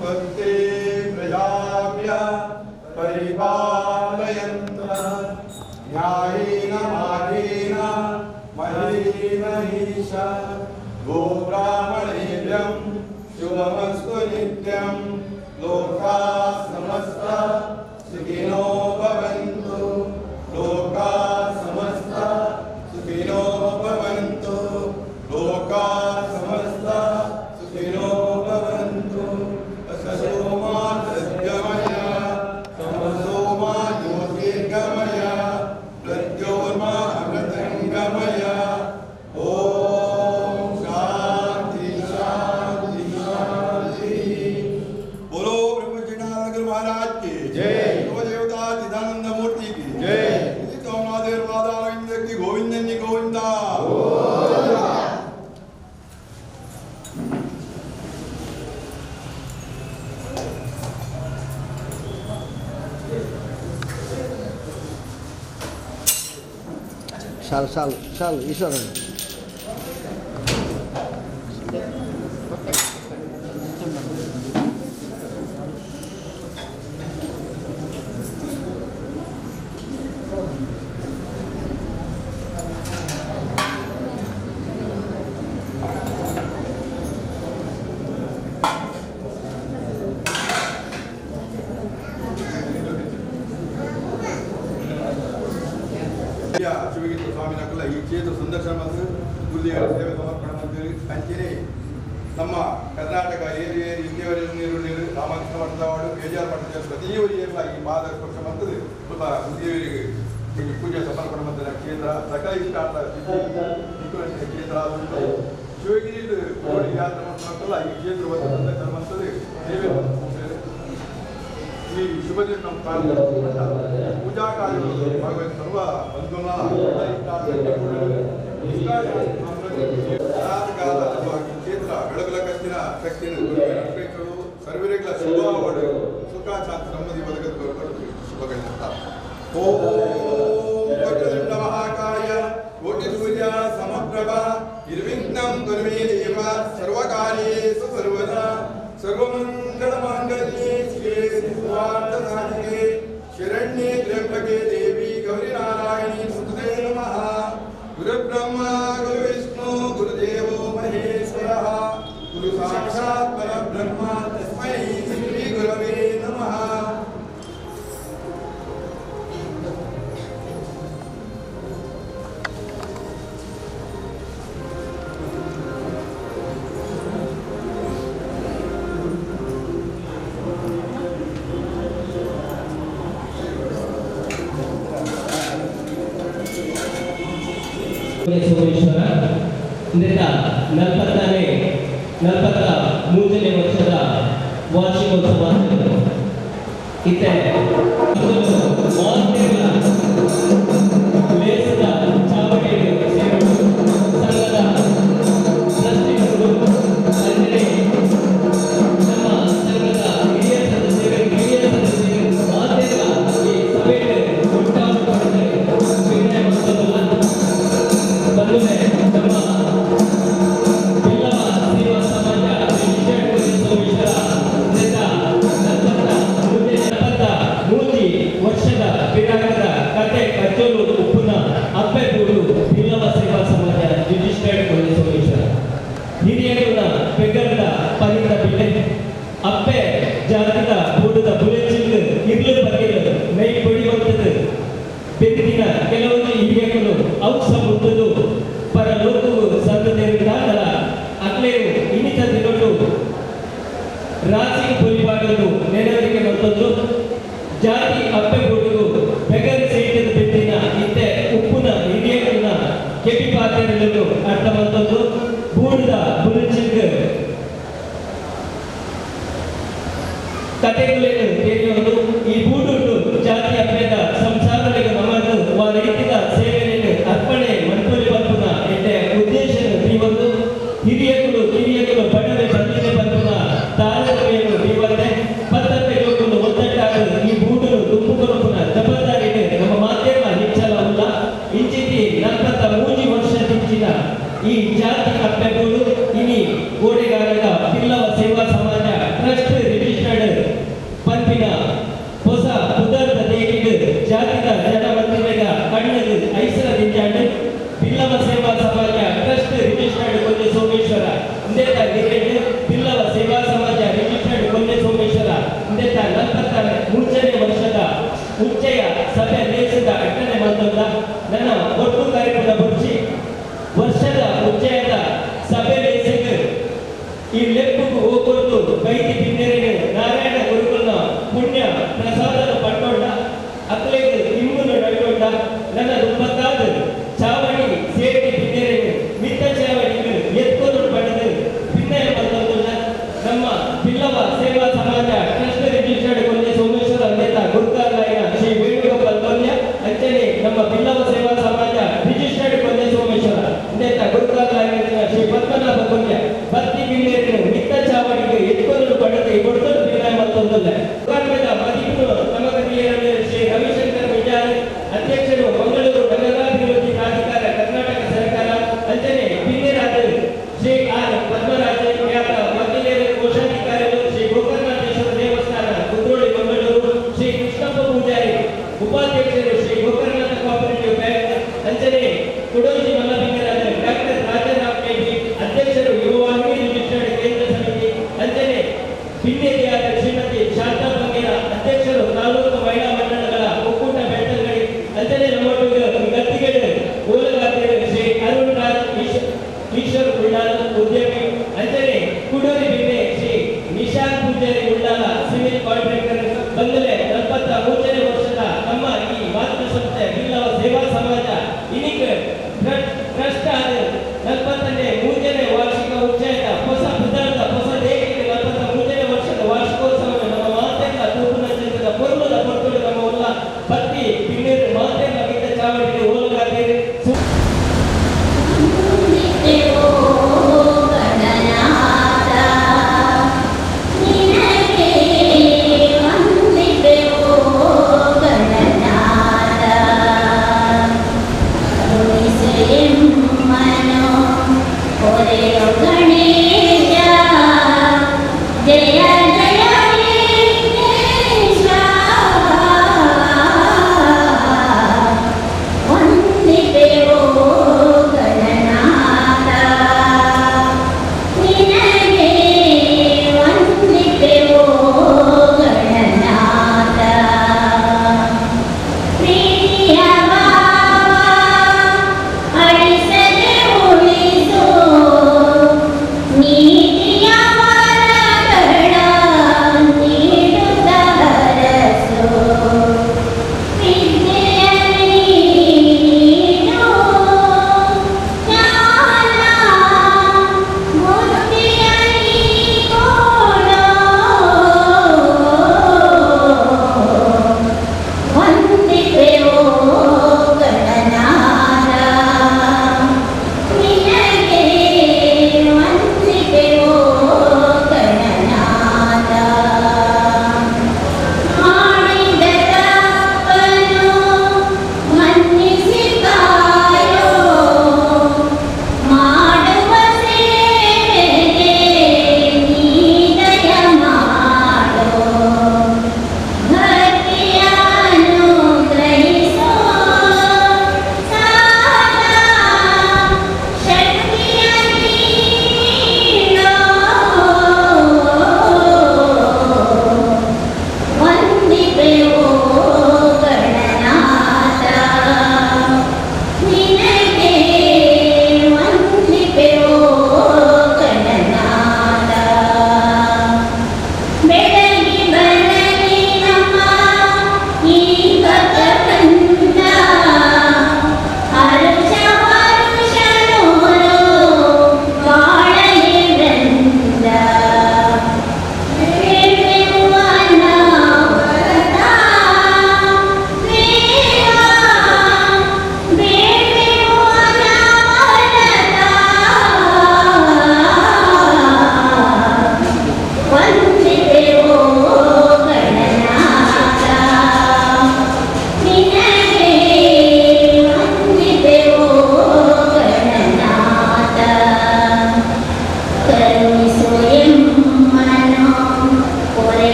भक्ते प्रजाभ्य परिपालयन्तः न्यायेन मार्गेण महेन ईशा गोब्राह्मणेभ्यं शुभमस्तु नित्यं लोकाः समस्ता सुखिनो भवन्तु लोकाः समस्ता सुखिनो भवन्तु लोकाः समस्ता सुखिनो भवन्तु असतो मा सद्गमय तमसो मा ज्योतिर्गमय प्रज्योर्मा अमृतंगमय ओम शांति शांति शांति। बोलो ब्रह्मजिनानगर महाराज की जय। देवता चिदानंद मूर्ति की जय। सोमनाथ वादारविंद की गोविंदन की गोविंदा। शाल ईश्वर ಶಿವಗೀತ ಸ್ವಾಮಿನಕಲ್ಲ ಈ ಕ್ಷೇತ್ರ ಸಂದರ್ಶನ ಮತ್ತು ಗುರುದೇವರ ಸೇವೆ ಸಮರ್ಪಣೆ ಮತ್ತು ಅಂಚೆನೆ ನಮ್ಮ ಕರ್ನಾಟಕ ಇಲ್ಲಿಯವರೆಗೆ ರಾಮಕೃಷ್ಣ ಮಠದವಾಡು ಬೇಜಾರು ಮಠದ ಪ್ರತಿಯವರಿಗೆಲ್ಲ ಈ ಪಾದ ಸ್ಪರ್ಶ ಮಾಡ್ತದೆ ಗುರುದೇವರಿಗೆ ಪೂಜೆ ಸಮರ್ಪಣೆ ಮಾಡಿದ ಕ್ಷೇತ್ರ ಸಕಲ ಇಷ್ಟಾರ್ಥ ಕ್ಷೇತ್ರ ಶಿವಗಿರಿ ಯಾತ್ರೆ ಮಾಡ್ತಾರಲ್ಲ ಈ ಕ್ಷೇತ್ರ ಒಂದು ಸಂದರ್ಶನ ಮಾಡ್ತದೆ ಸೇವೆ ಈ ಶುಭ ದಿನ ನಮ್ಮ ಪೂಜಾ ಕಾರ್ಯಗಳು ಭಾಗವಹಿಸಿ ಸರ್ವ ಬಂಧುನ ಕ್ಷೇತ್ರ ಬೆಳಗುಲ ಕಚ್ಚಿನ ಶಕ್ತಿಯನ್ನು ಸರ್ವರಿಗಳ ಶುಭವಾಡು ಸುಖ ಶಾಂತಿ ನೆಮ್ಮದಿ ಬದುಕಲು ಶುಭಗಳಿಂದ ಓಂ ವಕ್ರತುಂಡ ಮಹಾಕಾಯ ಕೋಟಿ ಸೂರ್ಯ ಸಮಪ್ರಭ ನಿರ್ವಿಘ್ನಂ ಕುರ್ಮೇ ದೇವ ಸರ್ವಕಾರ್ಯೇಷು ಸರ್ವದಾ ಸರ್ವಮಂಗಳ ಮಾಂಗಲ್ಯೆ ಶಿವೆ ಸರ್ವಾರ್ಥ ಸಾಧಿಕೆ ಶರಣ್ಯೆ ತ್ರ್ಯಂಬಕೆ ದೇವಿ ಗೌರಿ ನಾರಾಯಣಿ ಸ್ತುತೇ ನಮಃ ಗುರುಬ್ರಹ್ಮ ಗುರುವಿಷ್ಣು ಗುರುದೇವೋ ಮಹೇಶ್ವರಃ ಗುರು ಸಾಕ್ಷಾತ್ ಪರಬ್ರಹ್ಮ ತಸ್ಮೈ ಶ್ರೀ ಗುರವೇ ನಮಃ. ಸೋಮೇಶ್ವರ ಇಂದಿನ 43ನೇ ವರ್ಷದ ವಾರ್ಷಿಕೋತ್ಸವ ಇತ್ತೆ ಲೇಸದ ಚಾವಡಿ ಸೇರು ಸಂಘದ ಟ್ರಸ್ಟಿಗಳು ಅಂದರೆ ನಮ್ಮ ಸಂಘದ ಹಿರಿಯ ಸದಸ್ಯರು ಮಾಧ್ಯಮ ಈ ಸಭೆಗೆ ಉಂಟಾಗಿ ವಿನಯ ಮಾಡುವುದಿಲ್ಲ. ಬಂಧುಗಳೇ, ನಮ್ಮ ಬಿಲ್ಲವ ಸೇವಾ ಸಮಾಜ ಸೋಮೇಶ್ವರ 43 ವರ್ಷದ ಪಿರಾಗದ ಕತೆ ಕಚ್ಚೋಲು ಉಪ್ಪುನ ಅಪ್ಪೆಗೂಡು ಬಿಲ್ಲವ ಸೇವಾ ಸಮಾಜ ರಿಜಿಸ್ಟರ್ಡ್ ಸೋಮೇಶ್ವರ ಹಿರಿಯರ ಬೆಗರದ ಪರಿದ ಬಿಲ್ಲೆ ಅಪ್ಪೆ ಜಾತಿದ ಬೂಡದ ಬುಲೆಚಿಲ್ ಇರ್ಲು ಬಗೆಲು ಮೈ ಪೊಡಿಯುವಂಥದ್ದು ಬೆಂದಿನ ಕೆಲವೊಂದು ಹಿರಿಯರು ಔಷಧ ಮುಟ್ಟದು ಪರ ಲೋಕವು ಸಂತತಿಯಾಗಲ ಅಗ್ಲೇವು ಇನ್ನಿತ ದಿನಗಳು ರಾಜಿ ಪೊಲಿಪಾಡಲು ನೆನವರಿಗೆ ಮತ್ತೊಂದು ಜಾತಿ ಅಪ್ಪೆ ಬೋಡುಗು ಬೆಗರ್ ಸೇಟದ ಬೆಟ್ಟಿನ ಇತ್ತೆ ಉಪ್ಪುನ ಹಿರಿಯರನ್ನ ಕೆಪಿ ಪಾತ್ರೆಗಳನ್ನು ಅರ್ಥ ಮತ್ತೊಂದು ಬೂಡದ ಬುರುಚಿಗ್ ಕಥೆಗಳೇನು ತಿಳಿಯೋದು ಈ ಬೂಡುಂಡು ಜಾತಿ ಅಪ್ಪೆದ ಸಂಸಾರಗಳಿಗೆ ನಮ್ಮದು ವಾ ರೈತಿಕ ಸೇವೆಯನ್ನು ಅರ್ಪಣೆ ಮನ್ಪೊಲಿ ಬರ್ಪುನ ಎಡ್ಡೆ ಉದ್ದೇಶ ನೀವೊಂದು ಹಿರಿಯಗಳು ಬಡವೆ ಬಂದಿದೆ ಬರ್ಪುನ ತಾರತಮ್ಯವನ್ನು ನೀವಂತೆ ಪತ್ತಕ್ಕೆ ಹೋಗಲು ಒತ್ತಟ್ಟಾಗ ಈ ಬೂಡಲು ತುಂಬುಕೊರಪುನ ಜವಾಬ್ದಾರಿಗೆ ನಮ್ಮ ಮಾಧ್ಯಮ ಹೆಚ್ಚಲವಲ್ಲ ಇಂಚಿತಿ 43 ವರ್ಷ ಹೆಚ್ಚಿನ ಈ ಜಾತಿ ಅಪ್ಪೆಗಳು ಇನಿ ಗೋಡೆಗಾರರ ಬಿಲ್ಲವ ಸೇವಾ ಸಮಾಜ ಭಿನ್ನತೆಯಾದ ಶ್ರೀಮತಿ ಶಾರದಾ ಬಂಗೇರ ಅಧ್ಯಕ್ಷರು ತಾಲೂಕು ಮಹಿಳಾ ಮಂಡಳಗಳ ಒಕ್ಕೂಟ ಬೆಳ್ತಂಗಡಿ ಅಂಚನೆ ನಮ್ಮೊಟ್ಟಿಗೆ ಗತ್ತಿಗೆಡು ಓಲಗಾತಿರು ಶ್ರೀ ಅರುಣ್ ರಾಜ್ ಈಶ್ವರ್ ಉಳ್ಳಾಲ ಉದ್ಯಮಿ ಅಂಚನೆ ಕುಡೂರಿ ಬಿನ್ನೆ ಶ್ರೀ ನಿಶಾಂತ್ ಪೂಜಾರಿ ಉಳ್ಳಾಲ ಸಿವಿಲ್ ಕಾಂಟ್ರಾಕ್ಟರ್ ಬಂಗಲೆ 43ನೇ ವರ್ಷದ ನಮ್ಮ ಈ ಮಾತೃ ಸಂಸ್ಥೆ ಬಿಲ್ಲವ ಸೇವಾ ಸಮಾಜ ಇನಿಕ್ ಟ್ರಸ್ಟ್ ಆದ 43ನೇ ವಾರ್ಷಿಕ ಉಚ್ಚಾಯದ ಹೊಸ ಪದಾರ್ಥ ಹೊಸ ದೇಹಕ್ಕೆ 43ನೇ ವರ್ಷದ ವಾರ್ಷಿಕೋತ್ಸವವನ್ನು ನಮ್ಮ ಮಾತೆಲ್ಲ ತೂಪುನ ಚಂದ್ರದ ಪೊರ್ಲದ ಕೊಟ್ಟು ನಮ್ಮ ಉಲ್ಲ ಭಕ್ತಿ ಬಿನ್ನೀರು ಮಾತೆಲ್ಲ ಗಿಡ್ಡ ಚಾವಡಿಗೆ ಓಲಗಾತಿರು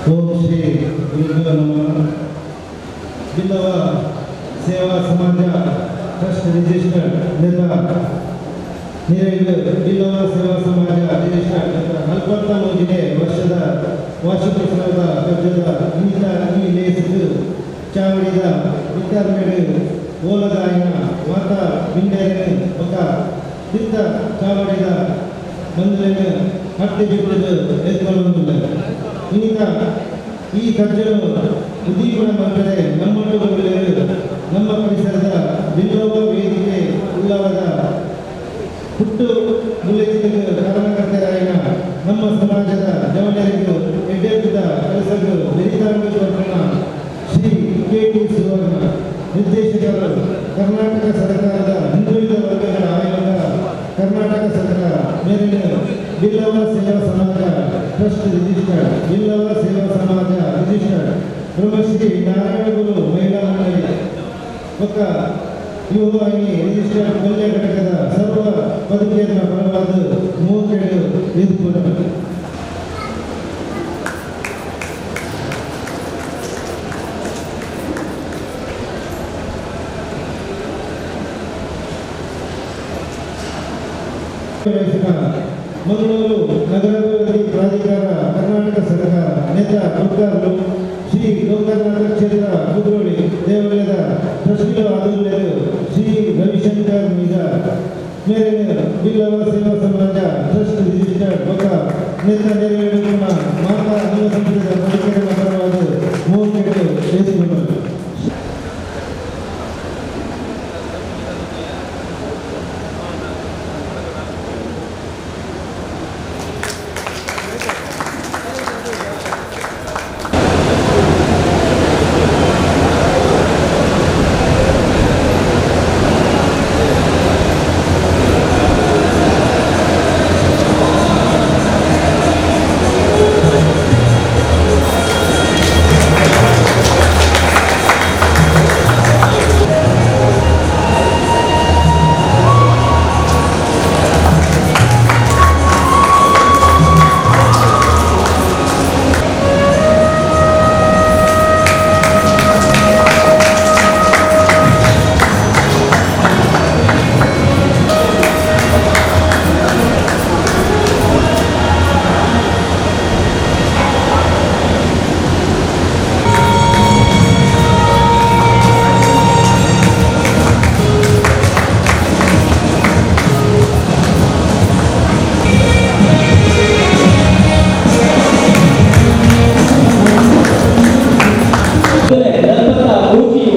ಓಂ ಶ್ರೀ ಗುರುಭ್ಯೋ ನಮಃ. ಬಿಲ್ಲವ ಸೇವಾ ಸಮಾಜ ಟ್ರಸ್ಟ್ ರಿಜಿಸ್ಟರ್ಡ್ ಬಿಲ್ಲವ ಸೇವಾ ಸಮಾಜ ರಿಜಿಸ್ಟರ್ಡ್ 43ನೇ ವರ್ಷದ ವಾರ್ಷಿಕೋತ್ಸವದ ಕರ್ಜದ ನಿಮಿತ್ತ ಈ ಲೇಸಿದ್ದು ಚಾವಡಿದ ವಿದ್ಯಾರ್ಥಿಗಳು ಓಲಗಾಯನ ಮಾತಾ ಬಿಂಡೇರು ఒక ತಿತ್ತ ಚಾವಡಿದ ಮಂದಿರನ್ನು ಹತ್ತಿ ಬಿಟ್ಟದು ಎತ್ಕೊಳ್ಳುವುದಿಲ್ಲ. ಈಗ ಈ ಕರ್ಜನು ಉದ್ದೀಪನ ಮಾಡಿದರೆ ನಮ್ಮೊಟ್ಟುಗಳು ನಮ್ಮ ಪರಿಸರದ ಬಿಲ್ಲವ ವೇದಿಕೆ ಉಲ್ಲವದ ಹುಟ್ಟು ಮುಲ್ಲೆತ್ತಿಗೆ ಕಾರಣಕರ್ತರಾಯಿನ ನಮ್ಮ ಸಮಾಜದ ಜವನರಿಗೂ ಎಡ್ಡೆದ್ದ ಕೆಲಸಗಳು ಬೆರಿತಾಂಗ ಶ್ರೀ ಕೆ.ಟಿ. ಸುವರ್ಣ ನಿರ್ದೇಶಕರು ಕರ್ನಾಟಕ ಸರ್ಕಾರದ ಹಿಂದುಳಿದ ವರ್ಗಗಳ ಆಯೋಗ ಕರ್ನಾಟಕ ಸರ್ಕಾರ ಮೇಲಿನ ಟ್ರಸ್ಟ್ ರಿಜಿಸ್ಟರ್ಡ್ ಬಿಲ್ಲವ ಸೇವಾ ಸಮಾಜ ರಿಜಿಸ್ಟರ್ಡ್ ಬ್ರಹ್ಮಶ್ರೀ ನಾರಾಯಣಗುರು ಮಹಿಳಾ ಮಂಡಳಿ ಒಕ್ಕ ಯುವವಾಹಿನಿ ರಿಜಿಸ್ಟರ್ಡ್ ಕೊಲ್ಯ ಘಟಕದ ಸರ್ವ ಬದುಕಿನ ಪರವಾದ ಮೂಕೆಡು ಎದುರುಗೊಂಡರು. ಮಂಗಳೂರು ನಗರಾಭಿವೃದ್ಧಿ ಪ್ರಾಧಿಕಾರ ಕರ್ನಾಟಕ ಸರ್ಕಾರ ನೇತಾ ಡಾಕ್ಟರ್ ಶ್ರೀ ಗೋಕರ್ಣನಾಥ ಕ್ಷೇತ್ರ ಕುದ್ರೋಳಿ ದೇವಾಲಯದ ಟ್ರಸ್ಟಿಗಳು ಆದೂರ್ಯರು ಶ್ರೀ ರವಿಶಂಕರ್ ಮೀಗ ಮೇಲಿನ ಬಿಲ್ಲವ ಸೇವಾ ಸಮಾಜ ಟ್ರಸ್ಟ್ ರಿಜಿಸ್ಟರ್ಡ್ ಒಕ್ಕ ನೇತಾ ನೆರವೇರಿಸುವ ಮಾತಾ ಅಂಗ ಸಂಸ್ಥೆಯ ಬದುಕಿನ ಪರವಾದ ಮೂಕೆಡು ಎದುರುಗೊಂಡರು.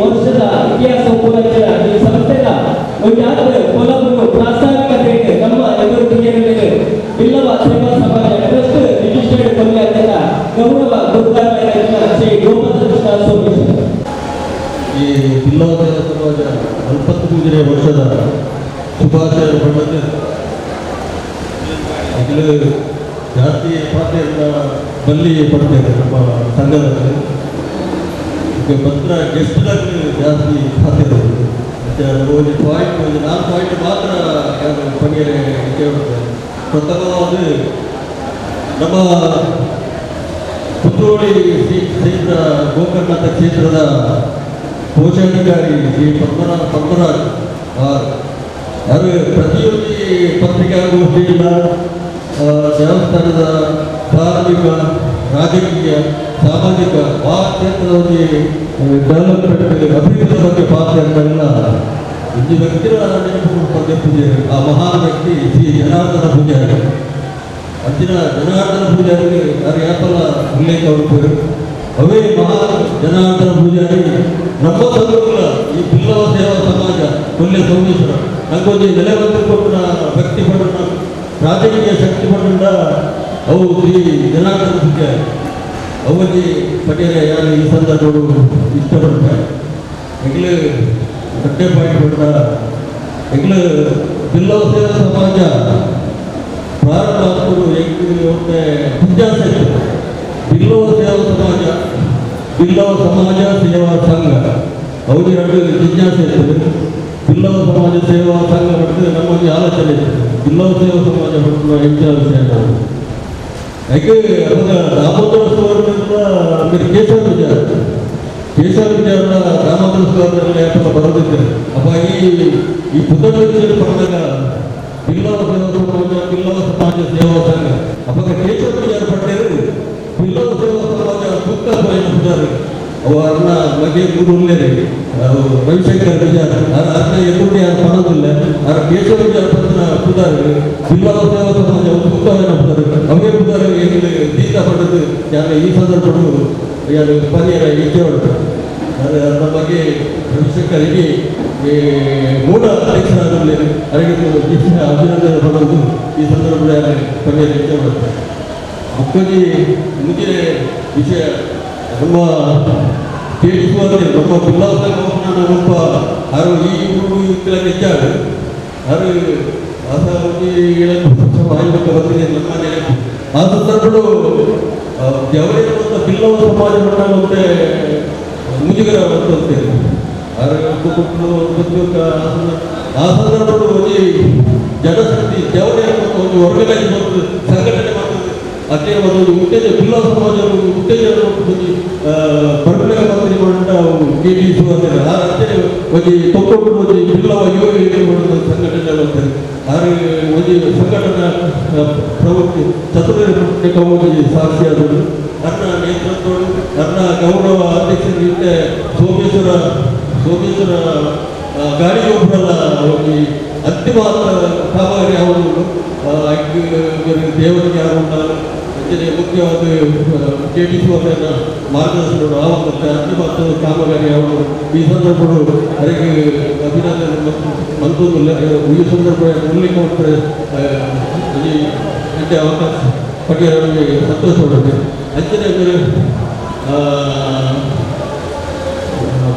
ವರ್ಷದ ಇತಿಹಾಸ ಪೂರೈಸಿದ ಈ ಸಂಸ್ಥೆಯ ಕೊಲಬನ್ನು ಪ್ರಾಸ್ತಾವಿಕ ಭೇಟಿ ನಮ್ಮ ಎದುರು ಬಿಲ್ಲವ ಸೇವಾ ಸಮಾಜ ಟ್ರಸ್ಟ್ ರಿಜಿಸ್ಟರ್ಡ್ ಕೊಲ್ಯಾಧ್ಯಕ್ಷ ಗೌರವ ಗುರುಗಾರ ಶ್ರೀ ಗೋಪಾಲಕೃಷ್ಣ ಸೋಮೇಶ್. ಈ ಬಿಲ್ಲವ ಸೇವಾ ಸಮಾಜ 43ನೇ ವರ್ಷದ ಶುಭಾಶಯ ಪಡೆದ ಈಗಲೂ ಜಾಸ್ತಿ ಪಾತ್ರೆಯಿಂದ ಬಲ್ಲಿ ಪಡ್ತೇವೆ ನಮ್ಮ ಸಂಘದಲ್ಲಿ. ಪತ್ರ ಗೆಸ್ಟ್ಗಳಲ್ಲಿ ಜಾಸ್ತಿ ಖಾತೆ ಒಂದು ಪಾಯಿಂಟ್ ಒಂದು 4 ಪಾಯಿಂಟ್ ಮಾತ್ರ ಬಗ್ಗೆ ಕೇಳುತ್ತೆ. ಪ್ರಥಮವಾದ ನಮ್ಮ ಕುದ್ರೋಳಿ ಶ್ರೀ ಕ್ಷೇತ್ರ ಗೋಕರ್ಣನಾಥ ಕ್ಷೇತ್ರದ ಕೋಶಾಧಿಕಾರಿ ಶ್ರೀ ಪದ್ಮರಾಜ್ ಯಾರು ಪ್ರತಿಯೊಂದು ಪತ್ರಿಕಾಗೋಷ್ಠಿಯಿಂದ ದೇವಸ್ಥಾನದ ಧಾರ್ಮಿಕ ರಾಜಕೀಯ ಸಾಮಾಜಿಕ ಆ ಕ್ಷೇತ್ರದಲ್ಲಿ ಡೆವಲಪ್ಮೆಂಟ್ ಅಭಿವೃದ್ಧಿ ಬಗ್ಗೆ ಪಾತ್ರ ಅಂತೆಲ್ಲ ಈ ವ್ಯಕ್ತಿಗಳ ನೆನಪು ಪದೇ ಪೂಜಾರಿ ಆ ಮಹಾನ್ ವ್ಯಕ್ತಿ ಶ್ರೀ ಜನಾರ್ದನ ಪೂಜಾರಿ ಅಂಚಿನ ಜನಾರ್ದನ ಪೂಜಾರಿಗೆ ಯಾರು ಯಾಪಲ್ಲ ಉಲ್ಲೇಖ ಹುಡುಕರು ಅವೇ ಮಹಾನ್ ಜನಾರ್ದನ ಪೂಜಾರಿ ನಮ್ಮ ಸಂಘಗಳ ಈ ಬಿಲ್ಲವ ಸೇವಾ ಸಮಾಜ ಕೊಲ್ಯ ಸೋಮೇಶ್ವರ ನಂಗೊಂದು ನೆಲೆಬಂದು ಕೊಟ್ಟ ವ್ಯಕ್ತಿ ಪಡ ರಾಜಕೀಯ ಶಕ್ತಿ ಪಡ ಅವು ಶ್ರೀ ಜನಾರ್ದನ ಪೂಜಾರಿ ಅವಧಿ ಪಟೇಲ ಯಾರು ಈ ಸಂದರ್ಭಗಳು ಇಷ್ಟಪಡ್ತಾರೆ. ಎಗ್ಲು ಗಟ್ಟೆ ಪಾಯಿಂಟ್ ಪಡ್ಡ ಎಗ್ಲು ಬಿಲ್ಲವ ಸೇವಾ ಸಮಾಜ ಪ್ರಾರಂಭ ಆಗ್ತದೆ ಒಮ್ಮೆ ಜಿಜ್ಞಾಸೆ ಇತ್ತು. ಬಿಲ್ಲವ ಸೇವಾ ಸಮಾಜ ಬಿಲ್ಲವ ಸಮಾಜ ಸೇವಾ ಸಂಘ ಅವು ಎರಡು ಜಿಜ್ಞಾಸೆ ಇರ್ತದೆ. ಬಿಲ್ಲವ ಸಮಾಜ ಸೇವಾ ಸಂಘ ಪಡೆದು ನಮ್ಮಲ್ಲಿ ಆಲೋಚನೆ ಇತ್ತು. ಬಿಲ್ಲವ ಸೇವಾ ಸಮಾಜ ಪಡೆದ ಹೆಚ್ಚಿನ ವಿಷಯ ಯಾಕೆ ಅವಾಗ ರಾಮೋದರ ಸುವರ್ಣದಿಂದ ಆಮೇಲೆ ಕೇಶವ ವಿಚಾರ ರಾಮೋದರ ಸುವರ್ಣದಲ್ಲಿ ಯಾಕಂತ ಬರೋದಿದ್ದೆ ಅಪ್ಪ ಈ ಪುಸ್ತಕದಲ್ಲಿ ಪಡೆದಾಗ ಬಿಲ್ಲವ ಸಮಾಜ ಸೇವಾ ಸಂಘ ಅವಾಗ ಕೇಶವ ವಿಚಾರ ಪಟ್ಟರು ಬಿಲ್ಲವ ಸೇವಾ ಸಮಾಜ ಸುತ್ತ ಪುದಾರಿ ಅವರನ್ನ ಬಗ್ಗೆ ಗುರುಲ್ಲೇ ರವಿಶಂಕರ್ ವಿಚಾರ ಅರ್ಥ ಎದುರು ಯಾರು ಪಡೋದಿಲ್ಲ ಆ ಕೇಶವ ವಿಚಾರ ಪತ್ರ ಪುದಾರಿ ಬಿಲ್ಲವ ಸೇವಾ ಸಮಾಜ ಸುತ್ತವೇನ ಪುದಾರಿ ಅವೇ ಪುದಾರಿ ದೀತ ಪಡೆದು ಯಾರು ಈ ಸಂದರ್ಭಗಳು ಯಾರು ಪರ್ಯಾಯ ಇಚ್ಛೆ ಹೊಡ್ತಾರೆ ನಮ್ಮ ಬಗ್ಗೆ ರವಿಶಂಕರಿಗೆ ಮೂಢ ಅಧ್ಯಕ್ಷರಾಗಲಿ ಅವರಿಗೆ ಅಭಿನಂದನೆ ಪಡೆದು ಈ ಸಂದರ್ಭದಲ್ಲಿ ಯಾರು ಪರ್ಯಾಯ ಇಚ್ಛೆ ಹೊಡ್ತಾರೆ. ಮುಖ್ಯವಾಗಿ ಮುಂದಿನ ವಿಷಯ ನಮ್ಮ ಕೇಳಿಸುವಂತೆ ನಮ್ಮ ಬಿಲ್ಲವ ಸಂಘವನ್ನು ಒಬ್ಬ ಯಾರು ಈ ಹೆಚ್ಚಾಗ ಯಾರು ಆಯುರ್ವೇದ ಬಂದಿದೆ ನಮ್ಮ ನೆನಪು ಆ ಸಂದರ್ಭಗಳು ಜವಳಿ ಮತ್ತು ಬಿಲ್ಲವ ಸಮಾಜ ಮಂಡಲ ಮತ್ತೆ ಮುಜುಗರ ಅಂತೇಳಿ ಆ ಸಂದರ್ಭಗಳು ಒಂದು ಜನಶಕ್ತಿ ಜವಳಿ ಮತ್ತು ಒಂದು ಆರ್ಗನೈಸ್ ಮತ್ತು ಸಂಘಟನೆ ಮಾಡ್ತದೆ ಅದೇ ಒಂದು ಉತ್ತೇಜನ ಬಿಲ್ಲವ ಸಮಾಜ ಉತ್ತೇಜನ ಬರ್ಪಣೆ ಮಂತ್ರಿ ಮಾಡಿದ KDSU ಅಂತಾರೆ ಅದೇ ಒಂದು ತೊಕ್ಕೊಟ್ಟು ಒಂದು ಬಿಲ್ಲವ ಯುವ ಸಂಘಟನೆ ಅಂತಾರೆ ಆರು ಒಂದು ಸಂಘಟನಾ ಪ್ರವೃತ್ತಿ ಚತುರ್ಥ ಸಾಕ್ಷಿಯಾದರು ನನ್ನ ನೇತೃತ್ವ ನನ್ನ ಗೌರವ ಅಧ್ಯಕ್ಷರಿಗೆ ಸೋಮೇಶ್ವರ ಗಾಡಿ ಒಬ್ಬರಲ್ಲ ಒಂದು ಅಂತಿಮ ಕಾಮಗಾರಿ ಅವರು ದೇವರಿಗೆ ಯಾರು ಮುಖ್ಯವಾದ KDSU ಮಾರ್ಗದರ್ಶನ ಮತ್ತು ಅಂತಿಮ ಕಾಮಗಾರಿ ಅವರು ಈ ಸಂದರ್ಭಗಳು ಅವರಿಗೆ ಅಭಿನಂದನೆ ಮತ್ತು ಮತ್ತೊಂದು ಈ ಸಂದರ್ಭ ಉಲ್ಲೇಖ ಮಾಡ್ತಾರೆ ಈ ಅವಕಾಶ ಬಗ್ಗೆ ನಮಗೆ ಸಂತೋಷ ಪಡುತ್ತೆ ಅಂಚನೆ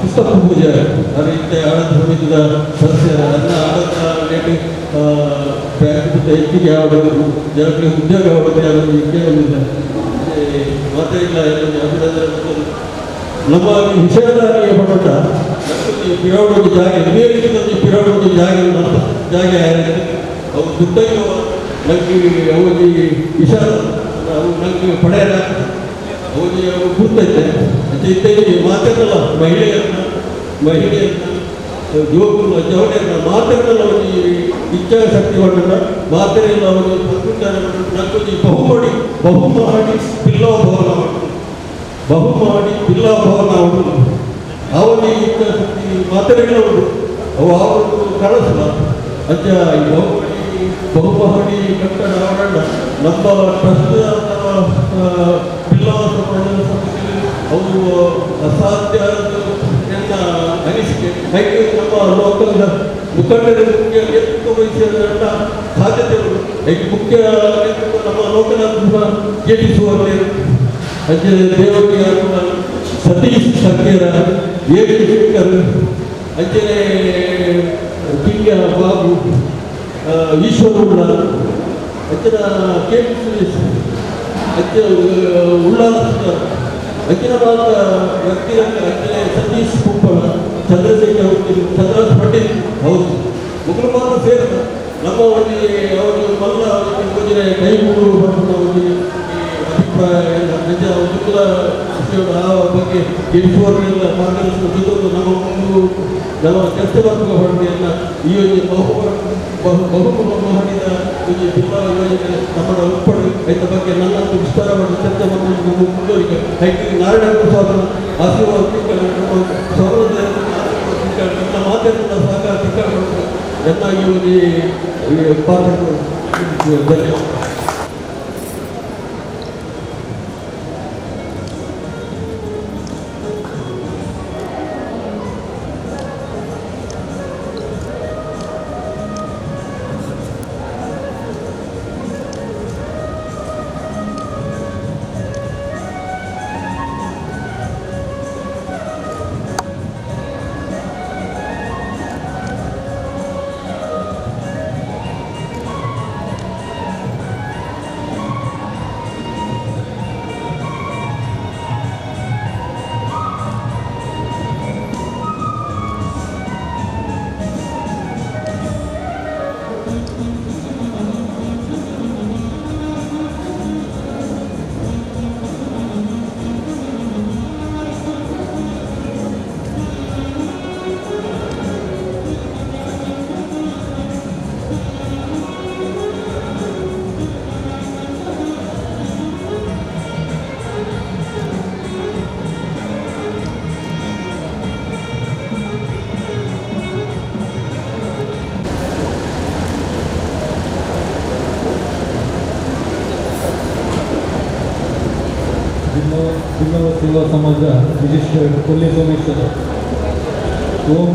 ಪುಸ್ತಕ ಪೂಜೆ ಅದರಿಂದ ಆಡಳಿತ ಸಮಿತಿಯ ಸದಸ್ಯರ ನನ್ನ ಆಡಳಿತ ಬ್ಯಾಂಕ್ ಹೆಚ್ಚಿಗೆ ಯಾವುದು ಜನರಿಗೆ ಉದ್ಯೋಗ ಆಗುತ್ತೆ ಅನ್ನೋದು ಕೇಳಿದೆ ಮಾತ್ರ ಇಲ್ಲ ಅಭಿನಂದನೆ ನಮ್ಮ ವಿಷಯದಾರಿಗೆ ಪಟ್ಟ ಪಿರಾಡ್ ಒಂದು ಜಾಗ ಪಿರಾಡ್ ಒಂದು ಜಾಗ ಅವು ದುಡ್ಡಾಗಿ ನನಗೆ ಅವರಿಗೆ ವಿಷಯ ಅವು ನನಗೆ ಪಡೆಯಲ್ಲ ಅವರಿಗೆ ಅವು ಗುರ್ತೈತೆ ಇದ್ದೇನೆ ಮಾತಾಡಲ್ಲ ಮಹಿಳೆಯರನ್ನ ಯುವಕರು ಜವಳಿಯರನ್ನ ಮಾತಾಡಲ್ಲ ಅವರಿಗೆ ಇಚ್ಛಾಶಕ್ತಿಗಳನ್ನ ಮಾತಾಡಿಲ್ಲ ಅವರಿಗೆ ನನಗೆ ಬಹು ಮಾಡಿ ಪಿಲ್ಲವ ಭವನ ಅವರು ಅವರಿಗೆ ಇಚ್ಛಾಶಕ್ತಿ ಮಾತಾಡಿಲ್ಲ ಅವರು ಅವರು ಕಳಿಸಲ್ಲ ಅಜ್ಜ ಬಹುಮಹಡಿ ಕಟ್ಟಡ ಆವರಣ ನಮ್ಮ ಟ್ರಸ್ಟ್ ಪಿಲ್ಲವ ಸಮಿತಿ ಅವರು ಅಸಾಧ್ಯ ಅನಿಸಿಕೆ ಹಾಗೆ ನಮ್ಮ ಲೋಕಲ್ ಮುಖಂಡರ ಮುಖ್ಯ ನೇತೃತ್ವ ವಹಿಸಿದ ಸಾಧ್ಯತೆಗಳು ಹಾಗೆ ಮುಖ್ಯ ನೇತೃತ್ವ ನಮ್ಮ ಲೋಕಲ್ KDSU ಅಜ್ಜೆ ದೇವರಿಗೆ ಸತೀಶ್ ಶಂಕರ ಶಂಕರ್ ಅಂಜನೆ ಕಿಂಗ ಬಾಬು ಈಶ್ವರ ಅಜ್ಜನ KDSU ಅಜ್ಜ ಉಲ್ಲಾಸ ಅಖಿಲ ಭಾರತ ವ್ಯಕ್ತಿಗತ ಅಂಜನೆ ಸತೀಶ್ ಕುಪ್ಪಳ ಚಂದ್ರಶೇಖರ್ ಚಂದ್ರರಾಜ್ ಪಟೇಲ್ ಹೌದು ಮುಖ್ಯ ಮಾತ್ರ ಸೇರಿದ ನಮ್ಮ ಅವರು ಮಲ್ಲ ಯೋಜನೆ ಕೈ ಮುಗಿದು ಅಭಿಪ್ರಾಯ ನಿಜ ಒಂದು ಆ ಬಗ್ಗೆ KDSU ಮಾರ್ಗದರ್ಶನ ಜೊತೆ ನಮ್ಮ ಚರ್ಚೆ ವರ್ಗಗಳನ್ನು ಈ ಯೋಜನೆ ಮಾಡಿದ ಜಿಲ್ಲಾ ಯೋಜನೆ ನಮ್ಮ ಉತ್ಪನ್ನ ರೈತ ಬಗ್ಗೆ ನನ್ನ ವಿಸ್ತಾರವಾದ ಚರ್ಚೆ ನಮ್ಮ ಮುಂದುವರಿಕೆ ನಾರಾಯಣ ಪ್ರಸಾದ ಆಶೀರ್ವಾದ ಸೌರದ ನನ್ನ ಮಾಧ್ಯಮದ ಸಹಕಾರ ತಿಳ್ಕೊಂಡು ಚೆನ್ನಾಗಿ ಪಾತ್ರ ಧನ್ಯವಾದ. ಬಿಲ್ಲವ ಸೇವಾ ಸಮಾಜ ರಿಜಿಸ್ಟರ್ಡ್ ಕೊಲ್ಲಿ ಸೋಮೇಶ್ವರ. ಓಂ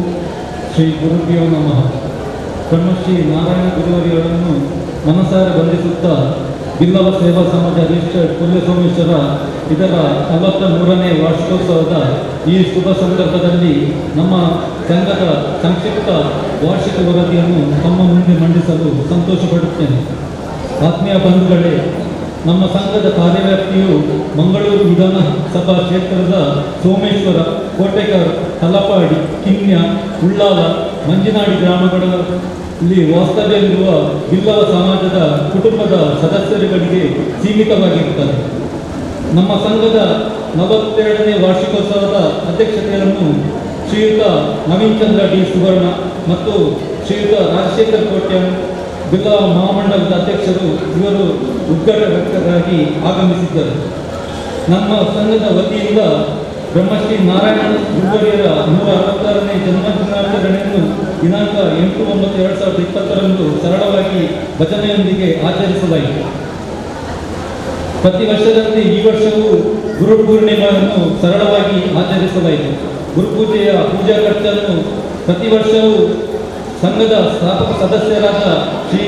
ಶ್ರೀ ಗುರುಭ್ಯೋ ನಮಃ. ಬ್ರಹ್ಮಶ್ರೀ ನಾರಾಯಣ ಗುರುವರಿಯವರನ್ನು ಮನಸಾರ ಬಂಧಿಸುತ್ತಾ ಬಿಲ್ಲವ ಸೇವಾ ಸಮಾಜ ರಿಜಿಸ್ಟರ್ಡ್ ಕೊಲ್ಲಿ ಸೋಮೇಶ್ವರ ಇದರ 43ನೇ ವಾರ್ಷಿಕೋತ್ಸವದ ಈ ಶುಭ ಸಂದರ್ಭದಲ್ಲಿ ನಮ್ಮ ಸಂಘದ ಸಂಕ್ಷಿಪ್ತ ವಾರ್ಷಿಕ ವರದಿಯನ್ನು ತಮ್ಮ ಮುಂದೆ ಮಂಡಿಸಲು ಸಂತೋಷಪಡುತ್ತೇನೆ. ಆತ್ಮೀಯ ಬಂಧುಗಳೇ, ನಮ್ಮ ಸಂಘದ ಕಾರ್ಯವ್ಯಾಪ್ತಿಯು ಮಂಗಳೂರು ವಿಧಾನಸಭಾ ಕ್ಷೇತ್ರದ ಸೋಮೇಶ್ವರ, ಕೋಟೆಕರ್, ತಲಪಾಡಿ, ಕಿನ್ಯ, ಉಳ್ಳಾಲ, ಮಂಜಿನಾಡಿ ಗ್ರಾಮಗಳಲ್ಲಿ ವಾಸ್ತವ್ಯವಿರುವ ಬಿಲ್ಲವ ಸಮಾಜದ ಕುಟುಂಬದ ಸದಸ್ಯರುಗಳಿಗೆ ಸೀಮಿತವಾಗಿರುತ್ತದೆ. ನಮ್ಮ ಸಂಘದ 42ನೇ ವಾರ್ಷಿಕೋತ್ಸವದ ಅಧ್ಯಕ್ಷತೆಯನ್ನು ಶ್ರೀಯುತ ನವೀನ್ ಚಂದ್ರ ಡಿ ಸುವರ್ಣ ಮತ್ತು ಶ್ರೀಯುತ ರಾಜಶೇಖರ್ ಕೋಟ್ಯಾನ್ ಬಿಲ್ಲವ ಮಹಾಮಂಡಲದ ಅಧ್ಯಕ್ಷರು ಇವರು ಉದ್ಘಾಟಕರಾಗಿ ಆಗಮಿಸಿದ್ದರು. ನಮ್ಮ ಸಂಘದ ವತಿಯಿಂದ ಬ್ರಹ್ಮಶ್ರೀ ನಾರಾಯಣ ಗುರುವರಿಯರ 166ನೇ ಜನ್ಮದಿನಾಚರಣೆಯನ್ನು ದಿನಾಂಕ 8/9/2020 ಸರಳವಾಗಿ ಭಜನೆಯೊಂದಿಗೆ ಆಚರಿಸಲಾಯಿತು. ಪ್ರತಿ ವರ್ಷದಂತೆ ಈ ವರ್ಷವೂ ಗುರು ಪೂರ್ಣಿಮೆಯನ್ನು ಸರಳವಾಗಿ ಆಚರಿಸಲಾಯಿತು. ಗುರುಪೂಜೆಯ ಪೂಜಾ ಖರ್ಚನ್ನು ಪ್ರತಿ ವರ್ಷವೂ ಸಂಘದ ಸ್ಥಾಪಕ ಸದಸ್ಯರಾದ ಶ್ರೀ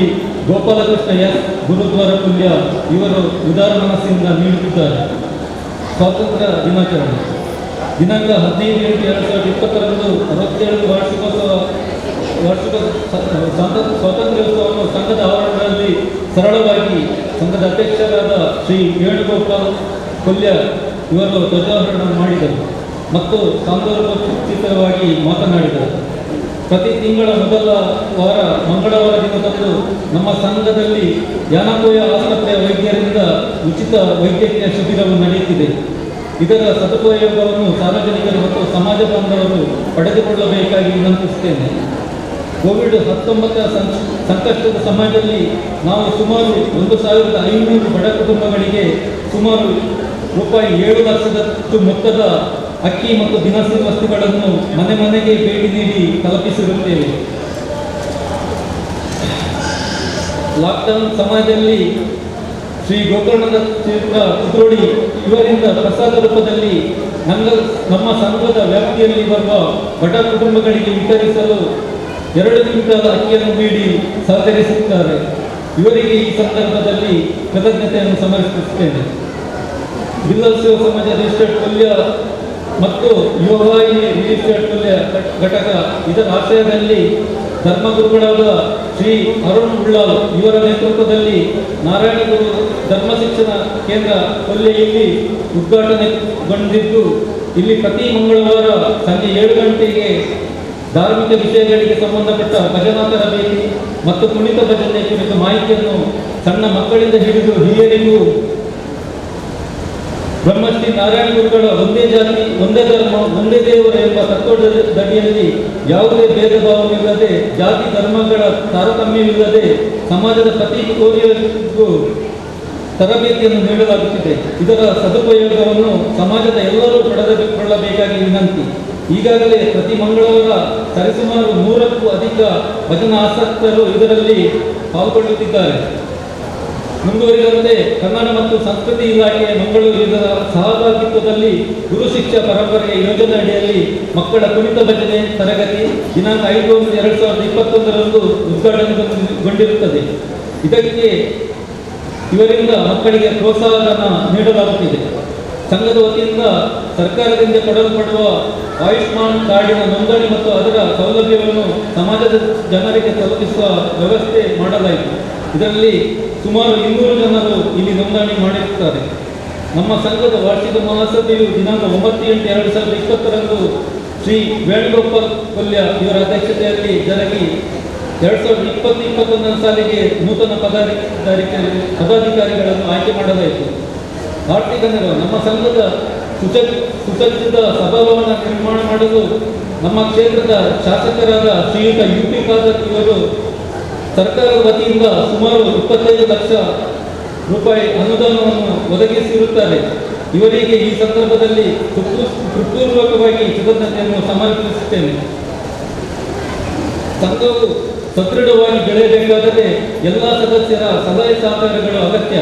ಗೋಪಾಲಕೃಷ್ಣ ಎಸ್ ಗುರುದ್ವಾರ ಪುಲ್ಯ ಇವರು ಉದಾರ ಮನಸ್ಸಿಂದ ನೀಡುತ್ತಿದ್ದಾರೆ. ಸ್ವಾತಂತ್ರ್ಯ ದಿನಾಚರಣೆ ದಿನಾಂಕ 15/8/2020 67 ಸ್ವಾತಂತ್ರ್ಯೋತ್ಸವವನ್ನು ಸಂಘದ ಆವರಣದಲ್ಲಿ ಸರಳವಾಗಿ ಸಂಘದ ಅಧ್ಯಕ್ಷರಾದ ಶ್ರೀ ವೇಣುಗೋಪಾಲ್ ಕೊಲ್ಯ ಇವರು ಧ್ವಜಾರೋಹಣ ಮಾಡಿದರು ಮತ್ತು ಸಾಂದರ್ಭಿಕವಾಗಿ ಮಾತನಾಡಿದರು. ಪ್ರತಿ ತಿಂಗಳ ಮೊದಲ ವಾರ ಮಂಗಳವಾರ ದಿನದಂದು ನಮ್ಮ ಸಂಘದಲ್ಲಿ ಯಾನಪೋಯ ಆಸ್ಪತ್ರೆಯ ವೈದ್ಯರಿಂದ ಉಚಿತ ವೈದ್ಯಕೀಯ ಶಿಬಿರವು ನಡೆಯುತ್ತಿದೆ. ಇದರ ಸದುಪಯೋಗವನ್ನು ಸಾರ್ವಜನಿಕರು ಮತ್ತು ಸಮಾಜ ಬಾಂಧವರು ಪಡೆದುಕೊಳ್ಳಬೇಕಾಗಿ ವಿನಂತಿಸುತ್ತೇನೆ. ಕೋವಿಡ್-19 ಸಂಕಷ್ಟದ ಸಮಯದಲ್ಲಿ ನಾವು ಸುಮಾರು 1,500 ಬಡ ಕುಟುಂಬಗಳಿಗೆ ಸುಮಾರು ರೂಪಾಯಿ 7 ಲಕ್ಷದಷ್ಟು ಮೊತ್ತದ ಅಕ್ಕಿ ಮತ್ತು ದಿನಸಿ ವಸ್ತುಗಳನ್ನು ಮನೆ ಮನೆಗೆ ಭೇಟಿ ನೀಡಿ ತಲುಪಿಸಿರುತ್ತೇವೆ. ಲಾಕ್ಡೌನ್ ಸಮಯದಲ್ಲಿ ಶ್ರೀ ಗೋಕರ್ಣದ ಕ್ಷೇತ್ರ ಕುದ್ರೋಳಿ ಇವರಿಂದ ಪ್ರಸಾದ ರೂಪದಲ್ಲಿ ನಮ್ಮ ಸಂಘದ ವ್ಯಾಪ್ತಿಯಲ್ಲಿ ಬರುವ ಬಡ ಕುಟುಂಬಗಳಿಗೆ ವಿತರಿಸಲು 2 ಕ್ವಿಂಟಾಲ್ ಅಕ್ಕಿಯನ್ನು ನೀಡಿ ಸಹಕರಿಸುತ್ತಾರೆ. ಇವರಿಗೆ ಈ ಸಂದರ್ಭದಲ್ಲಿ ಕೃತಜ್ಞತೆಯನ್ನು ಸಮರ್ಪಿಸುತ್ತೇನೆ. ಬಿಲ್ಲವ ಸೇವಾ ಸಮಾಜ ರಿಜಿಸ್ಟರ್ಡ್ ಕೊಲ್ಯ ಮತ್ತು ಯುವವಾಹಿನಿ ರಿಜಿಸ್ಟರ್ಡ್ ಕೊಲ್ಯ ಘಟಕ ಇದರ ಆಶ್ರಯದಲ್ಲಿ ಧರ್ಮಗುರುಗಳಾದ ಶ್ರೀ ಅರುಣ್ ಉಳ್ಳಾಲ್ ಇವರ ನೇತೃತ್ವದಲ್ಲಿ ನಾರಾಯಣ ಗುರು ಧರ್ಮ ಶಿಕ್ಷಣ ಕೇಂದ್ರ ಕೊಲ್ಲೆಯಲ್ಲಿ ಉದ್ಘಾಟನೆಗೊಂಡಿದ್ದು, ಇಲ್ಲಿ ಪ್ರತಿ ಮಂಗಳವಾರ ಸಂಜೆ 7 ಗಂಟೆಗೆ ಧಾರ್ಮಿಕ ವಿಷಯಗಳಿಗೆ ಸಂಬಂಧಪಟ್ಟ ಭಜನಾ ತರಬೇತಿ ಮತ್ತು ಕುಣಿತ ಭಜನೆ ಕುರಿತ ಮಾಹಿತಿಯನ್ನು ಸಣ್ಣ ಮಕ್ಕಳಿಂದ ಹಿಡಿದು ಹಿರಿಯರಿಗೂ ಬ್ರಹ್ಮಶ್ರೀ ನಾರಾಯಣ ಗುರುಗಳ ಒಂದೇ ಜಾತಿ, ಒಂದೇ ಧರ್ಮ, ಒಂದೇ ದೇವರು ಎಂಬ ತತ್ವದಡಿಯಲ್ಲಿ ಯಾವುದೇ ಭೇದ ಭಾವವಿಲ್ಲದೆ, ಜಾತಿ ಧರ್ಮಗಳ ತಾರತಮ್ಯವಿಲ್ಲದೆ ಸಮಾಜದ ಪ್ರತಿ ಕೋರಿಯರಿಗೂ ತರಬೇತಿಯನ್ನು ನೀಡಲಾಗುತ್ತಿದೆ. ಇದರ ಸದುಪಯೋಗವನ್ನು ಸಮಾಜದ ಎಲ್ಲರೂ ಪಡೆದುಕೊಳ್ಳಬೇಕಾಗಿ ವಿನಂತಿ. ಈಗಾಗಲೇ ಪ್ರತಿ ಮಂಗಳವಾರ ಸರಿಸುಮಾರು 100ಕ್ಕೂ ಅಧಿಕ ಭಜನಾ ಆಸಕ್ತರು ಇದರಲ್ಲಿ ಪಾಲ್ಗೊಳ್ಳುತ್ತಿದ್ದಾರೆ. ಮುಂದುವರಿದಂತೆ ಕನ್ನಡ ಮತ್ತು ಸಂಸ್ಕೃತಿ ಇಲಾಖೆ ಮಂಗಳೂರು ಇದರ ಸಹಭಾಗಿತ್ವದಲ್ಲಿ ಗುರು ಶಿಕ್ಷಾ ಪರಂಪರೆಯ ಯೋಜನೆ ಅಡಿಯಲ್ಲಿ ಮಕ್ಕಳ ಕುಣಿತ ಭಜನೆ ತರಗತಿ ದಿನಾಂಕ 5/1/2021 ಉದ್ಘಾಟನೆಗೊಂಡಿರುತ್ತದೆ. ಇದಕ್ಕೆ ಇವರಿಂದ ಮಕ್ಕಳಿಗೆ ಪ್ರೋತ್ಸಾಹಧನ ನೀಡಲಾಗುತ್ತಿದೆ. ಸಂಘದ ವತಿಯಿಂದ ಸರ್ಕಾರದಿಂದ ಕೊಡಲ್ಪಡುವ ಆಯುಷ್ಮಾನ್ ಕಾರ್ಡಿನ ನೋಂದಣಿ ಮತ್ತು ಅದರ ಸೌಲಭ್ಯವನ್ನು ಸಮಾಜದ ಜನರಿಗೆ ತಲುಪಿಸುವ ವ್ಯವಸ್ಥೆ ಮಾಡಲಾಯಿತು. ಇದರಲ್ಲಿ ಸುಮಾರು 200 ಜನರು ಇಲ್ಲಿ ನೋಂದಣಿ ಮಾಡಿರುತ್ತಾರೆ. ನಮ್ಮ ಸಂಘದ ವಾರ್ಷಿಕ ಮಹಾಸಭೆಯು ದಿನಾಂಕ 9/8/2020 ಶ್ರೀ ವೇಣುಗೋಪಾಲ್ ಕೊಲ್ಯ ಇವರ ಅಧ್ಯಕ್ಷತೆಯಲ್ಲಿ ಜರುಗಿ 2020-21 ಸಾಲಿಗೆ ನೂತನ ಪದಾಧಿಕಾರಿಗಳನ್ನು ಆಯ್ಕೆ ಮಾಡಲಾಯಿತು. ಆರ್ಥಿಕ ನೆರವು ನಮ್ಮ ಸಂಘದ ಸುಸಜ್ಜಿತ ಸಭಾಭವನ ನಿರ್ಮಾಣ ಮಾಡಲು ನಮ್ಮ ಕ್ಷೇತ್ರದ ಶಾಸಕರಾದ ಶ್ರೀಯುತ UP ಖಾದರ್ ಇವರು ಸರ್ಕಾರದ ವತಿಯಿಂದ ಸುಮಾರು 25 ಲಕ್ಷ ರೂಪಾಯಿ ಅನುದಾನವನ್ನು ಒದಗಿಸಿರುತ್ತಾರೆ. ಇವರಿಗೆ ಈ ಸಂದರ್ಭದಲ್ಲಿ ಹೃತ್ಪೂರ್ವಕವಾಗಿ ಕೃತಜ್ಞತೆಯನ್ನು ಸಮರ್ಪಿಸುತ್ತೇನೆ. ಸಂಘವು ಸದೃಢವಾಗಿ ಬೆಳೆಯಬೇಕಾದರೆ ಎಲ್ಲ ಸದಸ್ಯರ ಸಲಹೆ ಸಹಕಾರಗಳು ಅಗತ್ಯ.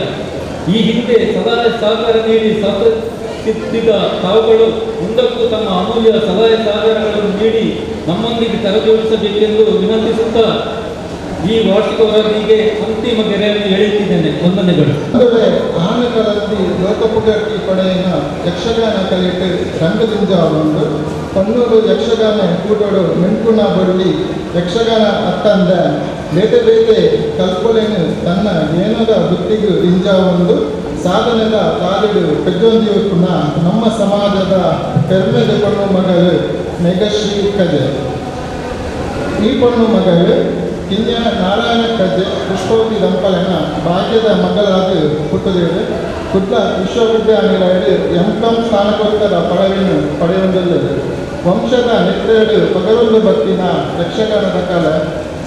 ಈ ಹಿಂದೆ ಸಲಹೆ ಸಹಕಾರ ನೀಡಿ ಸಹಕರಿಸುತ್ತಿದ್ದ ತಾವುಗಳು ಮುಂದಕ್ಕೂ ತಮ್ಮ ಅಮೂಲ್ಯ ಸಲಹೆ ಸಹಕಾರಗಳನ್ನು ನೀಡಿ ನಮ್ಮೊಂದಿಗೆ ಕರೆದೊಯ್ಯಿಸಬೇಕೆಂದು ವಿನಂತಿಸುತ್ತಾ ಈ ವಾರ್ಷಿಕ ವರದಿಗೆ ಅಂತಿಮ ಗೆರೆಯನ್ನು ಎಳೆಯುತ್ತಿದ್ದೇನೆ. ವಂದನೆಗಳು. ಆನೆಗಳನ್ನು ಮಂದಿ ಲೋಕಪುಗಟ್ಟಿ ಪಡೆಯಿನ ಯಕ್ಷಗಾನ ಕಲಿತು ರಂಗದಿಂಜಾವೊಂದು ಪನ್ನೂರು ಯಕ್ಷಗಾನ ಕೂಟೋಡು ಮೆಣ್ಕುಣ ಬಳ್ಳಿ ಯಕ್ಷಗಾನ ಅತ್ತಂದ ಬೇತೆ ಬೇತೆ ಕಲ್ಪೊಲೆನು ತನ್ನ ಏನದ ಬುತ್ತಿಗೂ ರಿಂಜಾವೊಂದು ಸಾಧನೆದ ಕಾಲಿಡು ಪೆಜ್ಜೊಂದಿಯುಕ್ಕುನ ನಮ್ಮ ಸಮಾಜದ ಪೆರ್ಮೆದ ಪಣ್ಣು ಮಗಳು ಮೇಘಶ್ರೀ ಕಜೆ. ಈ ಪಣ್ಣು ಮಗಳು ಕಿನ್ಯ ನಾರಾಯಣ ಕಜೆ ಪುಷ್ಪವತಿ ದಂಪಲನ ಭಾಗ್ಯದ ಮಗಳಾದ ಹುಟ್ಟುದೇಳು ಕುಡ್ಲ ವಿಶ್ವವಿದ್ಯಾನಿಲಯಡು ಎಂ.ಕಾಂ ಸ್ನಾತಕೋತ್ತರ ಪದವಿಯನ್ನು ಪಡೆಯೊಂದುಳ್ಳದು. ವಂಶದ ನೆತ್ರೆಯಡು ಪಗರೊಂದು ಬತ್ತಿನ ಯಕ್ಷಗಾನದ ಕಲೆ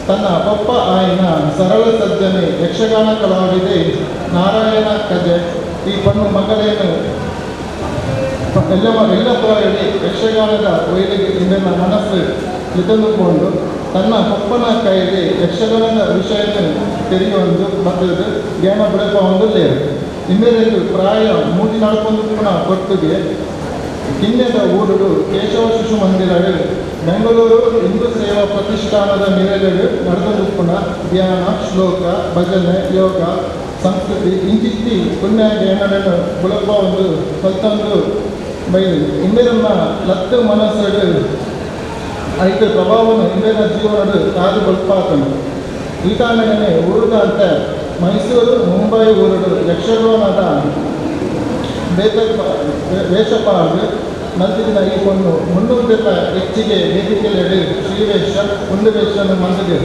ತನ್ನ ಪಪ್ಪ ಆಯಿನ ಸರಳ ಸಜ್ಜನೆ ಯಕ್ಷಗಾನ ಕಲಾವಿದೆ ನಾರಾಯಣ ಕಜೆ. ಈ ಪಣ್ಣು ಮಗಳೇನು ಎಲ್ಲಪ್ಪಾಯಡಿ ಯಕ್ಷಗಾನದ ಒಯ್ಲಿಗೆ ಇಂದಿನ ಮನಸ್ಸು ಇತಂದುಕೊಂಡು ತನ್ನ ಪಪ್ಪನ ಕೈಯಲ್ಲಿ ಯಕ್ಷಗಾನದ ವಿಷಯವನ್ನು ತೆರೆಯುವುದು ಮತ್ತು ಜ್ಞಾನ ಬೆಳಪುವುದು ಲೇರು. ಇನ್ನೆರಡು ಪ್ರಾಯ 3-4 ಕೊಟ್ಟಿಗೆ ಕಿನ್ಯದ ಊರುಡು ಕೇಶವ ಶಿಶು ಮಂದಿರಗಳು ಬೆಂಗಳೂರು ಹಿಂದೂ ಸೇವಾ ಪ್ರತಿಷ್ಠಾನದ ಮೇಲೆರಡು ನಡೆದುಪುಣ ಧ್ಯಾನ ಶ್ಲೋಕ ಭಜನೆ ಯೋಗ ಸಂಸ್ಕೃತಿ ಇಂಚಿತ್ತಿ ಪುಣ್ಯ ಜ್ಞಾನಗಳನ್ನು ಬೆಳಪ ಒಂದು ಕಲ್ತಂದು ಬೈದು ಇಂದಿರನ್ನ ಲತ್ತು ಮನಸ್ಸು ಐದು ಪ್ರಭಾವವನ್ನು ಇಂದಿನ ಜೀವನದ ಕಾದು ಬಲ್ಪಾತನು. ಈ ಕಾರಣನೇ ಊರುದಂತೆ ಮೈಸೂರು ಮುಂಬೈ ಊರುಡು ಯಕ್ಷಗಾನದ ವೇಷಪಾಡು ಮಲ್ತಿನ ಈ ಪೊಣ್ಣು 300 ಹೆಚ್ಚಿಗೆ ವೇದಿಕೆಯಲ್ಲಿ ಶ್ರೀವೇಷ ಕುಂದವೇಷನ ಮಂದಿಗೆ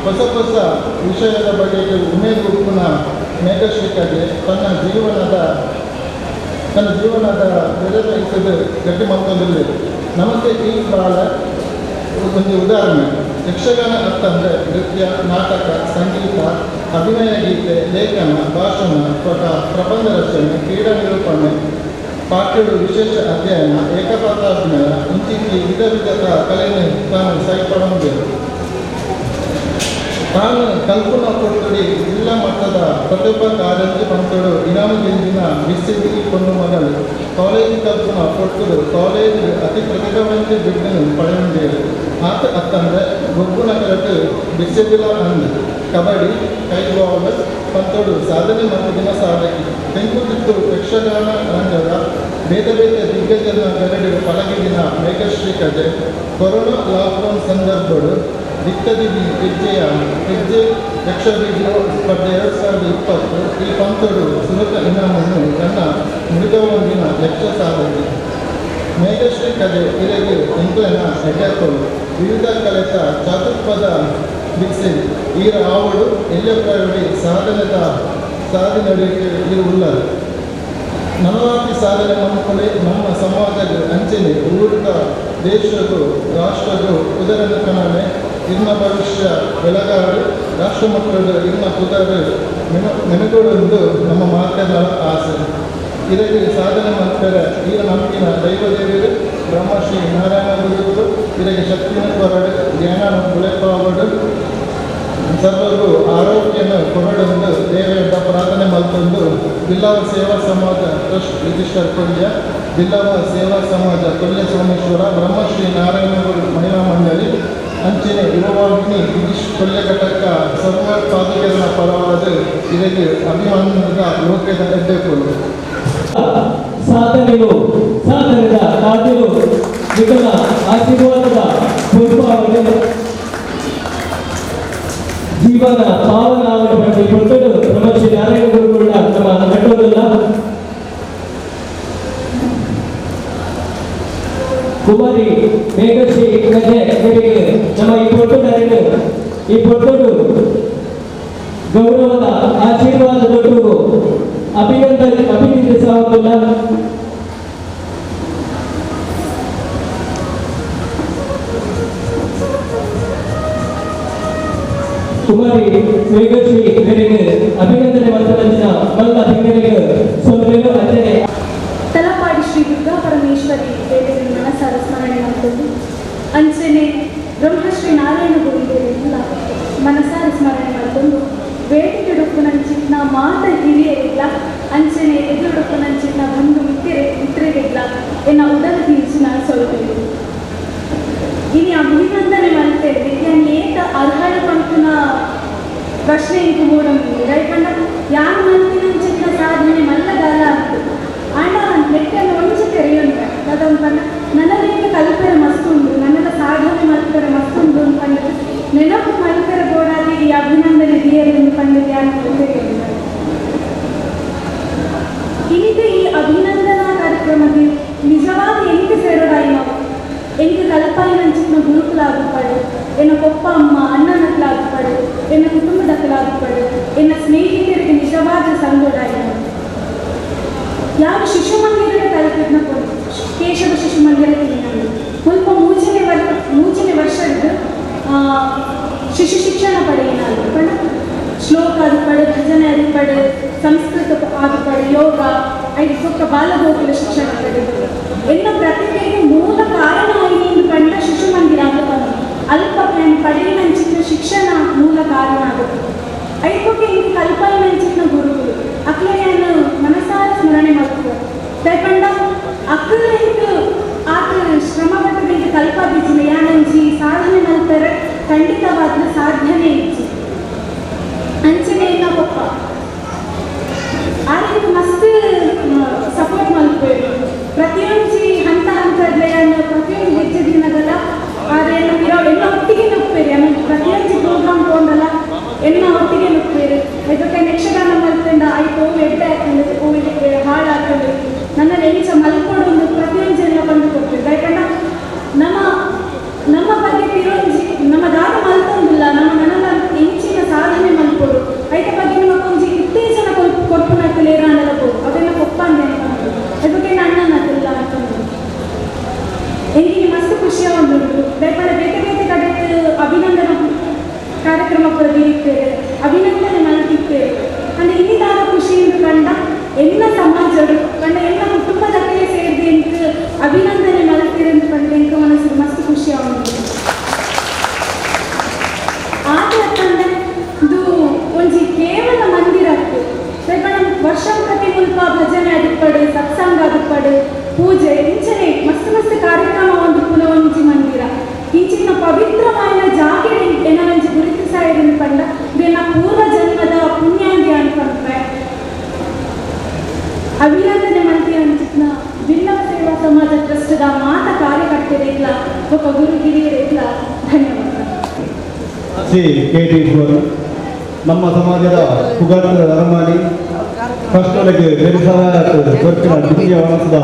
ಹೊಸ ಹೊಸ ವಿಷಯದ ಬಗ್ಗೆ ಉಮೇದು ಉಪ್ಪುನ ಮೇಘಶ್ರೀಕಗೆ ತನ್ನ ಜೀವನದ ಬೆಳೆಸಲು ಗಟ್ಟಿ ಮಾಡ್ಕೊಂಡಿಲ್ಲ. ನಮಗೆ ಈ ಕಾಲ ಒಂದು ಉದಾಹರಣೆ ಯಕ್ಷಗಾನ ಅಂತಂದರೆ ನೃತ್ಯ, ನಾಟಕ, ಸಂಗೀತ, ಅಭಿನಯ, ಗೀತೆ, ಲೇಖನ, ಭಾಷಣ, ಪ್ರಬಂಧ ರಚನೆ, ಕ್ರೀಡಾ ನಿರೂಪಣೆ, ಪಾಠ್ಯಗಳು, ವಿಶೇಷ ಅಧ್ಯಯನ, ಏಕಪಾತ್ರಾಭಿನಯ ಇಂಚಿಗೆ ವಿಧ ವಿಧದ ಕಲೆಯನ್ನು ತಾನು ಸೈಪಡಬೇಕು. ತಾನು ಕಲ್ಪನಾ ಕೊಟ್ಟಡಿ ಜಿಲ್ಲಾ ಮಟ್ಟದ ಪ್ರತಿಭಾ ಕಾರಂಜಿ ಪಂತೋಡು ಇನಾಮ ಗೆಂಜಿನ ಬಿಸಿಡಿ ಪೊಣ್ಣು ಮಗಳು ಕಾಲೇಜು ಕಲ್ಪನಾ ಕೊಟ್ಟರು ಕಾಲೇಜು ಅತಿ ಪ್ರತಿಭಾವಂತ ಬಿಡ್ಡನ್ನು ಪಡೆಯುಂಡೇರು. ಆತ ಅತ್ತಂದ್ರೆ ಗೊಬ್ಬುನ ಕರೆದು ಬಿಸಿಡಿಲ ಅಂದು ಕಬಡ್ಡಿ, ಕೈಬಾಲ್ ಪಂತೋಡು ಸಾಧನೆ ಮತ್ತು ದಿನ ಸಾಧಕಿ ತೆಂಕುತಿತ್ತು ಯಕ್ಷಗಾನ ರಂಗದ ಬೇರೆ ಬೇರೆ ದಿಗ್ಗಜನ ಗರಡು ಪಳಗಿನ ಮೇಘಶ್ರೀ ಕಜೆ ಕೊರೋನಾ ಲಾಕ್ಡೌನ್ ಸಂದರ್ಭಗಳು ದಿಕ್ಕದಿ ಹೆಜ್ಜೆ ಯಕ್ಷಬೀಜ ಸ್ಪರ್ಧೆ 2020 ಈ ಪಂತೋಡು ಸುಲಭ ಇನಾಮನ್ನು ತನ್ನ ಮೃಗವಂದಿನ ಯಕ್ಷ ಸಾಧಕಿ ಮೇಘಶ್ರೀ ಕಲೆ ಇರೆಗೆ ಎಂಕ್ಲನ ಎಟೆಕೋಲು ವಿವಿಧ ಕಲೆತ ಚಾತುರ್ಪದ ಬಿಕ್ಸಿ ಈರ ಆವಡು ಎಲ್ಲೆಪ್ಪಡಿ ಸಾಧನೆ ಇದು ಉಳ್ಳದು. ನಲವಾತಿ ಸಾಧನೆ ಮಾಡ್ಕೊಳ್ಳಿ ನಮ್ಮ ಸಮಾಜದ ಅಂಚನೆ ಊರಿನ ದೇಶದ ರಾಷ್ಟ್ರದ ಉದರನ ಕಣನೆ ಇನ್ನ ಭವಿಷ್ಯ ಬೆಳಗಾಡು ರಾಷ್ಟ್ರ ಮಕ್ಕಳ ಇನ್ನ ಪುದರ್ ನೆನಗೊಳ್ಳುವುದು ನಮ್ಮ ಮಾತನ ಆಸೆ. ಇದಕ್ಕೆ ಸಾಧನೆ ಮಾಡ್ತಾರೆ ಈಗ ನಂಬಿನ ದೈವದೇವರು ಬ್ರಹ್ಮಶ್ರೀ ನಾರಾಯಣ ಗುರುಗಳು ಇದಕ್ಕೆ ಶಕ್ತಿನ ಹೊರಡು ಜ್ಞಾನ ಬೆಳೆಪಾವಡು ಸರ್ವರಿಗೂ ಆರೋಗ್ಯನ ಕೊರಡೊಂದು ದೇವರ ಪ್ರಾರ್ಥನೆ ಮಾಡಿಕೊಂಡು ಬಿಲ್ಲವ ಸೇವಾ ಸಮಾಜ ಟ್ರಸ್ಟ್ ರಿಜಿಸ್ಟರ್ ಕೊಲ್ಯ, ಬಿಲ್ಲವ ಸೇವಾ ಸಮಾಜ ಕೊಲ್ಯ ಸೋಮೇಶ್ವರ, ಬ್ರಹ್ಮಶ್ರೀ ನಾರಾಯಣ ಗುರು ಮಹಿಳಾ ಮಂಡಳಿ ಅಂಚಿನ ಯುವವಾಹಿನಿ ಗಿರೀಶ್ ಕೊಲ್ಯ ಘಟಕ ಸರ್ವ ಸಾಧಕರ ಪರವಾದ ಇದಕ್ಕೆ ಅಭಿಮಾನದ ಲೋಕದ ಹೆಡ್ಡೆಗಳು ಸಾಧನೆದ ಕಾದಿರು ವಿಕಲ ಆಶೀರ್ವಾದದ ಪುಷ್ಪವನ್ನು ಜೀವನ ಪಾವನಾವಣೆ ಕೊಟ್ಟರು ಬ್ರಹ್ಮಶ್ರೀ ನಾರಾಯಣ ಗುರುಗಳ ನಮ್ಮ ಕಟ್ಟೋದಲ್ಲ ಕುಮಾರಿ ಮೇಘಶ್ರೀ ಕಜೆ ಇವರಿಗೆ ನಮ್ಮ ಈ ಪೊಟ್ಟರು ಗೌರವದ ಆಶೀರ್ವಾದದೊಟ್ಟಿಗೂ ಅಭಿನಂದಿಸುವುದಿಲ್ಲ. ಕುಮಾರಿ ಮೇಘಶ್ರೀ ಇವರಿಗೆ ಅಭಿನಂದನೆ ಮಾತನಾಡಿದ ಮಲ್ಲ ಹಿನ್ನೆಲೆಗೆ ಸೋದರರು ಅಜ್ಜನೆ ತಲಪಾಡಿ ಶ್ರೀ ದುರ್ಗಾ ಪರಮೇಶ್ವರಿ ದೇವಿಯನ್ನು ಮನಸಾರ ಸ್ಮರಣೆ ಮಾಡಿಕೊಂಡು ಅಂಚನೆ ಬ್ರಹ್ಮಶ್ರೀ ನಾರಾಯಣ ಗುರುದೇವರೆಲ್ಲ ಮನಸಾರ ಸ್ಮರಣೆ ಮಾಡಿಕೊಂಡು ವೇದಿಕೆಡುಪ್ಪುನಂಚಿನ ಮಾತ ಹಿರಿಯರಿಲ್ಲ ಅಂಚನೆ ಎದುರುಡುಪ್ಪುನಂಚಿನ ಬಂಧು ಮಿತ್ರರಿಲ್ಲ ಎನ್ನ ಉದರ ತೀರ್ಚಿನ ಸೊಲ್ಪೇರು ಇನಿ ಅಭಿನಂದನೆ ಮಾಡ್ತೇವೆ ಏಕ ಅರ್ಹಳ ಪಂಪುನ ಪ್ರಶ್ನೆ ಇಂಕು ಮೂಡಂ ರೈಪಂಡ ಯಾರು ಮಂತಿನಂಚಿನ ಪಂಡ ನನ್ನದೇನು ಕಲ್ಪನೆ ಮಸ್ತುಂಡು ನನ್ನೆಲ್ಲ ಸಾಧನೆ ಮಲ್ಪರೆ ಮಸ್ತುಂಡು ಪಂಡದು ನೆನಪು ಮಲ್ಪರೆ ಗೋಡಾದಿ ಈ ಅಭಿನಂದನೆ ದಿಯರು ಪಂಡದು ಯಾರು ತಿಳಿದಿಲ್ಲ. ಇಂದು ಈ ಅಭಿನಂದನಾ ಕಾರ್ಯಕ್ರಮಕ್ಕೆ ನಿಜವಾದ ಎಂಟು ಸೇರೋದಾಯಿ ನಾವು ಎಂಟು ಕಲ್ಪಾಯಿನ ಗುರುಕುಲಾಗುಪಡು ಎನ್ನ ಕೊಪ್ಪ ಅಮ್ಮ ಅಣ್ಣನಕ್ಕಲಾಗುಪಡು ಎನ್ನ ಕುಟುಂಬದಕ್ಕಲಾಗುಪಡು ಎನ್ನ ಸ್ನೇಹಿತರಿಗೆ ನಿಜವಾದ ಸಂಗೋಡಾಯಿ ನಾವು ಯಾವ ಶಿಶು ಮಂದಿರ ತಲುಪಿದ್ನ ಕೇಶವ ಶಿಶು ಮಂದಿರಕ್ಕೆ ನಾನು ಸ್ವಲ್ಪ ಮೂಚನೆ ವರ್ಷದ್ದು ಶಿಶು ಶಿಕ್ಷಣ ಪಡೆಯಿನಾದ್ರು ಪಡ ಶ್ಲೋಕ ಆದುಪಡು ಭಜನೆ ಆದುಪಡು ಸಂಸ್ಕೃತ ಆದುಪಡು ಯೋಗ ಐದಕ್ಕೊಕ್ಕ ಬಾಲಗೋಕುಲ ಶಿಕ್ಷಣ ಪಡೆದು ಎನ್ನ ಪ್ರತಿಭೆಗೆ ಮೂಲ ಕಾರಣ ಆಯ್ತು ಕಂಡ ಶಿಶು ಮಂದಿರ ಅಂತ ಬಂದು ಅಲ್ಪ ಪಡೆಯಿನಂಚಿನ ಶಿಕ್ಷಣ ಮೂಲ ಕಾರಣ ಆಗುತ್ತೆ ಐದಕ್ಕೊಕ್ಕೆ ಇಂದು ಕಲ್ಪಾಯಿನಂಚಿನ ಗುರುಗಳು ಅಕ್ಲೆಯನ್ನು ಮನಸಾರ ಸ್ಮರಣೆ ಮಾಡ್ತಾರೆ ತೇಪಂಡ ಅಕ್ಕಲ ಇಂದು ಆತ ಶ್ರಮ ಪಟ್ಟದಿಂದ ಕಲ್ಪಾದಿಚ್ಚಿನ ಯಾನಂಚಿ ಸಾಧನೆ ಮಾಡ್ತಾರೆ ಖಂಡಿತವಾದ ಸಾಧನೆ ಇಚ್ಚಿ ಅಂಚನೆಯನ್ನ ಪಪ್ಪ ಆದ್ರೆ ಮಸ್ತ್ ಸಪೋರ್ಟ್ ಮಾಡ್ಬೇಕು ಪ್ರತಿಯೊಂದು ಹಂತ ಹಂತದನ್ನ ಪ್ರತಿಯೊಂದು ಹೆಜ್ಜೆ ದಿನದಲ್ಲ ಆದ್ರೆ ಎಲ್ಲ ಒಟ್ಟಿಗೆ ನುಗ್ಬೇರಿ ಆಮೇಲೆ ಪ್ರತಿಯೊಂದು ಪ್ರೋಗ್ರಾಮ್ ತಗೊಂಡಲ್ಲ ಎಲ್ಲ ಒಟ್ಟಿಗೆ ನುಗ್ಬೇರಿ ಇದಕ್ಕೆ ಯಕ್ಷಗಾನ ಮಲ್ಪಂಡ ಆಯ್ತು ಎಡ್ಡೆ ಹಾಕ್ಕೊಂಡು ಹಾಳು ಹಾಕೊಂಡು ನನ್ನಲ್ಲಿ ಎಂಚ ಮಲ್ಕೊಂಡು ಪ್ರತಿಯೊಂದು ಎಲ್ಲ ಬಂದು ಕೊಡ್ತೇವೆ ಯಾಕಂದ್ರೆ ನಮ್ಮ ಬಗ್ಗೆ ತಿರುಂಜಿ ನಮ್ಮ ದಾರ ಮಲ್ಕೊಂಡಿಲ್ಲ ನಮ್ಮ ಮನೆಲ್ಲ ಎಂಚಿನ ಸಾಧನೆ ಮಲ್ಕೊಡು ಐತ ಬಗ್ಗೆ ನಿಮಗೊಂದು ಇತ್ತೀಚಿನ ಕೊರ್ಪುನಕ್ಕಲೇರ ಅನ್ನಬಹುದು ಅದೆಲ್ಲ ಕೊಪ್ಪಂದೆ ಅದಕ್ಕೆ ಅಣ್ಣನದಿಲ್ಲ ಅಂತಂದು ಎಂಗಿನ ಮಸ್ತ್ ಖುಷಿಯ ಒಂದು ಬೇರೆ ಬೇರೆ ಕಡೆ ಅಭಿನಂದನಾ ಕಾರ್ಯಕ್ರಮ ಬರೆದಿರುತ್ತೇವೆ ಅಭಿನಂದನೆ ಮಲ್ತಿದ್ದೇವೆ ಅಂದರೆ ಇನ್ನಿದಾದ ಖುಷಿಯಿಂದ ಕಂಡ ಎಲ್ಲ ಸಮಾಜರು ಕಂಡ ಎಲ್ಲ ಕುಟುಂಬದಕ್ಕೆ ಸೇರಿದೆ ಅಂತ ಅಭಿನಂದನೆ ಮಲ್ತಿರಂತ ಕಂಡು ಎಂಕ ಮನಸ್ಸಿಗೆ ಮಸ್ತ್ ಖುಷಿಯ ಒಂದು ಆದ್ರೆ ಇದು ಒಂಜಿ ಕೇವಲ ಮಂದಿರಕ್ಕೆ ವರ್ಷ ಪ್ರತಿ ಮುಲ್ಪ ಭಜನೆ ಅದುಪಡು ಸತ್ಸಂಗ ಅದುಪಡು ಪೂಜೆ ಇಂಚನೆ ಮಸ್ತ್ ಕಾರ್ಯಕ್ರಮ ಒಂದು ಪುನಃ ಒಂಜಿ ಮಂದಿರ ಇಂಚಿನ ಪವಿತ್ರವಾದ ಜಾಗೆ ಏನೊಂಜಿ ಗುರುತಿಸಾಯಿರನ್ನು ಕಂಡ ಇದನ್ನ ಪೂರ್ವ ಜನ್ಮದ ಪುಣ್ಯಾಂಗಿ ಅನ್ಕೊಂಡ್ರೆ ಅಭಿನಂದನೆ ಮಂತ್ರಿ ಅಂಚಿನ ಬಿಲ್ಲವ ಸೇವಾ ಸಮಾಜ ಟ್ರಸ್ಟದ ಮಾತ ಕಾರ್ಯಕರ್ತೆರಿಲ್ಲ ಒಬ್ಬ ಗುರು ಹಿರಿಯರಿಲ್ಲ ಧನ್ಯವಾದ. ಶ್ರೀ KT4 ನಮ್ಮ ಸಮಾಜದ ಪುಗರ್ ಅರಮಾನಿ ಫಸ್ಟೊಳಗೆ ಕೊರ್ಪಿನ ದ್ವಿತೀಯ ವಾಸದ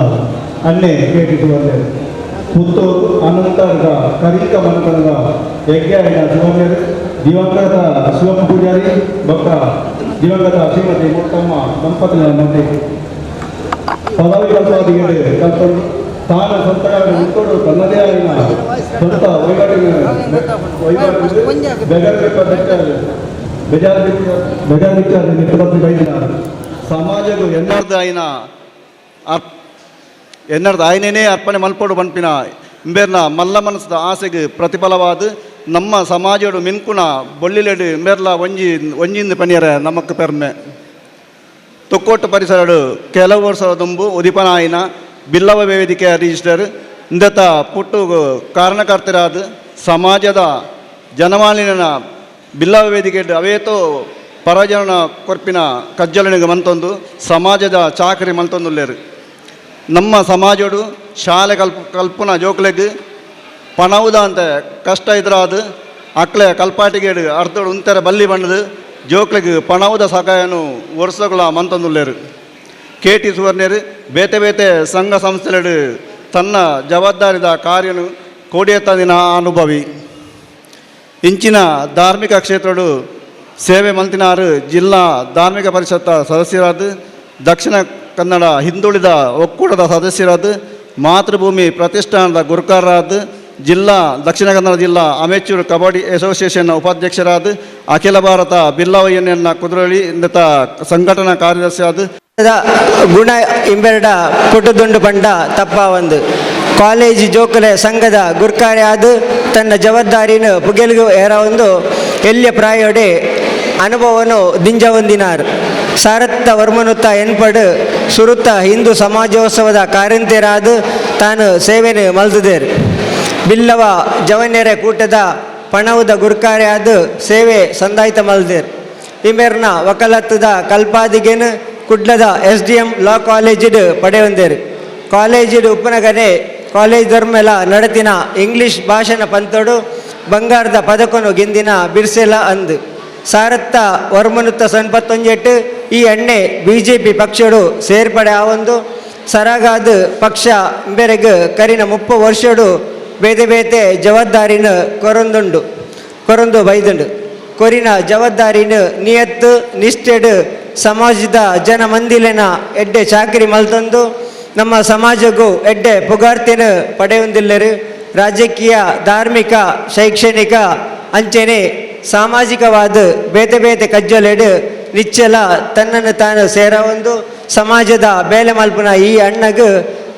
ಅಣ್ಣೆ KT4 ಪುತ್ತೂರು ಅನಂತರದ ಕರಿಕ ಮನಕನದ ಯಜ್ಞಾಯನ ಶಿವಣ್ಯರು ದಿವಂಗತ ಶಿವಪ್ಪ ಪೂಜಾರಿ ಭಕ್ತ ದಿವಂಗತ ಶ್ರೀಮತಿ ಮುತ್ತಮ್ಮ ದಂಪತಿಗಳ ಮಧ್ಯೆ ಪದವಿ ಕಲ್ಪಾದಿಗೆ ಕಲ್ಪನೆ ತಾನ ಸ್ವಂತವಾಗಿ ಉಟ್ಕೊಂಡು ತನ್ನದೇ ಆಗಿನ ಸ್ವಂತ ಬೆಜಾದಿಕ್ಕಾದ ಸಮಾಜವು ಎನ್ನರ್ದ ಆಯ್ನೇ ಅರ್ಪಣೆ ಮಲ್ಪಡು ಪಂಪಿನ ಇಂಬೇರ್ನ ಮಲ್ಲ ಮನಸ್ಸದ ಆಸೆಗೆ ಪ್ರತಿಫಲವಾದ ನಮ್ಮ ಸಮಾಜಡು ಮಿನ್ಕುಣ ಬೊಳ್ಳಿಲೆಡು ಇಂಬೇರ್ಲ ಒಂಜಿಂದ ಪನಿಯರ ನಮಕ್ ಪೆರ್ಮೆ ತೊಕ್ಕೋಟ್ಟು ಪರಿಸರಡು ಕೆಲವು ವರ್ಷದ ದುಂಬು ಉದಿಪನಾಯಿನ ಬಿಲ್ಲವ ವೇದಿಕೆಯ ರಿಜಿಸ್ಟರ್ ಇಂದತ ಪುಟ್ಟು ಕಾರಣಕರ್ತರಾದ ಸಮಾಜದ ಜನಮಾಲಿನ್ಯನ ಬಿಲ್ಲವ ವೇದಿಕೆ ಅವೇತೋ ಪರಜನ ಕೊರ್ಪಿನ ಕಜ್ಜಲನಿಗೆ ಮಂತೊಂದು ಸಮಾಜದ ಚಾಕರಿ ಮಂತೊಂದುಲ್ಲೇರು ನಮ್ಮ ಸಮಾಜಡು ಶಾಲೆ ಕಲ್ಪನ ಜೋಕ್ಲೆಗ್ ಪಣವುದ ಅಂತ ಕಷ್ಟ ಇದ್ರಾದ ಅಕ್ಲೆ ಕಲ್ಪಾಟಿಗೇಡು ಅರ್ಧಡು ಉಂತೆರ ಬಲ್ಲಿ ಬಣ್ಣದು ಜೋಕ್ಲೆಗ್ ಪಣವುದ ಸಹಾಯನು ವರ್ಷಗಳ ಮಂತೊಂದುಲ್ಲೇರು KT ಸುವರ್ಣರು ಬೇತೆ ಬೇತೆ ಸಂಘ ಸಂಸ್ಥೆಗಳು ತನ್ನ ಜವಾಬ್ದಾರಿದ ಕಾರ್ಯನು ಕೋಡಿಯತ್ತದಿನ ಅನುಭವಿ ಇಂಚಿನ ಧಾರ್ಮಿಕ ಕ್ಷೇತ್ರಡು ಸೇವೆ ಮಂತಿನಾರು ಜಿಲ್ಲಾ ಧಾರ್ಮಿಕ ಪರಿಷತ್ತ ಸದಸ್ಯರಾದ ದಕ್ಷಿಣ ಕನ್ನಡ ಹಿಂದುಳಿದ ಒಕ್ಕೂಟದ ಸದಸ್ಯರಾದ ಮಾತೃಭೂಮಿ ಪ್ರತಿಷ್ಠಾನದ ಗುರುಕಾರರಾದ ಜಿಲ್ಲಾ ದಕ್ಷಿಣ ಕನ್ನಡ ಜಿಲ್ಲಾ ಅಮೆಚೂರ್ ಕಬಡ್ಡಿ ಅಸೋಸಿಯೇಷನ್ನ ಉಪಾಧ್ಯಕ್ಷರಾದ ಅಖಿಲ ಭಾರತ ಬಿಲ್ಲವಯ್ಯನ ಕುದುರಳಿ ಇಂದತ ಸಂಘಟನಾ ಕಾರ್ಯದರ್ಶಿಯಾದ ಗುಣ ಇಂಬೆರಡ ಪುಟ್ಟುದುಂಡು ಪಂಡ ತಪ್ಪ ಒಂದು ಕಾಲೇಜ್ ಜೋಕುಲೆ ಸಂಘದ ಗುರ್ಕಾರೆ ಆದು ತನ್ನ ಜವಾಬ್ದಾರಿನ ಪುಗೆಲ್ಗು ಏರ ಒಂದು ಎಲ್ಲಿಯ ಪ್ರಾಯೋಡೆ ಅನುಭವವನ್ನು ದಿಂಜ ಹೊಂದಿನಾರು ಸಾರತ್ತ ವರ್ಮನುತ್ತ ಎನ್ಪಡು ಸುರುತ್ತ ಹಿಂದೂ ಸಮಾಜೋತ್ಸವದ ಕಾರ್ಯಂತೆರಾದು ತಾನು ಸೇವೆನ ಮಲ್ತದೇರು ಬಿಲ್ಲವ ಜವನ್ಯರ ಕೂಟದ ಪಣವುದ ಗುರ್ಕಾರೆ ಆದು ಸೇವೆ ಸಂದಾಯಿತ ಮಲ್ದೇರು ಇಂಬೇರ್ನ ವಕಲತ್ತದ ಕಲ್ಪಾದಿಗೆನು ಕುಡ್ಲದ SDM ಲಾ ಕಾಲೇಜಿಡು ಪಡೆಯೊಂದೇರು ಕಾಲೇಜಿಡು ಉಪ್ಪನಗನೆ ಕಾಲೇಜ್ ಧರ್ಮೆಲ ನಡತಿನ ಇಂಗ್ಲಿಷ್ ಭಾಷಣ ಪಂತೋಡು ಬಂಗಾರದ ಪದಕನು ಗೆಂದಿನ ಬಿರ್ಸೆಲ ಅಂದು ಸಾರತ್ತ ವರ್ಮನುತ್ತ ಸನ್ಪತ್ತೊಂಜೆಟ್ಟು ಈ ಎಣ್ಣೆ BJP ಪಕ್ಷಡು ಸೇರ್ಪಡೆ ಆವೊಂದು ಸರಾಗಾದ ಪಕ್ಷ ಬೆರೆಗ್ ಕರಿನ 30 ವರ್ಷಡು ಬೇತೆ ಬೇತೆ ಜವಾಬ್ದಾರಿನ ಕೊರೊಂದು ಬೈದುಂಡು ಕೊರಿನ ಜವಾಬ್ದಾರಿನ ನಿಯತ್ತು ನಿಷ್ಠೆಡು ಸಮಾಜದ ಜನ ಮಂದಿಲೆನ ಎಡ್ಡೆ ಚಾಕರಿ ಮಲ್ತಂದು ನಮ್ಮ ಸಮಾಜಗೂ ಎಡ್ಡೆ ಪುಗಾರ್ತೆನ ಪಡೆಯೊಂದಿಲ್ಲರು ರಾಜಕೀಯ ಧಾರ್ಮಿಕ ಶೈಕ್ಷಣಿಕ ಅಂಚೆನೆ ಸಾಮಾಜಿಕವಾದ ಬೇತೆ ಬೇತೆ ಕಜ್ಜಲೆಡು ನಿಚ್ಚಲ ತನ್ನನ್ನು ತಾನು ಸೇರವೊಂದು ಸಮಾಜದ ಬೇಲೆ ಮಲ್ಪುನ ಈ ಅಣ್ಣಗೆ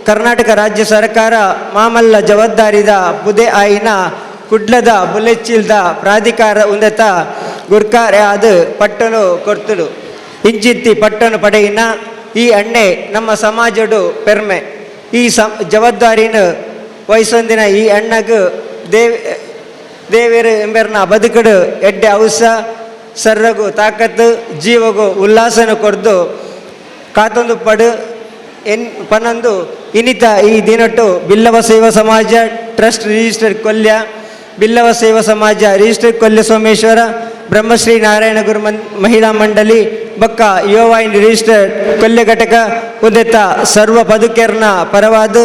ಕರ್ನಾಟಕ ರಾಜ್ಯ ಸರ್ಕಾರ ಮಾಮಲ್ಲ ಜವಾಬ್ದಾರಿದ ಪುದೆ ಆಯಿನ ಕುಡ್ಲದ ಬುಲೆಚ್ಚಿಲ್ದ ಪ್ರಾಧಿಕಾರ ಉಂದತ ಗುರ್ಕಾರೆ ಅದು ಪಟ್ಟನು ಕೊರ್ತುಡು ಇಂಚಿತ್ತಿ ಪಟ್ಟನು ಪಡೆಯಿನ ಈ ಅಣ್ಣೆ ನಮ್ಮ ಸಮಾಜಡು ಪೆರ್ಮೆ ಈ ಜವಾಬ್ದಾರಿನ ವಹಿಸೊಂದಿನ ಈ ಅಣ್ಣಗೆ ದೇವೇರು ಎಂಬರ್ನ ಬದುಕಡು ಎಡ್ಡೆ ಔಸ ಸರ್ರಗು ತಾಕತ್ತು ಜೀವಗೂ ಉಲ್ಲಾಸನ ಕೊರ್ದು ಕಾತೊಂದು ಪಡು ಪನ್ನೊಂದು ಇನ್ನಿತ ಈ ದಿನಟ್ಟು ಬಿಲ್ಲವ ಸೇವಾ ಸಮಾಜ ಟ್ರಸ್ಟ್ ರಿಜಿಸ್ಟರ್ಡ್ ಕೊಲ್ಯ ಬಿಲ್ಲವ ಸೇವಾ ಸಮಾಜ ರಿಜಿಸ್ಟರ್ಡ್ ಕೊಲ್ಯ ಸೋಮೇಶ್ವರ ಬ್ರಹ್ಮಶ್ರೀ ನಾರಾಯಣ ಗುರು ಮಹಿಳಾ ಮಂಡಳಿ ಬಕ್ಕ ಯೋವಾಯಿನ್ ರಿಜಿಸ್ಟರ್ಡ್ ಕೊಲ್ಯ ಘಟಕ ಉದೆತ ಸರ್ವ ಬದುಕೇರ್ನ ಪರವಾದ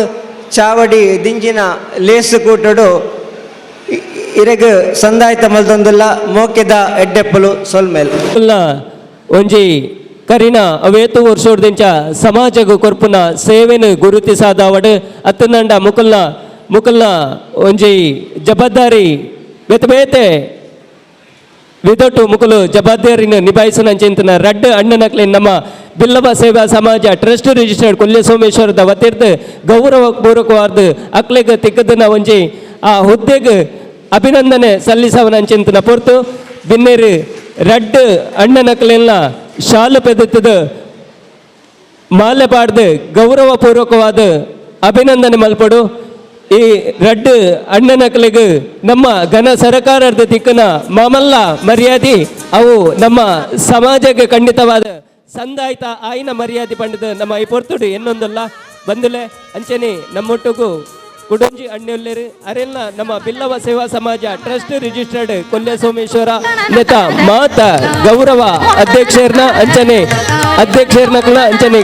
ಚಾವಡಿ ದಿಂಜಿನ ಲೇಸು ಕೂಟಡು ಇರೆಗ್ ಸಂದಾಯಿತ ಮಲ್ತೊಂದುಲ್ಲ ಮೋಕೆದ ಎಡ್ಡೆಪ್ಪಲು ಸೊಲ್ಮೇಲ್ ಒಂಜಿ ಕರಿನ ಅವೇತು ವರ್ಷೋಡ್ದಿಂಚ ಸಮಾಜಗೂ ಕೊರ್ಪುನ ಸೇವೆನು ಗುರುತಿಸಾದವಡು ಅತ್ತನಂಡ ಮುಕಲ್ನ ಒಂಜಿ ಜವಾಬ್ದಾರಿ ಬೇತೆ ಬೇತೆ ವಿದೊಟ್ಟು ಮುಕುಲು ಜವಾಬ್ದಾರಿನ ನಿಭಾಯಿಸನಂಚಿಂತನ ರಡ್ಡು ಅಣ್ಣನಕ್ಲೆ ನಮ್ಮ ಬಿಲ್ಲವ ಸೇವಾ ಸಮಾಜ ಟ್ರಸ್ಟ್ ರಿಜಿಸ್ಟರ್ಡ್ ಕೊಲ್ಯ ಸೋಮೇಶ್ವರದ ವತಿರ್ದು ಗೌರವ ಪೂರ್ವಕವಾದ ಅಕ್ಲೆಗ್ ತಿಕ್ಕದನ ಒಂಜಿ ಆ ಹುದ್ದೆಗೆ ಅಭಿನಂದನೆ ಸಲ್ಲಿಸವನಂಚಿಂತನ ಪೊರ್ತು ಬಿನ್ನೇರು ರಡ್ಡು ಅಣ್ಣನಕ್ಲೆಲ್ಲ ಶಾಲು ಪೆದುತ್ತದ ಮಾಲೆ ಪಾಡ್ದು ಗೌರವ ಪೂರ್ವಕವಾದ ಅಭಿನಂದನೆ ಮಲ್ಪಡು ಈ ರಡ್ಡು ಅಣ್ಣನಕ್ಲೆಗ್ ನಮ್ಮ ಘನ ಸರ್ಕಾರದ ತಿಕ್ಕನ ಮಾಮಲ್ಲ ಮರ್ಯಾದೆ ಅವು ನಮ್ಮ ಸಮಾಜಕ್ಕೆ ಖಂಡಿತವಾದ ಸಂದಾಯಿತ ಆಯ್ನ ಮರ್ಯಾದೆ ಪಂಡಿತ ನಮ್ಮ ಈ ಪೊರ್ತುಡು ಎನ್ನೊಂದಲ್ಲ ಬಂದುಲೆ ಅಂಚನೆ ನಮ್ಮೊಟ್ಟಿಗೂ ಕುಡಂಜಿ ಅಣ್ಣೊಲ್ಲೆರು ಅರೆಲ್ಲ ನಮ್ಮ ಬಿಲ್ಲವ ಸೇವಾ ಸಮಾಜ ಟ್ರಸ್ಟ್ ರಿಜಿಸ್ಟರ್ಡ್ ಕೊಲ್ಯ ಸೋಮೇಶ್ವರ ನೆತ ಮಾತ ಗೌರವ ಅಧ್ಯಕ್ಷರ್ನ ಅಂಚನೆ ಅಧ್ಯಕ್ಷರ್ನಕ್ಲ ಅಂಚನೆ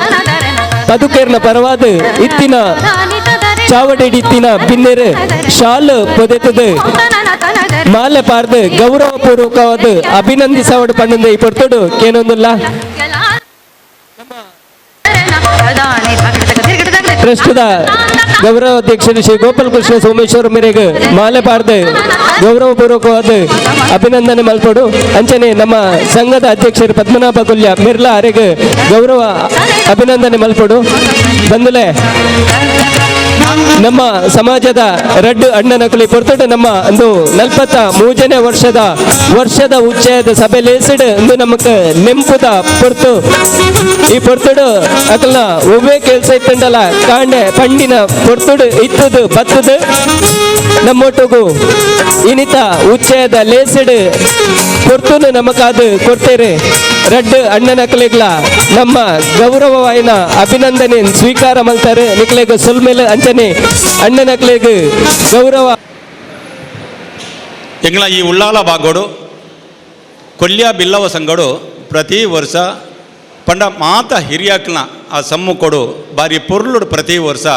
ಪದುಕೇರ್ನ ಪರವಾದ ಇತ್ತಿನ ಚಾವಡಿ ಇತ್ತಿನ ಬಿನ್ನೆರು ಶಾಲು ಪೊದೆತದ ಮಾಲೆ ಪಾರ್ದು ಗೌರವ ಪೂರ್ವಕವಾದ ಅಭಿನಂದಿಸವಡು ಪಂಡ ಈ ಪೊರ್ತುಡು ಕೇನೊಂದಿಲ್ಲ ಟ್ರಸ್ಟ್ದ ಗೌರವ ಅಧ್ಯಕ್ಷರು ಶ್ರೀ ಗೋಪಾಲಕೃಷ್ಣ ಸೋಮೇಶ್ವರ ಮೇರೆಗೆ ಮಾಲೆ ಪಾರ್ದು ಗೌರವ ಪೂರ್ವಕವಾದ ಅಭಿನಂದನೆ ಮಲ್ಪಡು ಅಂಚನೆ ನಮ್ಮ ಸಂಘದ ಅಧ್ಯಕ್ಷರು ಪದ್ಮನಾಭ ಕೊಲ್ಯ ಮಿರ್ಲಾ ಅರೆಗೆ ಗೌರವ ಅಭಿನಂದನೆ ಮಲ್ಪಡು ಬಂದುಲೆ ನಮ್ಮ ಸಮಾಜದ ರಡ್ಡು ಅಣ್ಣನಕುಲಿ ಪೊರ್ತುಡು ನಮ್ಮ ಒಂದು 43ನೇ ವರ್ಷದ ಉಚ್ಚಯದ ಸಭೆ ಲೇಸಿಡ್ ಒಂದು ನಮಕ್ ನೆಂಪುದ ಪೊರ್ತು ಈ ಪೊರ್ತುಡು ಅಕಲ್ನ ಒವ್ವೇ ಕೆಲ್ಸ ಇತ್ತಂಡಲ್ಲ ಕಾಂಡೆ ಪಂಡಿನ ಪೊರ್ತುಡು ಇತ್ತದು ಬತ್ತದು ನಮ್ಮೊಟ್ಟಿಗೂ ಇನಿತ ಉಚ್ಚಯದ ಲೇಸಿಡ್ ಪೊರ್ತುನು ನಮಕಾದು ಕೊಡ್ತೇರೆ ರಡ್ಡು ಅಣ್ಣನಕಲಿಗ್ಲ ನಮ್ಮ ಗೌರವವಾಯಿನ ಅಭಿನಂದನೆ ಸ್ವೀಕಾರ ಮಲ್ತಾರೆ ನಿಕ್ಲೆಗ್ ಸುಲ್ಮೇಲೆ ಅಂಚನೆ ಅಣ್ಣನಕ್ಲೆಗ್ ಗೌರವ ಎಂಗ್ಲ ಈ ಉಳ್ಳಾಲ ಬಾಗೋಡು ಕೊಲ್ಯ ಬಿಲ್ಲವ ಸಂಘಡು ಪ್ರತಿ ವರ್ಷ ಪಂಡ ಮಾತ ಹಿರಿಯಾಕ್ಲ ಆ ಸಮ್ಮುಕೊಡು ಬಾರಿ ಪೊರ್ಲುಡು ಪ್ರತಿ ವರ್ಷ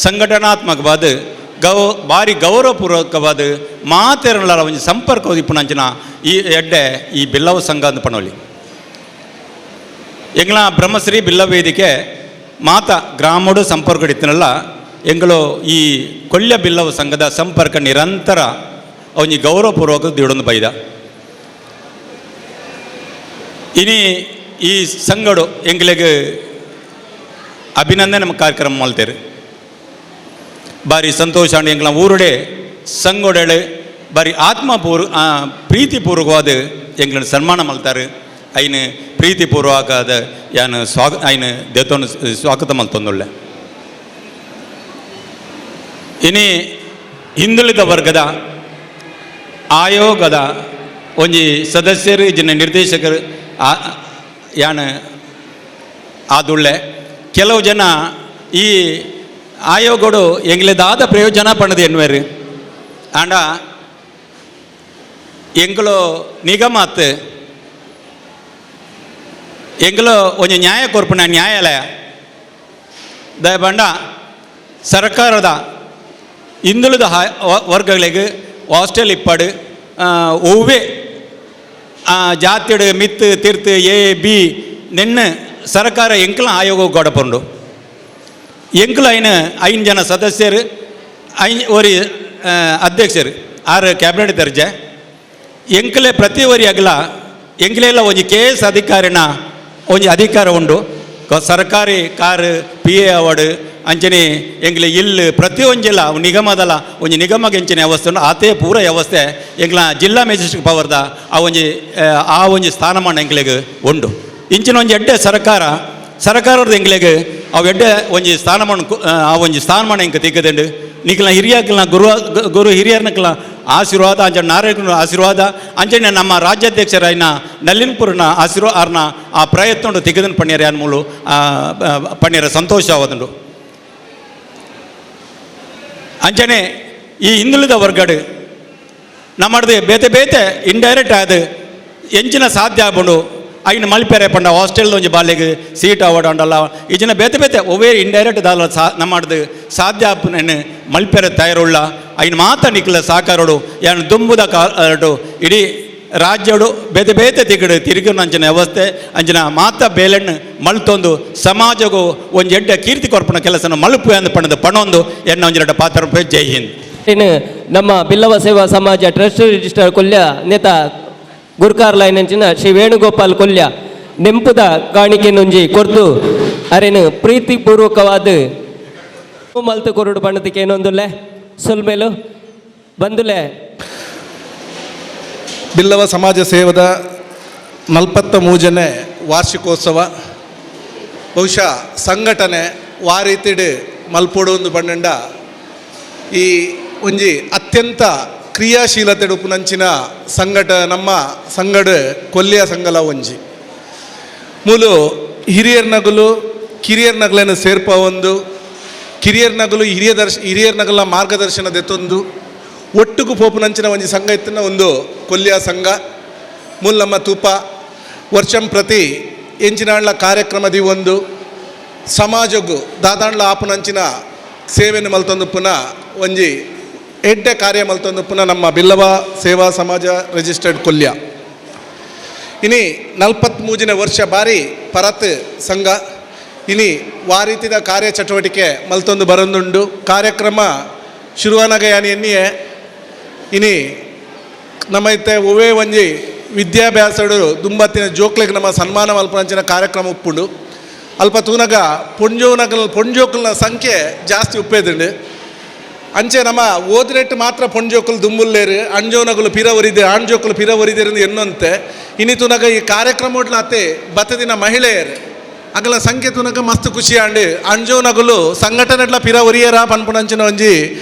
ಸಂಘಟನಾತ್ಮಕವಾದ ಬಾರಿ ಗೌರವಪೂರ್ವಕವಾದ ಮಾತೆರಲ ಒಂಜಿ ಸಂಪರ್ಕ ಇಪ್ಪುನಂಚಿನ ಈ ಎಡ್ಡೆ ಈ ಬಿಲ್ಲವ ಸಂಘ ಅಂತ ಪಣೋಲಿ ಎಂಗ್ಲ ಬ್ರಹ್ಮಶ್ರೀ ಬಿಲ್ಲವ ವೇದಿಕೆ ಮಾತ ಗ್ರಾಮಡು ಸಂಪರ್ಕ ಇತ್ತಿನಲ್ಲ ಎಂಗಳು ಈ ಕೊಲ್ಯ ಬಿಲ್ಲವ ಸಂಘದ ಸಂಪರ್ಕ ನಿರಂತರ ಒಂಜಿ ಗೌರವಪೂರ್ವಕ ದಿಡೊಂದು ಬೈದ ಇನಿ ಈ ಸಂಘಡು ಎಂಗ್ಲೆಗ್ ಅಭಿನಂದನೆ ಕಾರ್ಯಕ್ರಮ ಮಲ್ತೇರು ಬಾರಿ ಸಂತೋಷ ಅಂಡ್ ಎಂಗ್ಲ ಊರುಡೆ ಸಂಘೊಡೆಳು ಬಾರಿ ಪ್ರೀತಿಪೂರ್ವಕವಾದ ಎಂಗ್ಲನ್ನು ಸನ್ಮಾನ ಮಲ್ತಾರೆ ಐನು ಪ್ರೀತಿಪೂರ್ವಕವಾದ ಯಾನು ಐನು ದೇವತವನ್ನು ಸ್ವಾಗತ ಮಲ್ತೊಂದುಳ್ಳೆ ಇನಿ ಹಿಂದುಳಿದ ವರ್ಗದ ಆಯೋಗದ ಒಂಜಿ ಸದಸ್ಯರು ಇಜಿನ ನಿರ್ದೇಶಕರು ಯಾನು ಆದುಳ್ಳೆ ಕೆಲವು ಜನ ಈ ಆಯೋಗಗಳು ಎಂಗ್ಲೆದಾದ ಪ್ರಯೋಜನ ಪಣ್ಣದು ಎನ್ನುವರು ಆಂಡ ಎಂಗ್ಳು ನಿಗಮತ್ ಎಂಗ್ಳು ಒಂದು ನ್ಯಾಯ ಕೊರ್ಪುನ ನ್ಯಾಯಾಲಯ ದಯಪಂಡ ಸರ್ಕಾರದ ಹಿಂದುಳಿದ ವರ್ಗಗಳಿಗೆ ಹಾಸ್ಟೆಲ್ ಇಪ್ಪಡು ಒವ್ವೇ ಜಾತಿಡು ಮಿತ್ ತಿರ್ತ್ ಎ ಬಿ ನೆನ್ನೆ ಸರ್ಕಾರ ಎಂಕ್ಲ ಆಯೋಗ ಕೊಡಪುಂಡು ಎಂಕ್ಲ ಐನು ಜನ ಸದಸ್ಯರು ಒರಿ ಅಧ್ಯಕ್ಷರು 6 ಕ್ಯಾಬಿನೆಟ್ ದರ್ಜೆ ಎಂಕ್ಲೆ ಪ್ರತಿ ಒರಿ ಅಗಲ ಎಂಕ್ಲೆಲ್ಲ ಒಂಜಿ KS ಅಧಿಕಾರಿನ ಒಂಜಿ ಅಧಿಕಾರ ಉಂಡು ಸರ್ಕಾರಿ ಕಾರ್ PA ಅವಾರ್ಡ್ ಅಂಚನೆ ಎಂಗ್ಲೆ ಇಲ್ಲು ಪ್ರತಿ ಒಂಜಿಲ್ಲ ನಿಗಮದಲ್ಲ ಒಂಜಿ ನಿಗಮಗೆ ಎಂಚಿನ ವ್ಯವಸ್ಥೆ ಉಂಡು ಆತೆ ಪೂರ ವ್ಯವಸ್ಥೆ ಎಂಗ್ಲ ಜಿಲ್ಲಾ ಮ್ಯಾಜಿಸ್ಟ್ರೇಟ್ ಪವರ್ದ ಆ ಒಂಜಿ ಸ್ಥಾನಮಾನ ಎಂಗ್ಲೆಗೆ ಉಂಡು ಇಂಚಿನ ಒಂಜಿ ಎಡ್ಡೆ ಸರ್ಕಾರದ ಎಂಗ್ಲೆಗೆ ಅವು ಎಡ್ಡೆ ಒಂಜಿ ಸ್ಥಾನಮಾನ ಆ ಒಂಜಿ ಸ್ಥಾನಮಾನ ಎಂಕ ತಿಕ್ಕದಂಡು ನಿಕ್ಲ ಹಿರಿಯಕ್ಲ ಗುರು ಹಿರಿಯರ್ನಕ್ಲ ಆಶೀರ್ವಾದ ಅಂಚನೆ ನಾರಾಯಣ ಆಶೀರ್ವಾದ ಅಂಚನೆ ನಮ್ಮ ರಾಜ್ಯಾಧ್ಯಕ್ಷರಾಯಿನ ನಲ್ಲಿನ್ಪುರನ ಆಶೀರ್ವಾದ ಆ ಪ್ರಯತ್ನ ತಿಕ್ಕದನ್ ಪಣ್ಯರ ಅನ್ಮೂಲು ಪಣ್ಯರ ಸಂತೋಷವಾದಂಡು ಅಂಚನೆ ಈ ಹಿಂದುಳಿದ ವರ್ಗಡು ನಮ್ಮದು ಬೇತೆ ಬೇತೆ ಇಂಡೈರೆಕ್ಟ್ ಆದ ಎಂಚಿನ ಸಾಧ್ಯ ಆಗ್ಬೋದು ಐನು ಮಲ್ಪೆರೆ ಪಂಡ ಹಾಸ್ಟೆಲ್ ಒಂಜಿ ಬಾಲ್ಯಗೆ ಸೀಟ್ ಅವಾರ್ಡ್ ಉಂಡಲ್ಲ ಈಜಿನ ಬೇತೆ ಬೇತೆ ಒವೇ ಇಂಡೈರೆಕ್ಟ್ ದಾಲ ನಮ್ಮದು ಸಾಧ್ಯ ಆಪುನೇನು ಮಲ್ಪೆರೆ ತಯಾರುಳ್ಳ ಐನು ಮಾತ ನಿಕ್ಲ ಸಾಕಾರೋಡು ಏನು ದುಂಬುದ ಕಾಡು ಇಡೀ ರಾಜ್ಯಡು ಬೇತೆ ಬೇತೆ ತಿಗಡು ತಿರುಗಿ ಅಂಚಿನ ವ್ಯವಸ್ಥೆ ಅಂಚಿನ ಮಾತ ಬೇಲೆಣ್ಣು ಮಲ್ತೊಂದು ಸಮಾಜಗೂ ಒಂದು ಎಡ್ಡೆ ಕೀರ್ತಿ ಕೊರ್ಪಣ ಕೆಲಸನ ಮಲ್ಪು ಎಂದು ಪಣ್ಣದು ಪಣೊಂದು ಎನ್ನ ಒಂಜೆರಡು ಪಾತ್ರ ರೂಪಾಯಿ ಜೈ ಹಿಂದ್. ಇನ್ನು ನಮ್ಮ ಬಿಲ್ಲವ ಸೇವಾ ಸಮಾಜ ಟ್ರಸ್ಟ್ ರಿಜಿಸ್ಟರ್ ಕೊಲ್ಯ ನೇತ ಗುರ್ಕಾರ್ಲೈನಂಚಿನ ಶ್ರೀ ವೇಣುಗೋಪಾಲ್ ಕೊಲ್ಯ ನೆಂಪುದ ಕಾಣಿಕೆ ನುಂಜಿ ಕೊರ್ದು ಅರೇನು ಪ್ರೀತಿಪೂರ್ವಕವಾದ ಮಲ್ತು ಕೊರಡು ಬಣ್ಣದಕ್ಕೆ ಏನೊಂದುಲ್ಲೆ ಸುಲ್ಮೇಲು ಬಂದುಲೆ ಬಿಲ್ಲವ ಸಮಾಜ ಸೇವದ 43ನೇ ವಾರ್ಷಿಕೋತ್ಸವ ಬಹುಶಃ ಸಂಘಟನೆ ವಾರೀತಿಡು ಮಲ್ಪೋಡು ಒಂದು ಬಣ್ಣಂಡ ಈ ಒಂಜಿ ಅತ್ಯಂತ ಕ್ರಿಯಾಶೀಲತೆ ಉಪುನಂಚಿನ ನಮ್ಮ ಸಂಗಡ ಕೊಲ್ಯ ಸಂಗಲ ಒಂಜಿ ಮೂಲು ಹಿರಿಯರ್ನಗಲು ಕಿರಿಯರ್ನಗಲನ್ನು ಸೇರ್ಪ ಒಂದು ಕಿರಿಯರ್ನಗಲು ಹಿರಿಯರ್ನಗಲ ಮಾರ್ಗದರ್ಶನ ದೆತ್ತೊಂದು ಒಟ್ಟಿಗೂ ಪೋಪುನಂಚಿನ ಒಂಜಿ ಸಂಘ ಇತ್ತಿನ ಒಂದು ಕೊಲ್ಯ ಸಂಘ ಮೂಲ ನಮ್ಮ ತೂಪ ವರ್ಷಂ ಪ್ರತಿ ಎಂಚಿನಾಳ್ಲ ಕಾರ್ಯಕ್ರಮದಿ ಒಂದು ಸಮಾಜಗೂ ದಾದಾಂಡ್ಲ ಆಪುನಂಚಿನ ಸೇವೆಯನ್ನು ಮಲ್ತೊಂದು ಪುನಃ ಒಂಜಿ ಎಡ್ಡೆ ಕಾರ್ಯ ಮಲ್ತೊಂದು ಪುನಃ ನಮ್ಮ ಬಿಲ್ಲವ ಸೇವಾ ಸಮಾಜ ರಿಜಿಸ್ಟರ್ಡ್ ಕೊಲ್ಯ ಇನಿ 43ನೇ ವರ್ಷ ಬಾರಿ ಪರತ್ ಸಂಘ ಇನಿ ವಾರೀತಿದ ಕಾರ್ಯ ಚಟುವಟಿಕೆ ಮಲ್ತೊಂದು ಬರೊಂದುಂಡು ಕಾರ್ಯಕ್ರಮ ಶುರುವಾನಾಗ ಯಾನಿ ಎನ್ನಿಯೇ ಇನಿ ನಮ್ಮ ಇತ್ತೆ ಒವೇ ಒಂಜಿ ವಿದ್ಯಾಭ್ಯಾಸಡು ದುಂಬತ್ತಿನ ಜೋಕ್ಲೆಗೆ ನಮ್ಮ ಸನ್ಮಾನ ಮಲ್ಪನಂಚಿನ ಕಾರ್ಯಕ್ರಮ ಉಪ್ಪುಂಡು ಅಲ್ಪ ತೂನಗ ಪೊಂಜೋಕಲ್ನ ಸಂಖ್ಯೆ ಜಾಸ್ತಿ ಉಪ್ಪೇದುಂಡು ಅಂಚೆ ನಮ್ಮ ಓದಿನೆಟ್ಟು ಮಾತ್ರ ಪೊಂಜೋಕಲ್ ದುಂಬುಲ್ಲೇರು ಅಂಜೋನಗಲು ಪಿರ ಒರಿದೆ ಆಣ್ಜೋಕಲು ಪಿರ ಒರಿದೇರು ಎನ್ನುವಂತೆ ಇನಿ ತುನಗ ಈ ಕಾರ್ಯಕ್ರಮ ಅತ್ತೆ ಬತ್ತದಿನ ಮಹಿಳೆಯರು ಅಗಲ ಸಂಖ್ಯೆ ತುನಗ ಮಸ್ತ್ ಖುಷಿ ಆಂಡು ಅಂಜೋನಗಲು ಸಂಘಟನೆಡ್ಲ ಪಿರ ಒರಿಯರ ಪನ್ಪುನಂಚಿನ ಒಂಜಿ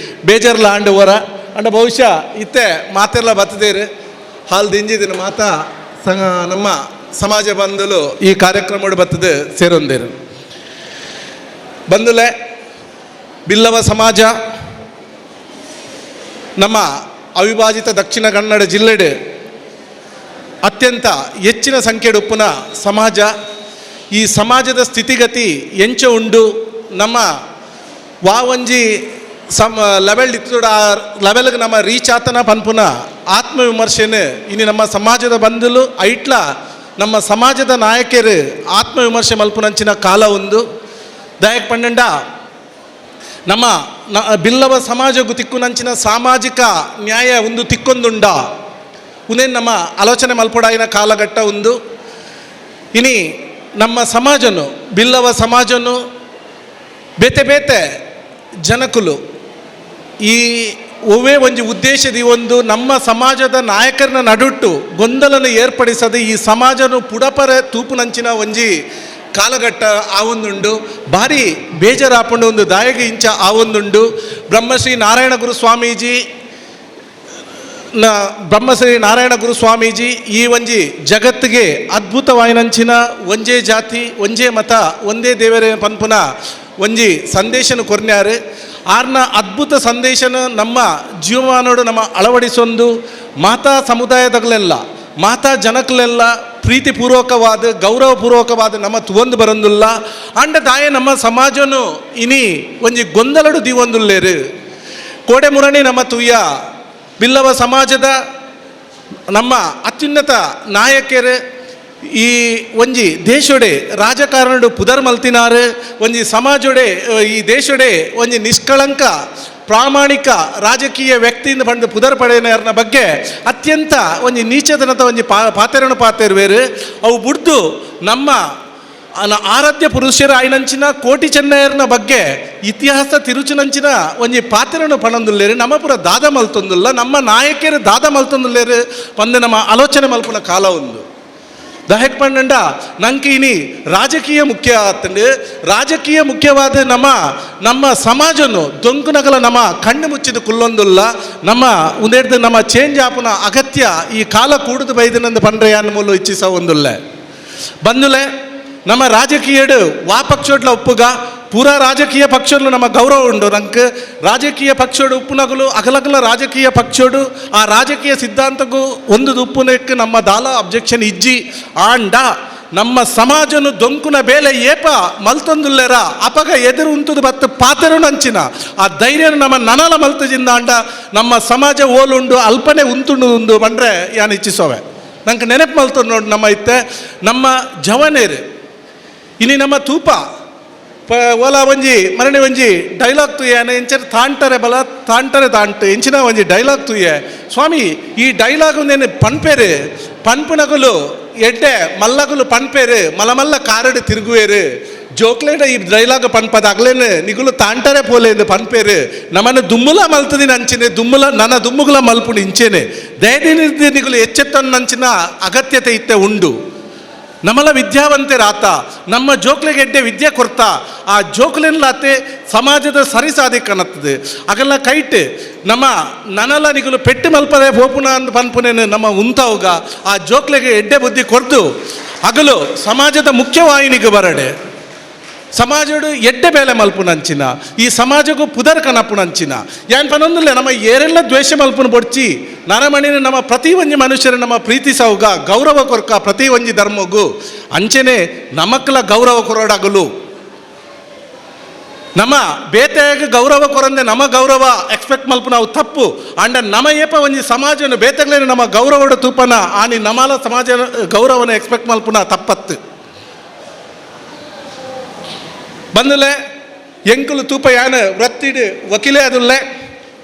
ಬೇಜರ್ಲ ಆಂಡು ಹೊರ ಅಂಡ ಬಹುಶಃ ಇತ್ತೆ ಮಾತೆಲ್ಲ ಬತ್ತದೇರು ಹಾಲು ದಿಂಜಿದಿನ ಮಾತ ನಮ್ಮ ಸಮಾಜ ಬಂಧುಲು ಈ ಕಾರ್ಯಕ್ರಮ ಬತ್ತದು ಸೇರೊಂದೇರು ಬಂಧುಲೆ ಬಿಲ್ಲವ ಸಮಾಜ ನಮ್ಮ ಅವಿಭಾಜಿತ ದಕ್ಷಿಣ ಕನ್ನಡ ಜಿಲ್ಲೆಡೆ ಅತ್ಯಂತ ಹೆಚ್ಚಿನ ಸಂಖ್ಯೆಡು ಉಪ್ಪುನ ಸಮಾಜ ಈ ಸಮಾಜದ ಸ್ಥಿತಿಗತಿ ಎಂಚ ಉಂಡು ನಮ್ಮ ವಾವಂಜಿ ಲೆವೆಲ್ ಇತ್ತುಡ ಆ ಲೆವೆಲ್ಗೆ ನಮ್ಮ ರೀಚ್ ಆತನ ಪನ್ಪುನ ಆತ್ಮವಿಮರ್ಶೆನು ಇನ್ನು ನಮ್ಮ ಸಮಾಜದ ಬಂಧುಲು ಐಟ್ಲ ನಮ್ಮ ಸಮಾಜದ ನಾಯಕರು ಆತ್ಮವಿಮರ್ಶೆ ಮಲ್ಪುನಂಚಿನ ಕಾಲ ಒಂದು ದಯಕ್ ಪಣ್ಣಂಡ ನಮ್ಮ ಬಿಲ್ಲವ ಸಮಾಜಗೂ ತಿಕ್ಕುನಂಚಿನ ಸಾಮಾಜಿಕ ನ್ಯಾಯ ಒಂದು ತಿಕ್ಕೊಂದುಂಡ ಉನೇನು ನಮ್ಮ ಆಲೋಚನೆ ಮಲ್ಪೊಡಾಯಿನ ಕಾಲಘಟ್ಟ ಒಂದು ಇನಿ ನಮ್ಮ ಸಮಾಜನು ಬಿಲ್ಲವ ಸಮಾಜನು ಬೇತೆ ಬೇತೆ ಜನಕುಲು ಈ ಒವೇ ಒಂಜಿ ಉದ್ದೇಶದಿ ಒಂದು ನಮ್ಮ ಸಮಾಜದ ನಾಯಕರನ್ನ ನಡುಟ್ಟು ಗೊಂದಲನ ಏರ್ಪಡಿಸದೆ ಈ ಸಮಾಜನು ಪುಡಪರ ತೂಪುನಂಚಿನ ಒಂಜಿ ಕಾಲಘಟ್ಟ ಆವೊಂದುಂಡು ಭಾರಿ ಬೇಜಾರಾಪಂಡು ಒಂದು ದಾಯಗೆ ಇಂಚ ಆವೊಂದುಂಡು ಬ್ರಹ್ಮಶ್ರೀ ನಾರಾಯಣ ಗುರು ಸ್ವಾಮೀಜಿ ಈ ಒಂಜಿ ಜಗತ್ತಿಗೆ ಅದ್ಭುತವಾಯಿನಂಚಿನ ಒಂಜೇ ಜಾತಿ ಒಂಜೇ ಮತ ಒಂದೇ ದೇವರೇ ಪನ್ಪುನ ಒಂಜಿ ಸಂದೇಶನ ಕೊರ್ನ್ಯಾರು ಆರ್ನ ಅದ್ಭುತ ಸಂದೇಶನ ನಮ್ಮ ಜೀವಮಾನೋಡು ನಮ್ಮ ಅಳವಡಿಸೊಂದು ಮಾತಾ ಸಮುದಾಯದಗಳೆಲ್ಲ ಮಾತಾ ಜನಕ್ಕಳೆಲ್ಲ ಪ್ರೀತಿಪೂರ್ವಕವಾದ ಗೌರವಪೂರ್ವಕವಾದ ನಮ್ಮ ತುವಂದು ಬರೊಂದುಲ್ಲ ಅಂಡ ದಾಯೆ ನಮ್ಮ ಸಮಾಜನು ಇನಿ ಒಂಜಿ ಗೊಂದಲಡು ದೀವೊಂದುಲ್ಲೇರು ಕೋಡೆ ಮುರಣಿ ನಮ್ಮ ತುಯ್ಯ ಬಿಲ್ಲವ ಸಮಾಜದ ನಮ್ಮ ಅತ್ಯುನ್ನತ ನಾಯಕರು ಈ ಒಂಜಿ ದೇಶೊಡೆ ರಾಜಕಾರಣಡು ಪುದರ್ ಮಲ್ತಿನಾರು ಒಂಜಿ ಸಮಾಜೊಡೆ ಈ ದೇಶೊಡೆ ಒಂಜಿ ನಿಷ್ಕಳಂಕ ಪ್ರಾಮಾಣಿಕ ರಾಜಕೀಯ ವ್ಯಕ್ತಿಯಿಂದ ಬಂದು ಪುದರ್ ಪಡೆಯನ ಬಗ್ಗೆ ಅತ್ಯಂತ ಒಂಜಿ ನೀಚತನದ ಒಂಜಿ ಪಾತೆರನು ಪಾತೆರ್ವೇರು ಅವು ಬುಡ್ದು ನಮ್ಮ ಆರಾಧ್ಯ ಪುರುಷರ ಆಯ್ನಂಚಿನ ಕೋಟಿ ಚೆನ್ನಯ್ಯರ್ನ ಬಗ್ಗೆ ಇತಿಹಾಸ ತಿರುಚುನಂಚಿನ ಒಂಜಿ ಪಾತೆರನು ಪಣಂದುಲ್ಲೇರು ನಮ್ಮ ಪುರ ದಾದ ಮಲ್ತೊಂದುಲ್ಲ ನಮ್ಮ ನಾಯಕರು ದಾದ ಮಲ್ತೊಂದುಲ್ಲೇರು ಪಂದು ನಮ್ಮ ಆಲೋಚನೆ ಮಲ್ಪುನ ಕಾಲ ಒಂದು ದಹಕ್ ಪಂಡ ನಂಗೆ ಇನಿ ರಾಜಕೀಯ ಮುಖ್ಯ ಆತಂಡು ರಾಜಕೀಯ ಮುಖ್ಯವಾದ ನಮ್ಮ ಸಮಾಜನು ದೊಂಕುನಗಲ ನಮ್ಮ ಕಣ್ಣು ಮುಚ್ಚಿದ ಕುಲ್ಲೊಂದುಲ್ಲ ನಮ್ಮ ಉಂದೇಡ್ದು ನಮ್ಮ ಚೇಂಜ್ ಆಪುನ ಅಗತ್ಯ ಈ ಕಾಲ ಕೂಡುದು ಬೈದಿನಂದು ಪಂಡ್ರೆ ಅನ್ನ ಮೂಲ ಇಚ್ಛಿಸ ಒಂದುಲ್ಲೆ ಬಂದುಲೆ ನಮ್ಮ ರಾಜಕೀಯಡು ವಾ ಪಕ್ಷೋಡ್ಲ ಒಪ್ಪುಗ ಪೂರಾ ರಾಜಕೀಯ ಪಕ್ಷಲು ನಮ್ಮ ಗೌರವ ಉಂಡು ನಂಗೆ ರಾಜಕೀಯ ಪಕ್ಷೋಡು ಉಪ್ಪುನಗಲು ಅಗಲಗಲ ರಾಜಕೀಯ ಪಕ್ಷೋಡು ಆ ರಾಜಕೀಯ ಸಿದ್ಧಾಂತಗೂ ಒಂದು ಉಪ್ಪುನಕ್ಕೆ ನಮ್ಮ ದಾಲ ಅಬ್ಜೆಕ್ಷನ್ ಇಜ್ಜಿ ಆಂಡ ನಮ್ಮ ಸಮಾಜನು ದೊಂಕುನ ಬೇಲೆ ಏಪ ಮಲ್ತೊಂದುಲ್ಲೆರ ಅಪಗ ಎದುರು ಉಂತುದು ಬತ್ತು ಪಾತೆರು ನಂಚಿನ ಆ ಧೈರ್ಯ ನಮ್ಮ ನನಲ ಮಲ್ತಜಿಂದ ಅಂಡ ನಮ್ಮ ಸಮಾಜ ಓಲುಂಡು ಅಲ್ಪನೆ ಉಂತುಂಡು ಬಂದ್ರೆ ಯಾನು ಇಚ್ಛಿಸೋವೆ ನಂಗೆ ನೆನಪು ಮಲ್ತು ನೋಡಿ ನಮ್ಮ ಇತ್ತೆ ನಮ್ಮ ಜವನೇರು ಇನಿ ನಮ್ಮ ತೂಪ ಓಲಾ ಒಂಜಿ ಮರಣಿ ಒಂಜಿ ಡೈಲಾಗ್ ತುಯ್ಯಾನ ಎಂಚರ್ ತಾಂಟರೆ ಬಲ ತಾಂಟರೆ ತಾಂಟು ಎಂಚಿನ ಒಂಜಿ ಡೈಲಾಗ್ ತುಯ್ಯೆ ಸ್ವಾಮಿ ಈ ಡೈಲಾಗ್ ನೇನು ಪನ್ಪೇರು ಪನ್ಪುನಗಲು ಎಡ್ಡೆ ಮಲ್ಲಗಲು ಪನ್ಪೇರು ಮಲಮಲ್ಲ ಕಾರಡು ತಿರುಗುವೇರು ಜೋಕ್ಲೇಡ ಈ ಡೈಲಾಗ್ ಪನ್ಪದ ಅಗ್ಲೇನು ನಿಗುಲು ತಾಂಟರೆ ಪೋಲೆಂದು ಪನ್ಪೇರು ನಮ್ಮನ್ನು ದುಮ್ಮುಲ ಮಲ್ತದಿನ ಅಂಚಿನೆ ದುಮ್ಮುಲ ನನ್ನ ದುಮ್ಮುಗುಲ ಮಲ್ಪುಡು ಇಂಚೇನೆ ದಯದಿನ ನಿಗುಲು ಎಚ್ಚೆತ್ತನ್ನು ಅಂಚಿನ ಅಗತ್ಯತೆ ಇತ್ತೆ ಉಂಡು ನಮ್ಮಲ ವಿದ್ಯಾವಂತರಾತ ನಮ್ಮ ಜೋಕ್ಲೆಗೆ ಎಡ್ಡೆ ವಿದ್ಯೆ ಕೊಡ್ತಾ ಆ ಜೋಕ್ಲೆನ್ಲಾತೆ ಸಮಾಜದ ಸರಿಸಾದಿ ಕಾಣುತ್ತದೆ ಅಗಲ್ಲ ಕೈಟ್ ನಮ್ಮ ನನಲ ನಿಗುಲು ಪೆಟ್ಟು ಮಲ್ಪದೆ ಹೋಪುನ ಅಂದ್ ಪನ್ಪುನೇನು ನಮ್ಮ ಉಂತವುಗ ಆ ಜೋಕ್ಲೆಗೆ ಎಡ್ಡೆ ಬುದ್ಧಿ ಕೊಡ್ದು ಅಗಲು ಸಮಾಜದ ಮುಖ್ಯವಾಹಿನಿಗೆ ಬರಡೆ ಸಮಾಜಡು ಎಡ್ಡೆ ಬೇಲೆ ಮಲ್ಪುನಂಚಿನ ಈ ಸಮಾಜಕ್ಕೂ ಪುದರ್ ಕನಪುನಂಚಿನ ಯಾನ್ ಪನೊಂದಿಲ್ಲ ನಮ್ಮ ಏರೆಲ್ಲ ದ್ವೇಷ ಮಲ್ಪುನ ಬೊಡ್ಚಿ ನರಮಣಿನ ನಮ್ಮ ಪ್ರತಿ ಒಂಜಿ ಮನುಷ್ಯರು ನಮ್ಮ ಪ್ರೀತಿ ಸೌಗ ಗೌರವ ಕೊರ್ಕ ಪ್ರತಿ ಒಂಜಿ ಧರ್ಮಗೂ ಅಂಚೆನೆ ನಮಕ್ಲ ಗೌರವ ಕೊರಡಾಗಲು ನಮ್ಮ ಬೇತೆಯಾಗ ಗೌರವ ಕೊರಂದೆ ನಮ್ಮ ಗೌರವ ಎಕ್ಸ್ಪೆಕ್ಟ್ ಮಲ್ಪುನ ಅವು ತಪ್ಪು ಅಂಡ ನಮ್ಮ ಏಪ ಒಂಜಿ ಸಮಾಜನ ಬೇತೆಗ್ಲೇನು ನಮ್ಮ ಗೌರವದ ತೂಪನ ಆನಿ ನಮ್ಮಲ ಸಮಾಜ ಗೌರವನ ಎಕ್ಸ್ಪೆಕ್ಟ್ ಮಲ್ಪುನ ತಪ್ಪತ್ತು ಬಂದುಲೆ ಎಂಕುಲು ತೂಪ ಯಾನ ವೃತ್ತಿಡು ವಕೀಲೆ ಅದುಲ್ಲೆ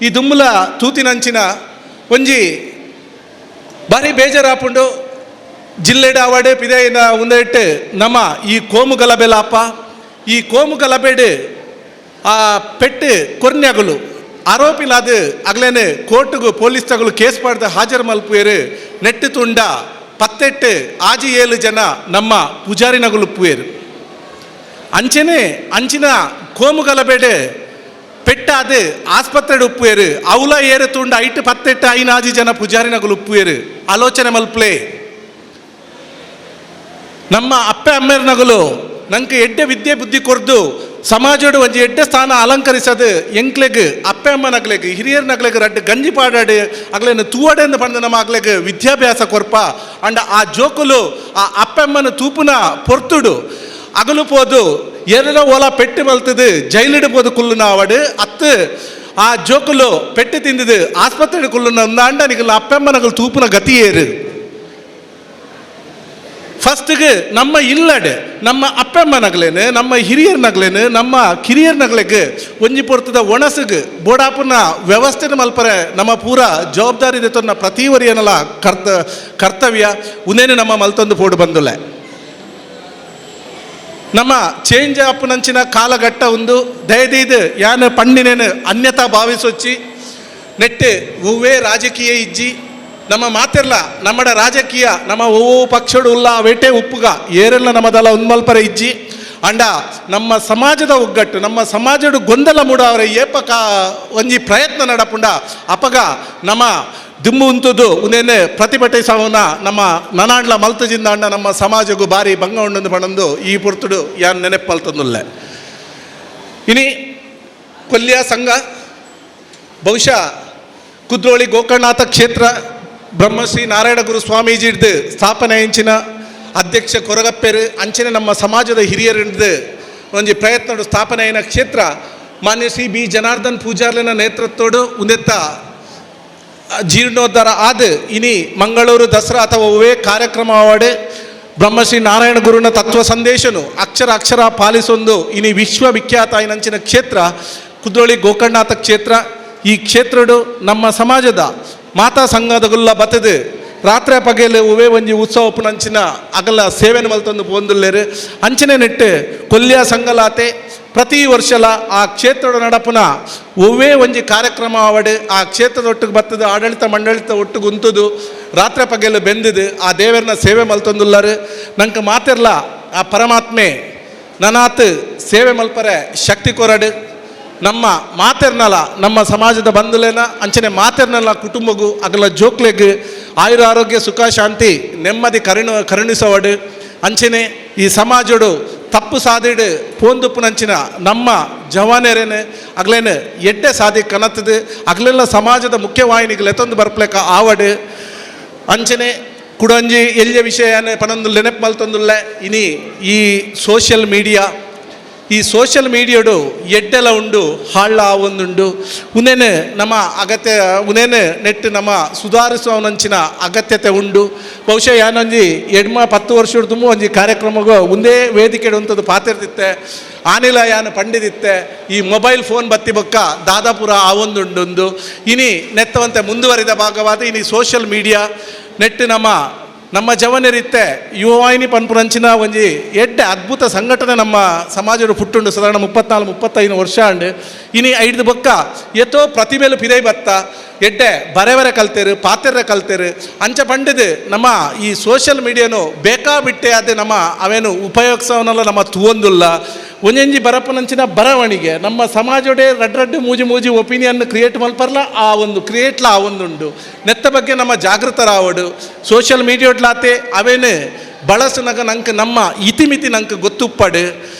ಈ ದುಮ್ಮುಲ ತೂತಿನಂಚಿನ ಒಂಜಿ ಬಾರಿ ಬೇಜಾರಾಪುಂಡು ಜಿಲ್ಲೆಡ ಅವಾಡೆ ಪಿದೆಯಿನ ಉಂದೆಟ್ಟು ನಮ್ಮ ಈ ಕೋಮು ಗಲಬೆಲಾಪ ಈ ಕೋಮು ಗಲಬೆಡು ಆ ಪೆಟ್ಟು ಕೊರ್ನ್ಯಾಗಲು ಆರೋಪಿಲಾದ ಅಗ್ಲೇನೆ ಕೋರ್ಟ್ಗೂ ಪೊಲೀಸ್ ತಗಲು ಕೇಸ್ ಮಾಡ್ದ ಹಾಜರು ಮಲ್ಪುವೇರು ನೆಟ್ಟು ತುಂಡ ಪತ್ತೆಟ್ಟು ಆಜಿ 7 ಜನ ನಮ್ಮ ಪೂಜಾರಿನಗಲು ಉಪ್ಪುವೇರು ಅಂಚೆನೆ ಅಂಚಿನ ಕೋಮು ಗಲಬೆಡೆ ಪೆಟ್ಟಾದು ಆಸ್ಪತ್ರೆಡು ಉಪ್ಪುವೇರು ಅವಲ ಏರು ತುಂಡ ಐಟು ಪತ್ತೆಟ್ಟು 5 ಜನ ಪೂಜಾರಿನಗಲು ಉಪ್ಪುವೇರು ಆಲೋಚನೆ ಮಲ್ಪಲೆ ನಮ್ಮ ಅಪ್ಪೆ ಅಮ್ಮೇರ್ನಗಲು ನಂಗೆ ಎಡ್ಡೆ ವಿದ್ಯೆ ಬುದ್ಧಿ ಕೊರ್ದು ಸಮಾಜೋಡು ಒಂಜಿ ಎಡ್ಡೆ ಸ್ಥಾನ ಅಲಂಕರಿಸದು ಎಂಕ್ಲೆಗ್ ಅಪ್ಪೆ ಅಮ್ಮನಗ್ಲೆಗ್ ಹಿರಿಯರ್ನಗ್ಲೆಗ್ ರಡ್ಡು ಗಂಜಿ ಪಾಡಾಡು ಅಗ್ಲೇನು ತೂವಡೆಂದು ಪಂದು ನಮ್ಮ ಅಗ್ಲೆಗ್ ವಿದ್ಯಾಭ್ಯಾಸ ಕೊರ್ಪ ಅಂಡ ಆ ಜೋಕುಲು ಆ ಅಪ್ಪೆ ಅಮ್ಮನ ತೂಪುನ ಪೊರ್ತುಡು ಅಗಲು ಪೋದು ಏನೆಲ್ಲ ಓಲಾ ಪೆಟ್ಟು ಮಲ್ತದು ಜೈಲಿಡು ಪೋದು ಕುಲ್ಲುನ ಅವಡು ಅತ್ತು ಆ ಜೋಕುಲು ಪೆಟ್ಟು ತಿಂದಿದು ಆಸ್ಪತ್ರೆ ಕುಲ್ಲುನ ಅಂಡ ನಿಗಲು ಅಪ್ಪೆಮ್ಮನಗಲು ತೂಪುನ ಗತಿಯೇರು ಫಸ್ಟ್ಗೆ ನಮ್ಮ ಇಲ್ಲಡೆ ನಮ್ಮ ಅಪ್ಪೆಮ್ಮನಗ್ಲೇನು ನಮ್ಮ ಹಿರಿಯರ್ನಗ್ಲೇನು ನಮ್ಮ ಕಿರಿಯರ್ನಗ್ಲೆಗ್ ಒಂಜಿ ಪೊರ್ತದ ಒಣಸಗ್ ಬೋಡಾಪುನ ವ್ಯವಸ್ಥೆನ ಮಲ್ಪರೆ ನಮ್ಮ ಪೂರ ಜವಾಬ್ದಾರಿ ದೇತನ ಪ್ರತಿ ವರಿಯನಲ ಕರ್ತವ್ಯ ಉನೇನು ನಮ್ಮ ಮಲ್ತೊಂದು ಪೋಡು ಬಂದುಲೆ ನಮ್ಮ ಚೇಂಜ್ ಆಪುನಂಚಿನ ಕಾಲಘಟ್ಟ ಒಂದು ದಯದೀದು ಯಾನು ಪಂಡಿನೇನು ಅನ್ಯತಾ ಭಾವಿಸೊಚ್ಚಿ ನೆಟ್ಟು ಹೂವೇ ರಾಜಕೀಯ ಇಜ್ಜಿ ನಮ್ಮ ಮಾತೆರ್ಲ ನಮ್ಮಡ ರಾಜಕೀಯ ನಮ್ಮ ಪಕ್ಷಡು ಉಲ್ಲ ವೇಟೆ ಉಪ್ಪುಗ ಏರೆಲ್ಲ ನಮ್ಮದಲ್ಲ ಉನ್ಮಲ್ಪರ ಇಜ್ಜಿ ಅಂಡ ನಮ್ಮ ಸಮಾಜದ ಒಗ್ಗಟ್ಟು ನಮ್ಮ ಸಮಾಜಡು ಗೊಂದಲ ಮೂಡ ಅವರ ಏಪಕ ಒಂಜಿ ಪ್ರಯತ್ನ ನಡಪುಂಡ ಅಪಗ ನಮ್ಮ ದುಮ್ಮು ಉಂತುದು ಉನೇನೆ ಪ್ರತಿಭಟಿಸವನ ನಮ್ಮ ನನಾಂಡ್ಲ ಮಲ್ತಜಿಂದ ಅಂಡ ನಮ್ಮ ಸಮಾಜಗೂ ಭಾರಿ ಭಂಗ ಉಂಡು ಪಣಂದು ಈ ಪುರ್ತುಡು ಯಾನ್ ನೆನಪು ಮಲ್ತಂದುಲ್ಲೆ ಇನಿ ಕೊಲ್ಯ ಸಂಘ ಬಹುಶಃ ಕುದ್ರೋಳಿ ಗೋಕರ್ಣನಾಥ ಕ್ಷೇತ್ರ ಬ್ರಹ್ಮಶ್ರೀ ನಾರಾಯಣ ಗುರು ಸ್ವಾಮೀಜಿ ಹಿಡ್ದು ಸ್ಥಾಪನೆ ಇಂಚಿನ ಅಧ್ಯಕ್ಷ ಕೊರಗಪ್ಪೆರು ಅಂಚನೆ ನಮ್ಮ ಸಮಾಜದ ಹಿರಿಯರು ಹಿಡ್ದು ಒಂದು ಪ್ರಯತ್ನ ಸ್ಥಾಪನೆ ಆಯ್ನ ಕ್ಷೇತ್ರ ಮಾನ್ಯ ಶ್ರೀ ಬಿ ಜನಾರ್ದನ್ ಪೂಜಾರ್ಲಿನ ನೇತೃತ್ವಡು ಉಂದೆತ್ತ ಜೀರ್ಣೋದ್ಧಾರ ಆದ ಇನಿ ಮಂಗಳೂರು ದಸರಾ ಅಥವಾ ಒವೇ ಕಾರ್ಯಕ್ರಮ ಆವಾಡೆ ಬ್ರಹ್ಮಶ್ರೀ ನಾರಾಯಣ ಗುರುನ ತತ್ವ ಸಂದೇಶನು ಅಕ್ಷರ ಪಾಲಿಸೊಂದು ಇನಿ ವಿಶ್ವವಿಖ್ಯಾತ ಆಯ್ನಂಚಿನ ಕ್ಷೇತ್ರ ಕುದ್ರೋಳಿ ಗೋಕರ್ಣನಾಥ ಕ್ಷೇತ್ರ. ಈ ಕ್ಷೇತ್ರಡು ನಮ್ಮ ಸಮಾಜದ ಮಾತಾ ಸಂಘದಗುಲ್ಲ ಬತ್ತದು ರಾತ್ರಿ ಪಗೆಲು ಒವೇ ಒಂಜಿ ಉತ್ಸವ ಪುನಂಚಿನ ಅಗಲ ಸೇವೆನ ಮಲ್ತೊಂದು ಪೋಂದುಲ್ಲೇರು ಅಂಚನೆ ನೆಟ್ಟು ಕೊಲ್ಯ ಸಂಘಲಾತೆ ಪ್ರತಿ ವರ್ಷಲ ಆ ಕ್ಷೇತ್ರದ ನಡಪುನ ಒವ್ವೇ ಒಂಜಿ ಕಾರ್ಯಕ್ರಮ ಆವಡು ಆ ಕ್ಷೇತ್ರದ ಒಟ್ಟಿಗೆ ಬತ್ತದು ಆಡಳಿತ ಮಂಡಳಿತ ಒಟ್ಟಿಗೆ ಉಂತದು ರಾತ್ರಿ ಪಗೆಲು ಬೆಂದದು ಆ ದೇವರನ್ನ ಸೇವೆ ಮಲ್ತೊಂದುಲ್ಲಾರು. ನಂಗೆ ಮಾತಿರ್ಲ ಆ ಪರಮಾತ್ಮೆ ನನಾತ್ ಸೇವೆ ಮಲ್ಪರೆ ಶಕ್ತಿ ಕೊರಡು ನಮ್ಮ ಮಾತೆರ್ನಲ ನಮ್ಮ ಸಮಾಜದ ಬಂಧುಲೇನ ಅಂಚನೆ ಮಾತೆರ್ನಲ್ಲ ಕುಟುಂಬಗೂ ಅಗಲ ಜೋಕ್ಲೆಗ್ ಆಯುರ ಆರೋಗ್ಯ ಸುಖ ಶಾಂತಿ ನೆಮ್ಮದಿ ಕರುಣಿಸೋವಡು ಅಂಚನೆ ಈ ಸಮಾಜಡು ತಪ್ಪು ಸಾದಿಡು ಪೋಂದುಪ್ಪುನಂಚಿನ ನಮ್ಮ ಜವಾನೇರೇನು ಅಗ್ಲೇನು ಎಡ್ಡೆ ಸಾದಿ ಕನತ್ತದು ಅಗ್ಲೆಲ್ಲ ಸಮಾಜದ ಮುಖ್ಯವಾಹಿನಿಗಳು ಎತ್ತೊಂದು ಬರ್ಪ್ಲೇಕ ಆವಡು ಅಂಚನೆ ಕುಡಂಜಿ ಎಲ್ಲಿಯ ವಿಷಯನೇ ಪನೊಂದು ನೆನಪು ಮಲ್ತೊಂದುಲ್ಲ ಇನಿ ಈ ಸೋಷಿಯಲ್ ಮೀಡಿಯಾ ಈ ಸೋಷಿಯಲ್ ಮೀಡಿಯಾಡು ಎಡ್ಡೆಲ್ಲ ಉಂಡು ಹಾಳ ಒಂದುಂಡು ಉನೇನು ನಮ್ಮ ಅಗತ್ಯ ಉನೇನು ನೆಟ್ಟು ನಮ್ಮ ಸುಧಾರಿಸುವನಂಚಿನ ಅಗತ್ಯತೆ ಉಂಡು. ಬಹುಶಃ ಯಾನೊಂಜಿ 10 ವರ್ಷದ ತುಂಬ ಒಂಜಿ ಕಾರ್ಯಕ್ರಮಗೂ ಒಂದೇ ವೇದಿಕೆ ಉಂಟದು ಪಾತಿರ್ದಿತ್ತೆ ಆನಿಲ ಯಾನು ಪಂಡಿದಿತ್ತೆ ಈ ಮೊಬೈಲ್ ಫೋನ್ ಬತ್ತಿ ಬೊಕ್ಕ ದಾದಾಪುರ ಆ ಒಂದುಂಡು ಇನಿ ನೆತ್ತವಂತೆ ಮುಂದುವರಿದ ಭಾಗವಾದ ಇನಿ ಸೋಷಿಯಲ್ ಮೀಡಿಯಾ ನೆಟ್ಟು ನಮ್ಮ ಜವನರಿತ್ತೆ ಯುವವಾಹಿನಿ ಪನ್ಪುರಂಚಿನ ಒಂಜಿ ಎಡ್ಡೆ ಅದ್ಭುತ ಸಂಘಟನೆ ನಮ್ಮ ಸಮಾಜದ ಪುಟ್ಟುಂಡು ಸಾಧಾರಣ 34-35 ವರ್ಷ ಅಂಡು ಇನಿ ಐದು ಬೊಕ್ಕ ಎತ್ತೋ ಪ್ರತಿಭೆಲು ಪಿರೈ ಬತ್ತ ಎಡ್ಡೆ ಬರೆವರೆ ಕಲ್ತೇರು ಪಾತೆರೆ ಕಲ್ತೇರು ಅಂಚ ಪಂಡಿದು ನಮ್ಮ ಈ ಸೋಷಿಯಲ್ ಮೀಡಿಯಾನು ಬೇಕಾ ಬಿಟ್ಟೆ ಅದೇ ನಮ್ಮ ಅವೇನು ಉಪಯೋಗಿಸೋನಲ್ಲ ನಮ್ಮ ತುವೊಂದುಲ್ಲ ಒಂಜಿ ಬರಪ್ಪನಂಚಿನ ಬರವಣಿಗೆ ನಮ್ಮ ಸಮಾಜಡೆ ರಡ್ಡು ಮೂಜಿ ಒಪಿನಿಯನ್ ಕ್ರಿಯೇಟ್ ಮಲ್ಪರ್ಲ ಆ ಒಂದು ಕ್ರಿಯೇಟ್ಲ ಆ ಒಂದುಂಡು ನೆತ್ತ ಬಗ್ಗೆ ನಮ್ಮ ಜಾಗೃತರಾವಡು ಸೋಷಿಯಲ್ ಮೀಡಿಯಾಡ್ಲಾತೆ ಅವೇನು ಬಳಸಿನಾಗ ನಂಗೆ ನಮ್ಮ ಇತಿಮಿತಿ ನಂಗೆ ಗೊತ್ತುಪ್ಪಡು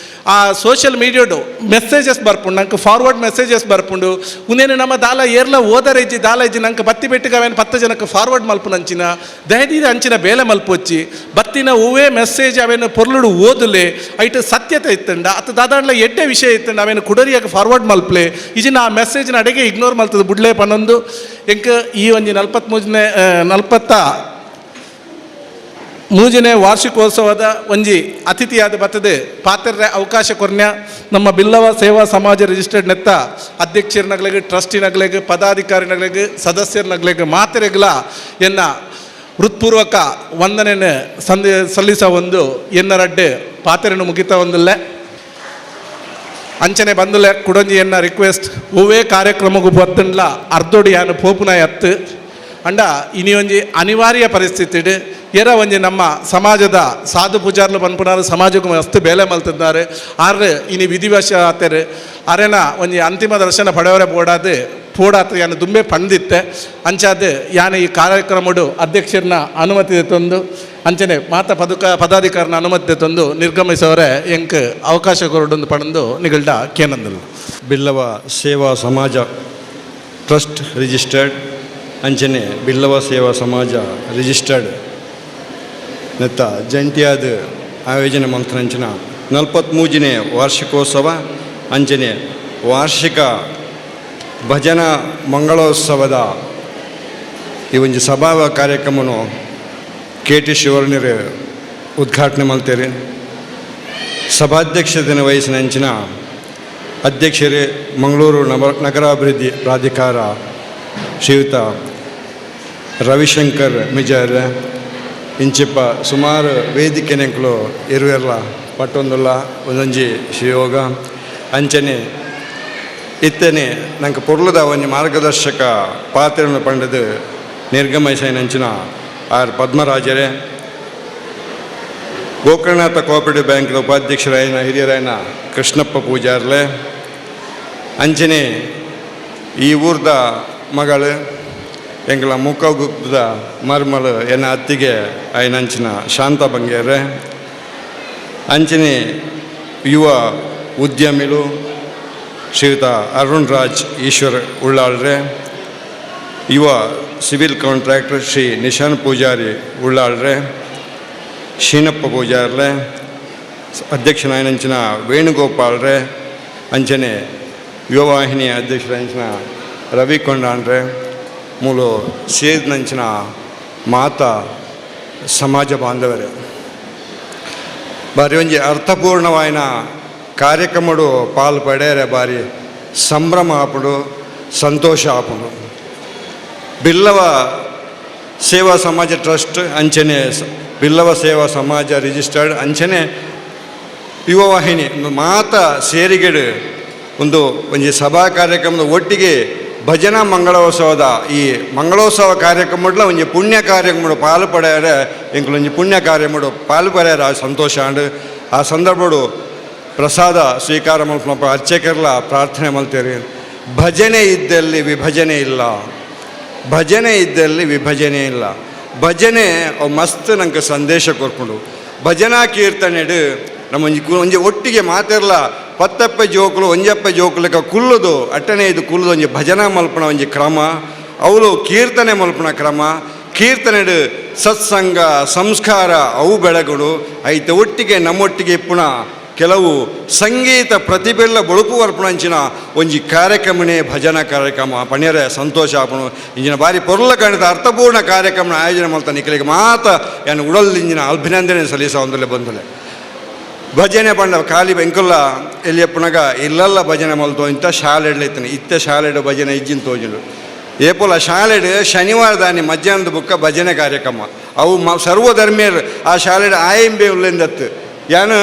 ಆ ಸೋಷಿಯಲ್ ಮೀಡಿಯಾಡು ಮೆಸೇಜಸ್ ಬರ್ಪುಂಡು ನಂಗೆ ಫಾರ್ವರ್ಡ್ ಮೆಸೇಜಸ್ ಬರ್ಪುಂಡು ಉನೇನು ನಮ್ಮ ದಾಲ ಏರ್ಲ ಓದರೈಜಿ ದಾಲೈಜಿ ನಂಗೆ ಬತ್ತಿ ಬೆಟ್ಟಿಗೆ ಅವೇನು 10 ಜನಕ್ಕೆ ಫಾರ್ವರ್ಡ್ ಮಲ್ಪುನಂಚಿನ ದಯದೀದ ಅಂಚಿನ ಬೇಲೆ ಮಲ್ಪೊಚ್ಚಿ ಬತ್ತಿನ ಹೂವೇ ಮೆಸೇಜ್ ಅವೇನು ಪೊರ್ಲುಡು ಓದುಲೆ ಐಟು ಸತ್ಯತೆ ಇತ್ತಂಡ ಅತ್ತು ದಾದಾಂಡ್ಲ ಎಡ್ಡೆ ವಿಷಯ ಇತ್ತಂಡ ಅವೇನು ಕುಡರಿಯಾಗ ಫಾರ್ವರ್ಡ್ ಮಲ್ಪಲೆ ಈಜಿನ ಆ ಮೆಸೇಜ್ನ ಅಡೆಗೆ ಇಗ್ನೋರ್ ಮಲ್ತದ ಬುಡ್ಲೆ ಪನ್ನೊಂದು ಎಂಕ ಈ ಒಂಜಿ 43ನೇ ವಾರ್ಷಿಕೋತ್ಸವದ ಒಂಜಿ ಅತಿಥಿಯಾದ ಬರ್ತದೆ ಪಾತ್ರೆ ಅವಕಾಶ ಕೊರ್ನ್ಯ ನಮ್ಮ ಬಿಲ್ಲವ ಸೇವಾ ಸಮಾಜ ರಿಜಿಸ್ಟರ್ಡ್ ನೆತ್ತ ಅಧ್ಯಕ್ಷರನಗಳಿಗೆ ಟ್ರಸ್ಟಿನಗಳಿಗೆ ಪದಾಧಿಕಾರಿನಗಳಿಗೆ ಸದಸ್ಯರನಗಳಿಗೆ ಮಾತೆರೆಗಳ ಎನ್ನ ಹೃತ್ಪೂರ್ವಕ ವಂದನೆಯನ್ನು ಸಲ್ಲಿಸ ಒಂದು ಎನ್ನರಡ್ಡೆ ಪಾತ್ರೆಯನ್ನು ಮುಗಿತಾ ಒಂದಿಲ್ಲ ಅಂಚನೆ ಬಂದುಲೆ ಕುಡಂಜಿ ಎನ್ನ ರಿಕ್ವೆಸ್ಟ್ ಹೂವೇ ಕಾರ್ಯಕ್ರಮಗೂ ಬತ್ತಂಡ್ಲ ಅರ್ಧೋಡಿ ಯಾನು ಪೋಪುನ ಎತ್ತು ಅಂಡ ಇನಿ ಒಂಜಿ ಅನಿವಾರ್ಯ ಪರಿಸ್ಥಿತಿ ಏರ ಒಂಜಿ ನಮ್ಮ ಸಮಾಜದ ಸಾಧು ಪೂಜಾರ್ಲು ಪನ್ಪುನಾರು ಸಮಾಜಕ್ಕೂ ಮಸ್ತ್ ಬೇಲೆ ಮಲ್ತಿದ್ದಾರೆ ಆರ್ರೆ ಇನಿ ವಿಧಿವಶ ಆತೇರು ಅರೆನ ಒಂಜಿ ಅಂತಿಮ ದರ್ಶನ ಪಡೆಯವರೆ ಪೋಡಾತ ಯಾನು ದುಂಬೆ ಪಂದಿತ್ತೆ ಅಂಚಾದ ಯಾನು ಈ ಕಾರ್ಯಕ್ರಮಡು ಅಧ್ಯಕ್ಷರನ್ನ ಅನುಮತಿ ತಂದು ಅಂಚನೆ ಪದಾಧಿಕಾರನ ಅನುಮತಿ ತಂದು ನಿರ್ಗಮಿಸೋರೆ ಎಂಕ್ ಅವಕಾಶ ಕೊರಡೊಂದು ಪಡೆದು ನಿಗಲ್ಡ ಕೇನಂದಲು. ಬಿಲ್ಲವ ಸೇವಾ ಸಮಾಜ ಟ್ರಸ್ಟ್ ರಿಜಿಸ್ಟರ್ಡ್ ಅಂಚನೆ ಬಿಲ್ಲವ ಸೇವಾ ಸಮಾಜ ರಿಜಿಸ್ಟರ್ಡ್ ನೆತ್ತ ಜಂಟಿಯಾದ ಆಯೋಜನೆ ಮಂತ್ರಂಚಿನ 43ನೇ ವಾರ್ಷಿಕೋತ್ಸವ ಅಂಚನೆ ವಾರ್ಷಿಕ ಭಜನಾ ಮಂಗಳೋತ್ಸವದ ಈ ಒಂದು ಸಭಾ ಕಾರ್ಯಕ್ರಮವನ್ನು KT ಶಿವರ್ಣರು ಉದ್ಘಾಟನೆ ಮಾಡ್ತಾರೆ. ಸಭಾಧ್ಯಕ್ಷತೆಯನ್ನು ವಹಿಸಿನಂಚಿನ ಅಧ್ಯಕ್ಷರೇ ಮಂಗಳೂರು ನಗರಾಭಿವೃದ್ಧಿ ಪ್ರಾಧಿಕಾರ ಶ್ರೀಯುತ ರವಿಶಂಕರ್ ಮಿಜರ್ ಇಂಚಿಪ್ಪ ಸುಮಾರು ವೇದಿಕೆ ನೆಂಕಲು ಇರುವೆಲ್ಲ ಪಟ್ಟೊಂದುಲ್ಲ ಒಂದೊಂಜಿ ಶಿವಯೋಗ ಅಂಚನೆ ಇತ್ತನೆ ನಂಗೆ ಪೊರ್ಲದ ಒಂದು ಮಾರ್ಗದರ್ಶಕ ಪಾತ್ರೆಯನ್ನು ಪಂಡದು ನಿರ್ಗಮಿಸಂಚಿನ ಆರ್ ಪದ್ಮರಾಜರೇ ಗೋಕರ್ಣನಾಥ ಕೋಆಪರೇಟಿವ್ ಬ್ಯಾಂಕ್ನ ಉಪಾಧ್ಯಕ್ಷರಾಯನ ಹಿರಿಯರಾಯನ ಕೃಷ್ಣಪ್ಪ ಪೂಜಾರ್ಲೆ ಅಂಚನೆ ಈ ಊರ್ದ ಮಗಳು ಎಂಗಳ ಮುಖಗುಪ್ತದ ಮರ್ಮಲು ಎನ್ನ ಅತ್ತಿಗೆ ಐನಂಚಿನ ಶಾಂತ ಬಂಗೇರೆ ಅಂಚನೆ ಯುವ ಉದ್ಯಮಿಗಳು ಶ್ರೀಯುತ ಅರುಣ್ ರಾಜ್ ಈಶ್ವರ್ ಉಳ್ಳಾಳ್ರೆ, ಯುವ ಸಿವಿಲ್ ಕಾಂಟ್ರಾಕ್ಟರ್ ಶ್ರೀ ನಿಶಾನ್ ಪೂಜಾರಿ ಉಳ್ಳಾಳ್ರೆ, ಶೀನಪ್ಪ ಪೂಜಾರ್ಲೆ, ಅಧ್ಯಕ್ಷನಾಯನಂಚಿನ ವೇಣುಗೋಪಾಲ್ರೆ, ಅಂಚನೆ ಯುವವಾಹಿನಿಯ ಅಧ್ಯಕ್ಷರಾಂಚಿನ ರವಿ ಕೊಂಡಾಣ್ರೆ, ಮೂಲು ಸೇರಿದಂಚಿನ ಮಾತಾ ಸಮಾಜ ಬಾಂಧವರೇ, ಬಾರಿ ಒಂಜಿ ಅರ್ಥಪೂರ್ಣವಾಯಿನ ಕಾರ್ಯಕ್ರಮಡು ಪಾಲು ಪಡೆಯರೆ ಬಾರಿ ಸಂಭ್ರಮ ಆಪುಡು, ಸಂತೋಷ ಆಪುಡು. ಬಿಲ್ಲವ ಸೇವಾ ಸಮಾಜ ಟ್ರಸ್ಟ್ ಅಂಚನೆ ಬಿಲ್ಲವ ಸೇವಾ ಸಮಾಜ ರಿಜಿಸ್ಟರ್ಡ್ ಅಂಚನೆ ಯುವವಾಹಿನಿ ಮಾತ ಸೇರಿಗೆಡು ಒಂಜಿ ಸಭಾ ಕಾರ್ಯಕ್ರಮದ ಒಟ್ಟಿಗೆ ಭಜನಾ ಮಂಗಳೋತ್ಸವದ ಈ ಮಂಗಳೋತ್ಸವ ಕಾರ್ಯಕ್ರಮಡ್ಲ ಒಂಜಿ ಪುಣ್ಯ ಕಾರ್ಯಕ್ರಮ ಪಾಲು ಪಡೆಯರೆ ಎಂಕ್ಲೊಂಜಿ ಪುಣ್ಯ ಕಾರ್ಯಕ್ರಮ ಪಾಲು ಪಡೆಯರೆ ಆ ಸಂತೋಷ ಅಂಡ್ ಆ ಸಂದರ್ಭಡು ಪ್ರಸಾದ ಸ್ವೀಕಾರ ಮಲ್ಪ ಅರ್ಚಕರ್ಲ ಪ್ರಾರ್ಥನೆ ಮಲ್ತೇರಿ. ಭಜನೆ ಇದ್ದಲ್ಲಿ ವಿಭಜನೆ ಇಲ್ಲ, ಭಜನೆ ಇದ್ದಲ್ಲಿ ವಿಭಜನೆ ಇಲ್ಲ. ಭಜನೆ ಮಸ್ತ್ ನಂಗೆ ಸಂದೇಶ ಕೊರ್ಕೊಂಡು ಭಜನಾ ಕೀರ್ತನೆಡು ನಮ್ಮ ಒಂಜಿ ಒಟ್ಟಿಗೆ ಮಾತಿರ್ಲ ಪತ್ತಪ್ಪ ಜೋಕುಲು ಒಂಜಪ್ಪ ಜೋಕುಲಕ ಕುಲ್ಲುದು ಅಟ್ಟನೆ ಇದು ಕುಲ್ಲುದು ಒಂಜಿ ಭಜನಾ ಮಲ್ಪನ ಒಂಜಿ ಕ್ರಮ, ಅವಳು ಕೀರ್ತನೆ ಮಲ್ಪನ ಕ್ರಮ. ಕೀರ್ತನೆಡು ಸತ್ಸಂಗ ಸಂಸ್ಕಾರ ಅವು ಬೆಳಗುಡು ಐತೆ ಒಟ್ಟಿಗೆ ನಮ್ಮೊಟ್ಟಿಗೆ ಪುಣ ಕೆಲವು ಸಂಗೀತ ಪ್ರತಿಭೆಲ್ಲ ಬಳುಪು ಅರ್ಪಣಂಚಿನ ಒಂಜಿ ಕಾರ್ಯಕ್ರಮನೇ ಭಜನಾ ಕಾರ್ಯಕ್ರಮ ಪಣ್ಯರೆ ಸಂತೋಷ ಆಪಣು. ಇಂಜಿನ ಬಾರಿ ಪೊರ್ಲ ಕಾಣಿದ ಅರ್ಥಪೂರ್ಣ ಕಾರ್ಯಕ್ರಮ ಆಯೋಜನೆ ಮಾಡ್ತಾ ನಿಖಲಿಗೆ ಮಾತ ಏನು ಉಡಲ್ದಿಂಜಿನ ಅಭಿನಂದನೆ ಸಲ್ಲಿಸ ಒಂದಲ್ಲೇ ಬಂದಲೆ. ಭಜನೆ ಪಂಡ ಖಾಲಿ ಬೆಂಕುಲ್ಲ ಎಲ್ಲಿಯಪ್ಪನಾಗ ಇಲ್ಲೆಲ್ಲ ಭಜನೆ ಮಲ್ತೋ ಇಂಥ ಶಾಲೆಡ್ಲ ಇತ್ತಾನೆ ಇತ್ತ ಶಾಲೆಡು ಭಜನೆ ಇಜ್ಜಿನ ತೋಜುಂಡು ಏಪೋಲ ಶಾಲೆಡು ಶನಿವಾರ ದಾನಿ ಮಧ್ಯಾಹ್ನದ ಬುಕ್ಕ ಭಜನೆ ಕಾರ್ಯಕ್ರಮ ಅವು ಸರ್ವಧರ್ಮೀಯರು ಆ ಶಾಲೆಡು ಆಯಂಬೆ ಉಳ್ಳೆಂದತ್ತು ಯಾನು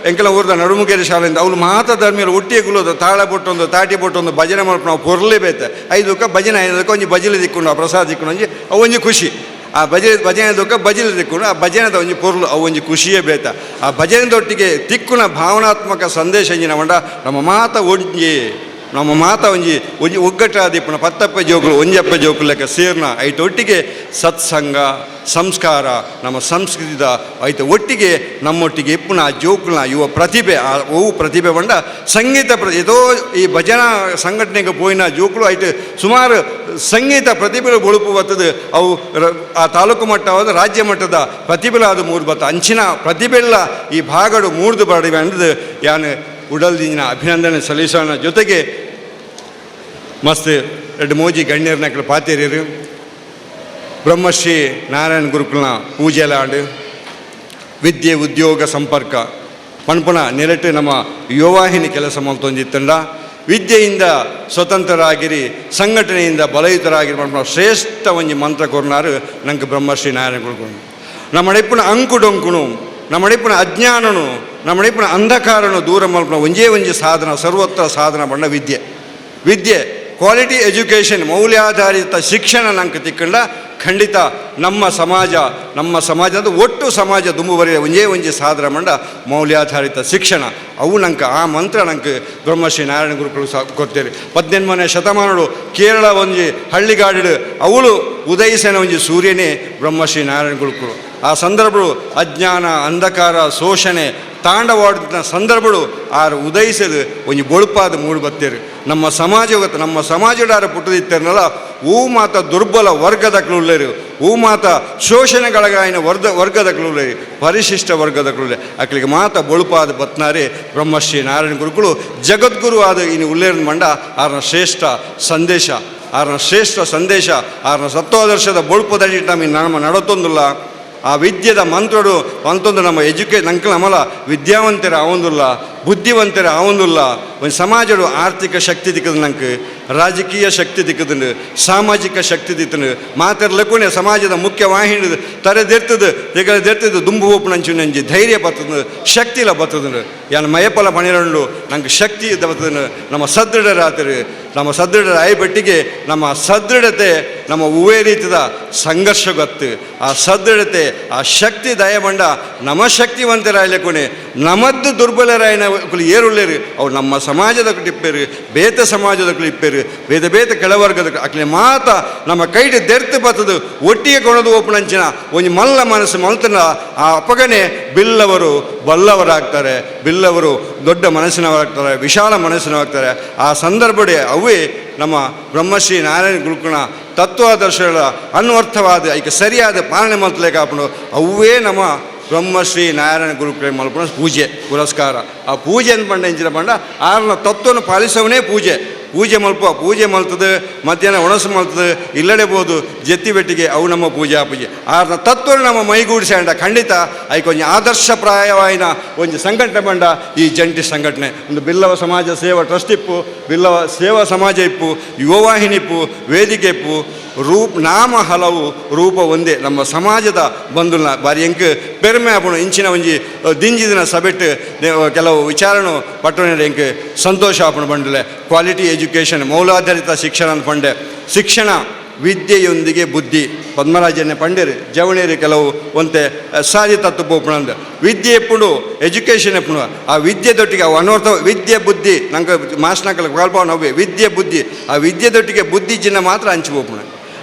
ಎಂಕಲ ಊರದ ನಡುಮುಗೇರಿ ಶಾಲೆಯಿಂದ ಅವಳು ಮಾತ ಧರ್ಮೀಯರು ಒಟ್ಟಿಗೆ ಕುಲ್ಲೋದು ತಾಳ ಬೊಟ್ಟೊಂದು ತಾಟಿ ಬೊಟ್ಟೊಂದು ಭಜನೆ ಮಾಡ್ಕೊಂಡು ನಾವು ಪೊರ್ಲೇಬೇತೆ ಐದಕ್ಕೆ ಭಜನೆ ಐದಕ್ಕೆ ಒಂಜಿ ಬಜಿಲೆ ದಿಕ್ಕೊಂಡು ಆ ಪ್ರಸಾದ ದಿಕ್ಕೊಂಡು ಒಂಜಿ ಅವು ಒಂಜಿ ಖುಷಿ. ಆ ಭಜನೆದಕ್ಕೆ ಬಜಿಲೆ ದಿಕ್ಕೊಂಡು ಆ ಭಜನೆದ ಒಂಜಿ ಪೊರ್ಲು ಅವು ಒಂಜಿ ಖುಷಿಯೇ ಬೇತ. ಆ ಭಜನೆದೊಟ್ಟಿಗೆ ತಿಕ್ಕುನ ಭಾವನಾತ್ಮಕ ಸಂದೇಶ ಇಂಜಿನ ಮಂಡ ನಮ್ಮ ಮಾತ ಒಂಜಿ ಒಗ್ಗಟ್ಟಾದಿಪ್ಪನ ಪತ್ತಪ್ಪ ಜೋಕುಲು ಒಂಜಪ್ಪ ಜೋಕುಲು ಲೆಕ್ಕ ಸೇರ್ನ ಐಟೊಟ್ಟಿಗೆ ಸತ್ಸಂಗ ಸಂಸ್ಕಾರ ನಮ್ಮ ಸಂಸ್ಕೃತಿದ ಐತೆ ಒಟ್ಟಿಗೆ ನಮ್ಮೊಟ್ಟಿಗೆ ಇಪ್ಪುನ ಆ ಜೋಕುಲ್ನ ಯುವ ಪ್ರತಿಭೆ ಅವು ಪ್ರತಿಭೆ ಬಂಡ ಸಂಗೀತ ಏತೋ ಈ ಭಜನಾ ಸಂಘಟನೆಗೆ ಪೋಯಿನ ಜೋಕುಲು ಐತೆ ಸುಮಾರು ಸಂಗೀತ ಪ್ರತಿಭೆಗಳು ಬಳುಪು ಬರ್ತದೆ ಅವು ಆ ತಾಲೂಕು ಮಟ್ಟವಾದ ರಾಜ್ಯ ಮಟ್ಟದ ಪ್ರತಿಭೆಲಾದ ಮೂರು ಬತ್ತ ಅಂಚಿನ ಪ್ರತಿಭೆಲ್ಲ ಈ ಭಾಗಡು ಮೂರ್ದು ಬರಡಿವೆ ಅಂದದು ಯಾನು ಉಡಲ್ದಿನ ಅಭಿನಂದನೆ ಸಲ್ಲಿಸೋಣ. ಜೊತೆಗೆ ಮಸ್ತ್ ಎರಡು ಮೋಜಿ ಗಣ್ಯರನ್ನ ಪಾತೇರಿಯರು ಬ್ರಹ್ಮಶ್ರೀ ನಾರಾಯಣ ಗುರುಕುಲ್ನ ಪೂಜೆಲ ಆಂಡು ವಿದ್ಯೆ ಉದ್ಯೋಗ ಸಂಪರ್ಕ ಪಣಪುಣ ನೆರಟು ನಮ್ಮ ಯುವವಾಹಿನಿ ಕೆಲಸ ಮಲ್ತೊಂದಿತ್ತಂಡ ವಿದ್ಯೆಯಿಂದ ಸ್ವತಂತ್ರರಾಗಿರಿ ಸಂಘಟನೆಯಿಂದ ಬಲಯುತರಾಗಿರಿ ಪಣಪುಣ ಶ್ರೇಷ್ಠ ಒಂಜಿ ಮಂತ್ರ ಕೊರ್ನಾರು ನಂಗೆ ಬ್ರಹ್ಮಶ್ರೀ ನಾರಾಯಣ ಗುರುಕುಲ್. ನಮ್ಮಡೆಪ್ಪುನ ಅಂಕುಡೊಂಕುನು ನಮ್ಮಡೆಪ್ಪುನ ಅಜ್ಞಾನನು ನಮ್ಮಡೆಪ್ಪುನ ಅಂಧಕಾರನು ದೂರ ಮಲ್ಪನ ಒಂಜೇ ಸಾಧನ ಸರ್ವತ್ರ ಸಾಧನ ಬಣ್ಣ ವಿದ್ಯೆ ಕ್ವಾಲಿಟಿ ಎಜುಕೇಷನ್ ಮೌಲ್ಯಾಧಾರಿತ ಶಿಕ್ಷಣ ನಂಗೆ ತಿಕ್ಕಂಡ ಖಂಡಿತ ನಮ್ಮ ಸಮಾಜದ ಒಟ್ಟು ಸಮಾಜ ದುಂಬುವರೆಯ ಒಂಜೇ ಸಾಧನ ಮಂಡ ಮೌಲ್ಯಾಧಾರಿತ ಶಿಕ್ಷಣ ಅವು ನಂಗೆ ಆ ಮಂತ್ರ ನಂಗೆ ಬ್ರಹ್ಮಶ್ರೀ ನಾರಾಯಣ ಗುರುಗಳು ಕೊಡ್ತೇವೆ. 18ನೇ ಶತಮಾನಡು ಕೇರಳ ಒಂಜಿ ಹಳ್ಳಿಗಾಡು ಅವಳು ಉದಯಿಸಿನ ಒಂಜಿ ಸೂರ್ಯನೇ ಬ್ರಹ್ಮಶ್ರೀ ನಾರಾಯಣ ಗುರುಗಳು. ಆ ಸಂದರ್ಭಗಳು ಅಜ್ಞಾನ ಅಂಧಕಾರ ಶೋಷಣೆ ತಾಂಡವಾಡಿದ ಸಂದರ್ಭಗಳು ಆರು ಉದಯಿಸದು ಒಂಜಿ ಬೊಳುಪಾದ ಮೂಡು ಬತ್ತೇರು. ನಮ್ಮ ಸಮಾಜದಾರ ಪುಟ್ಟದಿತ್ತೇರನಲ್ಲ ಹೂ ಮಾತ ದುರ್ಬಲ ವರ್ಗದಕ್ಳುಳ್ಳೇರು, ಹೂ ಮಾತ ಶೋಷಣೆಗಳಗಾಯಿನ ವರ್ಗದಕ್ಳುಳ್ಳೇರು, ಪರಿಶಿಷ್ಟ ವರ್ಗದಕ್ಳುಳ್ಳೆ ಅಕ್ಲಿಗೆ ಮಾತ ಬೊಳುಪಾದ ಬತ್ನಾರೇ ಬ್ರಹ್ಮಶ್ರೀ ನಾರಾಯಣ ಗುರುಗಳು ಜಗದ್ಗುರು ಆದ ಇನ್ನು ಉಳ್ಳೇರನ ಮಂಡ ಆರನ ಶ್ರೇಷ್ಠ ಸಂದೇಶ ಆರನ ಸತ್ವಾದರ್ಶದ ಬೊಳುಪದಡಿ ನಮ್ಮ ನಡತೊಂದಿಲ್ಲ. ಆ ವಿದ್ಯೆದ ಮಂತ್ರಡು ಅಂತೊಂದು ನಮ್ಮ ನಂಕಲ್ ನಮ್ಮಲ ವಿದ್ಯಾವಂತರ ಆವೊಂದುಲ್ಲ ಬುದ್ಧಿವಂತರ ಆವೊಂದುಲ್ಲ. ಒಂದು ಸಮಾಜಡು ಆರ್ಥಿಕ ಶಕ್ತಿ ದಿಕ್ಕದು ನಂಗೆ ರಾಜಕೀಯ ಶಕ್ತಿ ದಿಕ್ಕದು ಸಾಮಾಜಿಕ ಶಕ್ತಿ ದಿತ್ತನು ಮಾತಾಡ್ಲಕ್ಕೂನೆ ಸಮಾಜದ ಮುಖ್ಯ ವಾಹಿನಿ ತೆರೆದಿರ್ತದೆ ದುಂಬು ಓಪನಂಚು ನಂಜಿ ಧೈರ್ಯ ಬರ್ತದ ಶಕ್ತಿಲ ಬರ್ತದನು ಯಾನು ಮಯಪಲ ಪಣಿರಂಡು ನಂಗೆ ಶಕ್ತಿ ಬರ್ತದನು. ನಮ್ಮ ಸದೃಢರಾತರು ನಮ್ಮ ಸದೃಢರ ಆಯ್ಬಟ್ಟಿಗೆ ನಮ್ಮ ಸದೃಢತೆ ನಮ್ಮ ಉವೇ ರೀತಿಯ ಸಂಘರ್ಷ ಗೊತ್ತು. ಆ ಸದೃಢತೆ ಆ ಶಕ್ತಿ ದಯಬಂಡ ನಮ್ಮ ಶಕ್ತಿವಂತರಾಯ್ಲಕ್ಕೂನೆ ನಮ್ಮದ್ದು ದುರ್ಬಲರಾಯನ ಏರುಳ್ಳೇರು ಅವು ನಮ್ಮ ಸಮಾಜದ ಇಪ್ಪೇರು ಬೇತೆ ಸಮಾಜದ ಇಪ್ಪೇರು ಬೇತೆ ಬೇತೆ ಕೆಳವರ್ಗದ ಅಕ್ಲೆ ಮಾತ ನಮ್ಮ ಕೈಟ್ ದೆರ್ತು ಬತ್ತದು ಒಟ್ಟಿಗೆ ಕೊಡೋದು ಓಪಣಂಚಿನ ಒಂದು ಮಲ್ಲ ಮನಸ್ಸು ಮಲ್ತನ ಆ ಅಪಗನೆ ಬಿಲ್ಲವರು ಬಲ್ಲವರಾಗ್ತಾರೆ, ಬಿಲ್ಲವರು ದೊಡ್ಡ ಮನಸ್ಸಿನವರಾಗ್ತಾರೆ, ವಿಶಾಲ ಮನಸ್ಸಿನವಾಗ್ತಾರೆ. ಆ ಸಂದರ್ಭಡೆ ಅವೇ ನಮ್ಮ ಬ್ರಹ್ಮಶ್ರೀ ನಾರಾಯಣ ಗುರುಕುಲ ತತ್ವಾದರ್ಶಗಳ ಅನ್ವರ್ಥವಾದ ಈಗ ಸರಿಯಾದ ಪಾಲನೆ ಮಲ್ತಲೇ ಕಾಪುಂಡು ಅವೇ ನಮ್ಮ ಬ್ರಹ್ಮಶ್ರೀ ನಾರಾಯಣ ಗುರುಕುಲ ಮಲ್ಪನ ಪೂಜೆ ಪುರಸ್ಕಾರ. ಆ ಪೂಜೆ ಅಂತ ಬಂಡ ಎಂಚಿನ ಬಂಡ ಆರನ ತತ್ವವನ್ನು ಪಾಲಿಸವನೇ ಪೂಜೆ. ಪೂಜೆ ಮಲ್ಪ ಪೂಜೆ ಮಲ್ತದೆ, ಮಧ್ಯಾಹ್ನ ಒಣಸು ಮಲ್ತದೆ, ಇಲ್ಲಡೇಬೋದು ಜತ್ತಿ ಬೆಟ್ಟಿಗೆ ಅವು ನಮ್ಮ ಪೂಜಾ ಪೂಜೆ. ಆರನ ತತ್ವ ನಮ್ಮ ಮೈಗೂಡಿಸಂಡ ಖಂಡಿತ ಐಕೊಂದು ಆದರ್ಶಪ್ರಾಯವಾಯಿನ ಒಂದು ಸಂಘಟನೆ ಬಂಡ ಈ ಜಂಟಿ ಸಂಘಟನೆ. ಒಂದು ಬಿಲ್ಲವ ಸಮಾಜ ಸೇವಾ ಟ್ರಸ್ಟ್ ಇಪ್ಪು, ಬಿಲ್ಲವ ಸೇವಾ ಸಮಾಜ ಇಪ್ಪು, ಯುವವಾಹಿನಿ ಇಪ್ಪು, ವೇದಿಕೆ ಇಪ್ಪು, ನಾಮ ಹಲವು ರೂಪ ಒಂದೇ. ನಮ್ಮ ಸಮಾಜದ ಬಂಧುನ ಬಾರಿ ಎಂಕ್ ಪೆರ್ಮೆ ಆಪುಣು ಇಂಚಿನ ಒಂಜಿ ದಿಂಜಿದಿನ ಸಭೆಟ್ಟು ಕೆಲವು ವಿಚಾರಣು ಪಟ್ಟಣ ಎಂಕ್ ಸಂತೋಷ ಆಪುಣು ಬಂಡಲೆ. ಕ್ವಾಲಿಟಿ ಎಜುಕೇಷನ್ ಮೌಲಾಧಾರಿತ ಶಿಕ್ಷಣ ಅಂತ ಪಂಡೆ. ಶಿಕ್ಷಣ ವಿದ್ಯೆಯೊಂದಿಗೆ ಬುದ್ಧಿ ಪದ್ಮರಾಜನ್ನೇ ಪಂಡೇರು ಜವಣೇರು ಕೆಲವು ಒಂತೆ ಸಾರಿ ತತ್ವ ಪೋಪುಣಂದು ವಿದ್ಯೆ ಎಪ್ಪುಡು ಎಜುಕೇಷನ್ ಎಪ್ಪುಡು ಆ ವಿದ್ಯೆದೊಟ್ಟಿಗೆ ಅವು ಅನರ್ಥ ವಿದ್ಯೆ ಬುದ್ಧಿ ನಂಗೆ ಮಾಸ್ನಕಲ್ ಕಲ್ಪ ನವ್ವೆ ವಿದ್ಯೆ ಬುದ್ಧಿ ಆ ವಿದ್ಯೆದೊಟ್ಟಿಗೆ ಬುದ್ಧಿ ಚಿನ್ನ ಮಾತ್ರ ಹಂಚಿ ಪೋಪುಣ.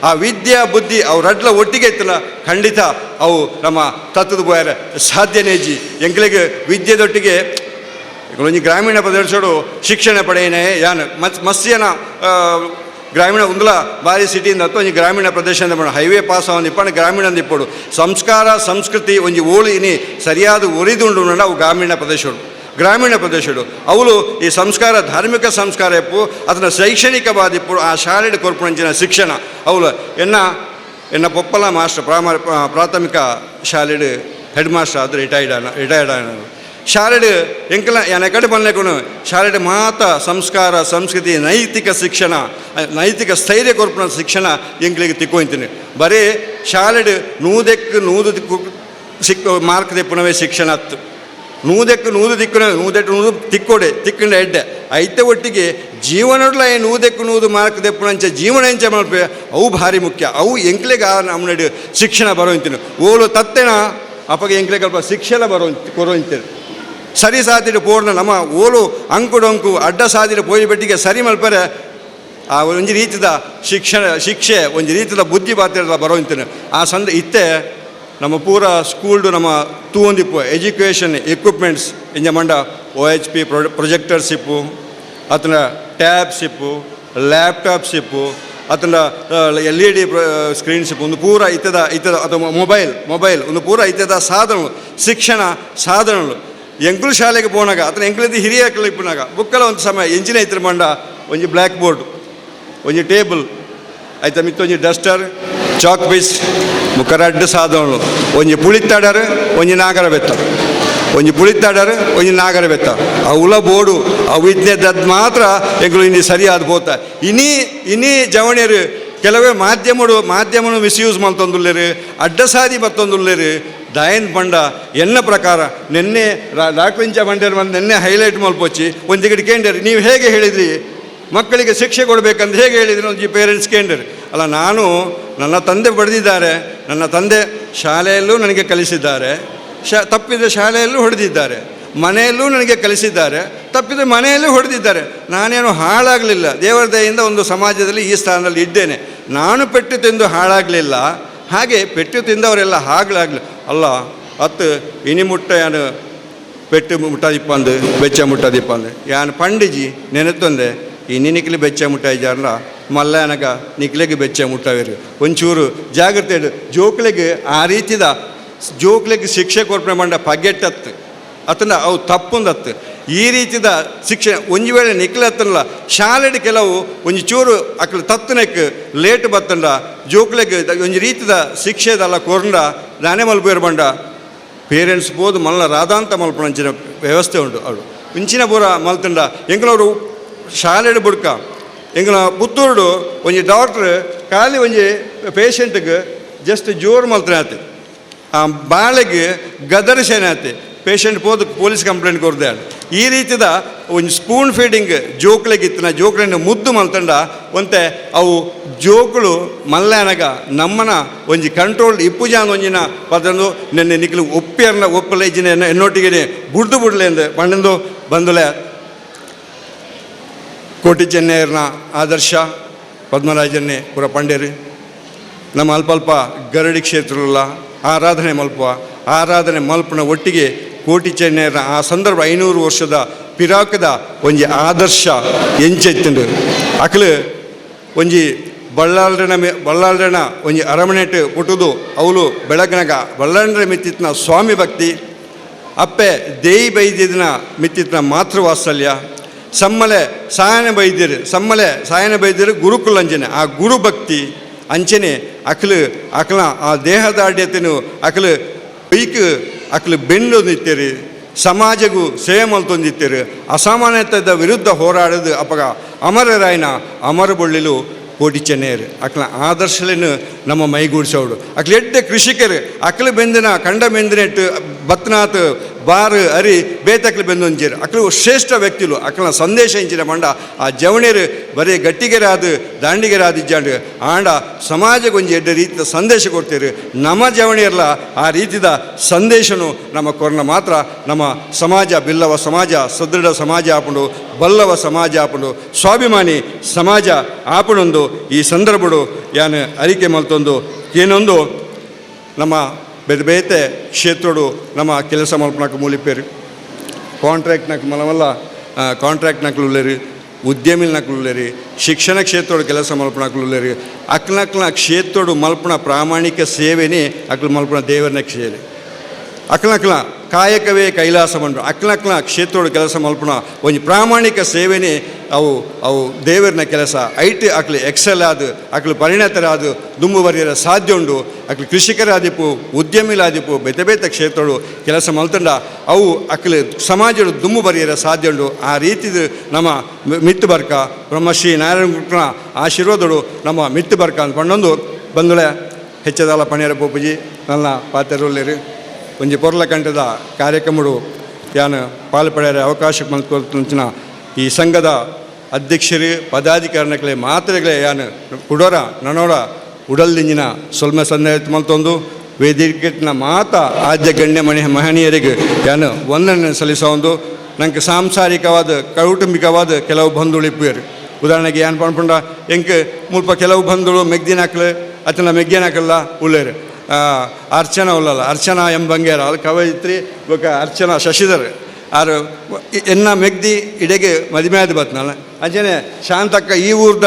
ಆ ವಿದ್ಯಾ ಬುದ್ಧಿ ಅವ್ರಡ್ಲ ಒಟ್ಟಿಗೆ ಇತ್ತಲ್ಲ ಖಂಡಿತ ಅವು ನಮ್ಮ ತತ್ವದ ಬೋಯರ ಸಾಧ್ಯನೇಜಿ ಎಂಕ್ಲಿಗೆ ವಿದ್ಯೆದೊಟ್ಟಿಗೆ ಒಂಜಿ ಗ್ರಾಮೀಣ ಪ್ರದೇಶಡು ಶಿಕ್ಷಣ ಪಡೆಯನೇ ಯಾನು ಮಸ್ಯನ ಗ್ರಾಮೀಣ ಉಂದಲ ಬಾರಿ ಸಿಟಿಯಿಂದ ಹತ್ತು ಒಂಜಿ ಗ್ರಾಮೀಣ ಪ್ರದೇಶದಿಂದ ಬಣ್ಣ ಹೈವೇ ಪಾಸ್ ಆಗಿ ಇಪ್ಪಣ್ಣ ಗ್ರಾಮೀಣ ಇಪ್ಪಡು ಸಂಸ್ಕಾರ ಸಂಸ್ಕೃತಿ ಒಂಜಿ ಓಳು ಇನಿ ಸರಿಯಾದ ಒರಿದುಂಡು ಅವು ಗ್ರಾಮೀಣ ಪ್ರದೇಶಡು ಅವಳು ಈ ಸಂಸ್ಕಾರ ಧಾರ್ಮಿಕ ಸಂಸ್ಕಾರ ಇಪ್ಪು ಅದನ್ನ ಶೈಕ್ಷಣಿಕವಾದ ಇಪ್ಪು ಆ ಶಾಲೆಡ್ ಕೊರ್ಪುಂಚಿನ ಶಿಕ್ಷಣ ಅವಳು ಎನ್ನ ಪೊಪ್ಪಲ ಮಾಸ್ಟರ್ ಪ್ರಾಥಮಿಕ ಶಾಲೆಡ್ ಹೆಡ್ ಮಾಸ್ಟರ್ ಅದು ರಿಟೈರ್ಡ್ ಆನ ಶಾಲೆಡ್ ಎಂಕಲ ಎನಕಡೆ ಬನ್ನೇಕೊಂಡು ಶಾಲೆಡ್ ಮಾತ ಸಂಸ್ಕಾರ ಸಂಸ್ಕೃತಿ ನೈತಿಕ ಶಿಕ್ಷಣ ನೈತಿಕ ಸ್ಥೈರ್ಯ ಕೊರ್ಪುನ ಶಿಕ್ಷಣ ಎಂಕ್ಲಿಗೆ ತಿಕ್ಕೊಯ್ತೀನಿ. ಬರೀ ಶಾಲೆಡ್ ನೂದು ಮಾರ್ಕ್ ತೆಪ್ಪುನವೇ ಶಿಕ್ಷಣ ಹತ್ತು ನೂದು ತಿಕ್ಕೋಡೆ ತಿಕ್ಕಂಡ ಎಡ್ಡೆ ಐತೆ ಒಟ್ಟಿಗೆ ಜೀವನಡ್ಲ ನೂದು ಮಾರ್ಕ್ ತೆಪ್ಪುನಂಚ ಜೀವನ ಎಂಚ ಮಲ್ಪೆ ಅವು ಭಾರಿ ಮುಖ್ಯ. ಅವು ಎಂಕ್ಲೆಗೆ ನಮ್ಮನೆ ಶಿಕ್ಷಣ ಬರೋಂತೀನಿ ಓಲು ತತ್ತೆನ ಅಪ್ಪಗೆ ಎಂಕ್ಲೆ ಸ್ವಲ್ಪ ಶಿಕ್ಷಣ ಕೊರೋಂತೀನಿ ಸರಿ ಸಾತಿಡು ಪೋರ್ನ ನಮ್ಮ ಓಲು ಅಂಕುಡೊಂಕು ಅಡ್ಡ ಸಾದಿರ ಪೋಯಿ ಬೆಟ್ಟಿಗೆ ಸರಿ ಮಲ್ಪರೆ ಆ ಒಂಜಿ ರೀತಿದ ಶಿಕ್ಷೆ ಒಂಜಿ ರೀತಿದ ಬುದ್ಧಿ ಬಾತಿರ ಬರೋಂತೀನಿ. ಆ ಇತ್ತೆ ನಮ್ಮ ಪೂರ ಸ್ಕೂಲ್ಡು ನಮ್ಮ ತೂಂದಿಪ್ಪು ಎಜುಕೇಷನ್ ಎಕ್ವಿಪ್ಮೆಂಟ್ಸ್ ಇಂಜ ಮಂಡ OHP ಪ್ರೊಜೆಕ್ಟರ್ಸ್ ಇಪ್ಪು ಅತನ ಟ್ಯಾಬ್ಸ್ ಇಪ್ಪು ಲ್ಯಾಪ್ಟಾಪ್ಸ್ ಇಪ್ಪು ಅತನ LED ಸ್ಕ್ರೀನ್ಸ್ ಇಪ್ಪು ಒಂದು ಪೂರ ಇತ್ತದ ಅಥವಾ ಮೊಬೈಲ್ ಒಂದು ಪೂರ ಇತ್ತದ ಸಾಧನಗಳು ಶಿಕ್ಷಣ ಸಾಧನಗಳು. ಎಂಕ್ಲು ಶಾಲೆಗೆ ಪೋನಾಗ ಅತನ ಎಂಕ್ಲಿದ್ದು ಹಿರಿಯ ಇಪ್ಪನಾಗ ಬುಕ್ಕಲ ಒಂದು ಸಮಯ ಎಂಚಿನ ಇತ್ರ ಮಂಡ ಒಂಜಿ ಬ್ಲ್ಯಾಕ್ ಬೋರ್ಡ್ ಒಂಜಿ ಟೇಬಲ್ ಆಯ್ತಾ ಮಿತ್ತ ಒಂಜಿ ಡಸ್ಟರ್ ಚಾಕ್ ಪೀಸ್ ಮುಖರ ಅಡ್ಡ ಸಾಧನಗಳು ಒಂಜಿ ಪುಳಿತ್ತಾಡರು ಒಂಜಿ ನಾಗರ ಬೆತ್ತ ಒಂಜಿ ಪುಳಿತ್ತಾಡರು ಒಂಜಿ ನಾಗರ ಬೆತ್ತ ಅವುಲ ಬೋರ್ಡು ಅವು ಇದ್ನೇದದ್ದು ಮಾತ್ರ ಎಂಕ್ಲು ಇನ್ನು ಸರಿಯಾದ ಬೋತ ಇನಿ ಜವಣಿಯರು ಕೆಲವೇ ಮಾಧ್ಯಮನು ಮಿಸ್ಯೂಸ್ ಮಲ್ತೊಂದುಲ್ಲೇರು ಅಡ್ಡ ಸಾದಿ ಮತ್ತೊಂದುಲ್ಲೇರು ದಯನ್ ಬಂಡ ಎನ್ನ ಪ್ರಕಾರ ನಿನ್ನೆ ಡಾಕ್ಟರ್ ಇಂಚ ಬಂಡೇರು ಬಂದು ನಿನ್ನೆ ಹೈಲೈಟ್ ಮಲ್ಪೊಚ್ಚಿ ಒಂದು ಟಿಕೆಟ್ ಕೇಂದ್ರಿ ನೀವು ಹೇಗೆ ಹೇಳಿದ್ರಿ ಮಕ್ಕಳಿಗೆ ಶಿಕ್ಷೆ ಕೊಡಬೇಕಂತ ಹೇಗೆ ಹೇಳಿದ್ರಿ ಒಂದು ಪೇರೆಂಟ್ಸ್ ಕೇಂದ್ರಿ ಅಲ್ಲ. ನಾನು ನನ್ನ ತಂದೆ ಬರೆದಿದ್ದಾರೆ, ನನ್ನ ತಂದೆ ಶಾಲೆಯಲ್ಲೂ ನನಗೆ ಕಲಿಸಿದ್ದಾರೆ, ತಪ್ಪಿದ ಶಾಲೆಯಲ್ಲೂ ಹೊಡೆದಿದ್ದಾರೆ, ಮನೆಯಲ್ಲೂ ನನಗೆ ಕಲಿಸಿದ್ದಾರೆ, ತಪ್ಪಿದ ಮನೆಯಲ್ಲೂ ಹೊಡೆದಿದ್ದಾರೆ. ನಾನೇನು ಹಾಳಾಗಲಿಲ್ಲ, ದೇವರ ದಯೆಯಿಂದ ಒಂದು ಸಮಾಜದಲ್ಲಿ ಈ ಸ್ಥಾನದಲ್ಲಿ ಇದ್ದೇನೆ. ನಾನು ಪೆಟ್ಟು ತಿಂದು ಹಾಳಾಗಲಿಲ್ಲ, ಹಾಗೆ ಪೆಟ್ಟು ತಿಂದವರೆಲ್ಲ ಹಾಗಳಾಗಲಿ ಅಲ್ಲ. ಅತ್ತು ಇನಿ ಮುಟ್ಟ ಯಾನು ಪೆಟ್ಟು ಮುಟ್ಟದಿಪ್ಪಂದು ಬೆಚ್ಚ ಮುಟ್ಟದಿಪ್ಪಂದು ಯಾನು ಪಂಡಿಜಿ ನೆನೆತ್ತೊಂದೆ ಇನಿ ನಿಕ್ಲಿ ಬೆಚ್ಚ ಮುಟ್ಟಾಯಿಜಾರ್ಲ ಮಲ್ಲ ನನಗ ನಿಕ್ಲೆಗೆ ಬೆಚ್ಚ ಮುಟ್ಟವೇರು ಒಂಚೂರು ಜಾಗ್ರತೆ ಜೋಕ್ಲೆಗೆ ಆ ರೀತಿದ ಜೋಕ್ಲೆಗೆ ಶಿಕ್ಷೆ ಕೊರ್ಪಣೆ ಮಂಡ ಪಗೆಟ್ಟತ್ತು ಅತನ ಅವು ತಪ್ಪುಂದತ್ತು ಈ ರೀತಿದ ಶಿಕ್ಷೆ ಒಂಜಿ ವೇಳೆ ನಿಕ್ಲತ್ತಲ್ಲ ಶಾಲೆಡ್ ಕೆಲವು ಒಂಜಿ ಚೂರು ಅಕ್ಲ ತತ್ತನಕ್ಕೆ ಲೇಟ್ ಬತ್ತಂಡ ಜೋಕ್ಲೆಗೆ ಒಂಜಿ ರೀತಿದ ಶಿಕ್ಷೆದಲ್ಲ ಕೊರಂಡ ನಾನೇ ಮಲ್ಪೇರು ಬಂಡ ಪೇರೆಂಟ್ಸ್ ಬೋದು ಮಲ್ಲ ರಾಧಾಂತ ಮಲ್ಪಣಂಚಿನ ವ್ಯವಸ್ಥೆ ಉಂಟು ಅವಳು ಇಂಚಿನ ಪೂರ ಮಲ್ತಂಡ ಎಂಗಳವರು ಶಾಲೆಡ್ ಬುಡ್ಕ ಎಂಗಳ ಪುತ್ತೂರುಡು ಒಂಜಿ ಡಾಕ್ಟ್ರ್ ಖಾಲಿ ಒಂಜಿ ಪೇಷಂಟ್ಗೆ ಜಸ್ಟ್ ಜೋರು ಮಲ್ತನೆ ಆತು ಆ ಬಾಳೆಗೆ ಗದರಿಸೇನೆ ಆತು ಪೇಷಂಟ್ ಹೋದ ಪೊಲೀಸ್ ಕಂಪ್ಲೇಂಟ್ ಕೊರ್ದೆ ಈ ರೀತಿದ ಒಂದು ಸ್ಪೂನ್ ಫೀಡಿಂಗ್ ಜೋಕ್ಲೆಗಿತ್ತಿನ ಜೋಕ್ಲೆಯನ್ನು ಮುದ್ದು ಮಲ್ತಂಡ ಒಂತೆ ಅವು ಜೋಕುಳು ಮಲ್ಲಾನಗ ನಮ್ಮನ ಒಂಜಿ ಕಂಟ್ರೋಲ್ ಇಪ್ಪುಜಾನ್ ಒಂಜಿನ ಪದಂದು ನೆನ್ನೆ ನಿಖಲು ಒಪ್ಪಲ ಇಜ್ಜಿನ ಎನ್ನೊಟ್ಟಿಗೆ ಬುಡ್ಲೆ ಎಂದು ಪಂಡಂದು ಬಂದುಲೆ ಕೋಟಿ ಚೆನ್ನೈರ್ನ ಆದರ್ಶ ಪದ್ಮರಾಜನ್ನೇ ಪುರ ಪಂಡೇರು ನಮ್ಮ ಅಲ್ಪ ಗರಡಿ ಕ್ಷೇತ್ರಲ್ಲ ಆರಾಧನೆ ಮಲ್ಪನ ಒಟ್ಟಿಗೆ ಕೋಟಿ ಚೆನ್ನೈರ್ನ ಆ ಸಂದರ್ಭ 500 ವರ್ಷದ ಪಿರಾಕದ ಒಂಜಿ ಆದರ್ಶ ಎಂಚೆತ್ತುಂಡು ಅಕ್ಲು ಒಂಜಿ ಬಳ್ಳಾಲ್ರಣ ಒಂಜಿ ಅರಮನೆಟ್ ಪುಟುದು ಅವಳು ಬೆಳಗ್ನಾಗ ಬಳ್ಳಾಂಡ್ರೆ ಮಿತ್ತಿತ್ನ ಸ್ವಾಮಿ ಭಕ್ತಿ ಅಪ್ಪೆ ದೇಯಿ ಬೈದಿನ ಮಿತ್ತಿತ್ನ ಮಾತೃವಾತ್ಸಲ್ಯ ಸಮ್ಮಲೆ ಸಾಯನ ಬೈದ್ಯರು ಗುರುಕುಲಂಜನೆ ಆ ಗುರುಭಕ್ತಿ ಅಂಚನೆ ಅಕ್ಲ ಆ ದೇಹದಾಢ್ಯತೆನು ಅಕ್ಲು ಬೆಂಡು ನಿಂತೇರಿ ಸಮಾಜಗೂ ಸೇವೆ ಮಲ್ತೊಂದಿತ್ತೇರು ಅಸಾಮಾನ್ಯತೆದ ವಿರುದ್ಧ ಹೋರಾಡೋದು ಅಪಗ ಅಮರರಾಯನ ಅಮರಬೊಳ್ಳಿಲು ಕೋಟಿ ಚೆನ್ನೈರು ಅಕ್ಲ ಆದರ್ಶಲೇನು ನಮ್ಮ ಮೈಗೂಡಿಸೋಡು ಅಕ್ಲು ಎಡ್ಡೆ ಕೃಷಿಕರು ಅಕ್ಲು ಬೆಂದಿನ ಕಂಡ ಬೆಂದಿನೆಟ್ಟು ಬತ್ನಾಥ್ ಬಾರ್ ಅರಿ ಬೇತಕ್ಲು ಬೆಂದೊಂಜೇರು ಅಕ್ಲು ಶ್ರೇಷ್ಠ ವ್ಯಕ್ತಿಲು ಅಕ್ಲ ಸಂದೇಶ ಇಂಚಿನ ಮಂಡ ಆ ಜವಣೇರು ಬರೀ ಗಟ್ಟಿಗೆರಾದು ದಾಂಡಿಗೆರಾದು ಇಜ್ಜಾಂಡು ಆಂಡ ಸಮಾಜಗೊಂಜಿ ಎಡ್ಡ ರೀತಿಯ ಸಂದೇಶ ಕೊಡ್ತೀರಿ ನಮ್ಮ ಜವಣಿಯರ್ಲ ಆ ರೀತಿದ ಸಂದೇಶನು ನಮ್ಮ ಕೊರ್ನ ಮಾತ್ರ ನಮ್ಮ ಸಮಾಜ ಬಿಲ್ಲವ ಸಮಾಜ ಸದೃಢ ಸಮಾಜ ಆಪುಂಡು ಬಲ್ಲವ ಸಮಾಜ ಆಪುಂಡು ಸ್ವಾಭಿಮಾನಿ ಸಮಾಜ ಆಪುಣೊಂದು ಈ ಸಂದರ್ಭಡು ಯಾನು ಅರಿಕೆ ಮಲ್ತೊಂದು ಏನೊಂದು ನಮ್ಮ ಬೇತೆ ಕ್ಷೇತ್ರಡು ನಮ್ಮ ಕೆಲಸ ಮಲ್ಪನಕ್ಕೆ ಮೂಲಿಪೇರು ಕಾಂಟ್ರಾಕ್ಟ್ನಕ್ಕೆ ಮಲವಲ್ಲ ಕಾಂಟ್ರಾಕ್ಟ್ನಕ್ಲು ಉಳ್ಳೇರಿ ಉದ್ಯಮಿಲ್ನಕ್ಲು ಉಳ್ಳೇರಿ ಶಿಕ್ಷಣ ಕ್ಷೇತ್ರಡು ಕೆಲಸ ಮಲ್ಪನಕ್ಲು ಉಳ್ಳೇರಿ ಅಕ್ಲಕ್ಲ ಕ್ಷೇತ್ರಡು ಮಲ್ಪನ ಪ್ರಾಮಾಣಿಕ ಸೇವೆನೇ ಅಕ್ಲು ಮಲ್ಪನ ದೇವರನ್ನ ಸೇರಿ ಅಕ್ಲಕ್ಲ ಕಾಯಕವೇ ಕೈಲಾಸ ಬಂಡು ಅಕ್ಲಕ್ಲ ಕ್ಷೇತ್ರಡು ಕೆಲಸ ಮಲ್ಪನ ಒಂದು ಪ್ರಾಮಾಣಿಕ ಸೇವೆನೇ ಅವು ದೇವರನ್ನ ಕೆಲಸ ಐಟಿ ಅಕ್ಲು ಎಕ್ಸೆಲ್ ಆದು ಅಕ್ಲು ಪರಿಣತರಾದು ದುಂಬು ಬರೆಯರ ಸಾಧ್ಯ ಉಂಡು ಅಕ್ಲು ಕೃಷಿಕರಾದಿಪ್ಪು ಉದ್ಯಮಿಲಾದಿಪ್ಪು ಬೇತೆ ಕ್ಷೇತ್ರಡು ಕೆಲಸ ಮಲ್ತಂಡ ಅವು ಅಕ್ಲು ಸಮಾಜಡು ದುಂಬು ಬರೆಯರ ಸಾಧ್ಯ ಉಂಡು ಆ ರೀತಿದು ನಮ್ಮ ಮಿತ್ತು ಬರ್ಕ ಬ್ರಹ್ಮಶ್ರೀ ನಾರಾಯಣ ಗುರುನ ಆಶೀರ್ವಾದಡು ನಮ್ಮ ಮಿತ್ತು ಬರ್ಕ ಅಂತ ಪಂಡೊಂದು ಬಂದುಳೆ ಹೆಚ್ಚದಾಲ ಪಣಿಯರ ಪೋಪುಜಿ ನನ್ನ ಪಾತ್ರರುಳ್ಳೇರಿ ಒಂಜಿ ಪೊರ್ಲ ಕಂಠದ ಕಾರ್ಯಕ್ರಮಡು ಯಾನು ಪಾಲ್ಪಡೆಯ ಅವಕಾಶ ಮಲ್ಕೊಂಚಿನ ಈ ಸಂಘದ ಅಧ್ಯಕ್ಷರು ಪದಾಧಿಕಾರಿಗಳೇ ಮಾತ್ರೆಗಳೇ ಯಾನು ಕುಡೋರ ನನೋರ ಉಡಲ್ದಿಂಜಿನ ಸೊಲ್ಮೆ ಸಂದೇಹ ಮಲ್ತೊಂದು ವೇದಿಕೆನ ಆದ್ಯ ಗಣ್ಯ ಮಹನೀಯರಿಗೆ ಯಾನು ವಂದನೆ ಸಲ್ಲಿಸೋದು ನಂಗೆ ಸಾಂಸಾರಿಕವಾದ ಕೌಟುಂಬಿಕವಾದ ಕೆಲವು ಬಂಧುಳಿಪ್ಪೇರು ಉದಾಹರಣೆಗೆ ಏನು ಪಂಡ ಎಂಗೆ ಮುಲ್ಪ ಕೆಲವು ಬಂಧುಗಳು ಮೆಗ್ದಿನಾಕ್ಲು ಅತನ ಮೆಗ್ಗಿನಾಕಲ್ಲ ಉಳ್ಳೇರು ಅರ್ಚನಾ ಉಳ್ಳಲ್ಲ ಅರ್ಚನಾ ಎಂಬಂಗೇರ ಅದು ಕವಯಿತ್ರಿ ಬೊಕ ಅರ್ಚನಾ ಶಶಿಧರ್ ಆರು ಎನ್ನ ಮೆಗ್ದಿ ಇಡೆಗೆ ಮದುವೆ ಆದ ಬತ್ನಲ್ಲ ಅಂಚನೆ ಶಾಂತಕ್ಕ ಈ ಊರ್ದ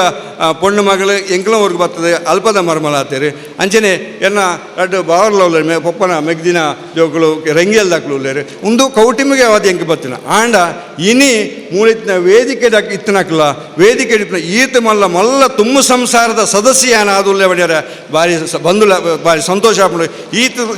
ಪೊಣ್ಣು ಮಗಳು ಎಂಕ್ಲ ಊರಿಗೆ ಬರ್ತದೆ ಅಲ್ಪದ ಮರ್ಮಲಾತೀರಿ ಅಂಚನೆ ಎನ್ನ ಎರಡು ಬಾವರ್ಲ ಉಳ್ಳೇರು ಪೊಪ್ಪನ ಮೆಗ್ದಿನ ಜೋಕುಲು ರಂಗಿಯಲ್ದಾಕ್ಲು ಉಳ್ಳೇರು ಒಂದು ಕೌಟುಂಬಿಕ ಅವಧಿ ಎಂಕ್ ಬತ್ತಿನ ಆಂಡ ಇನಿ ಮೂಳಿತ್ನ ವೇದಿಕೆ ಇತ್ತನಕ್ಲ ವೇದಿಕೆ ಈತ ಮಲ್ಲ ತುಂಬ ಸಂಸಾರದ ಸದಸ್ಯ ಏನಾದುಲ್ಲೆ ಬಡ್ಯಾರ ಭಾರಿ ಬಂಧುಲ ಭಾರಿ ಸಂತೋಷ ಆಗ್ಬಿಡು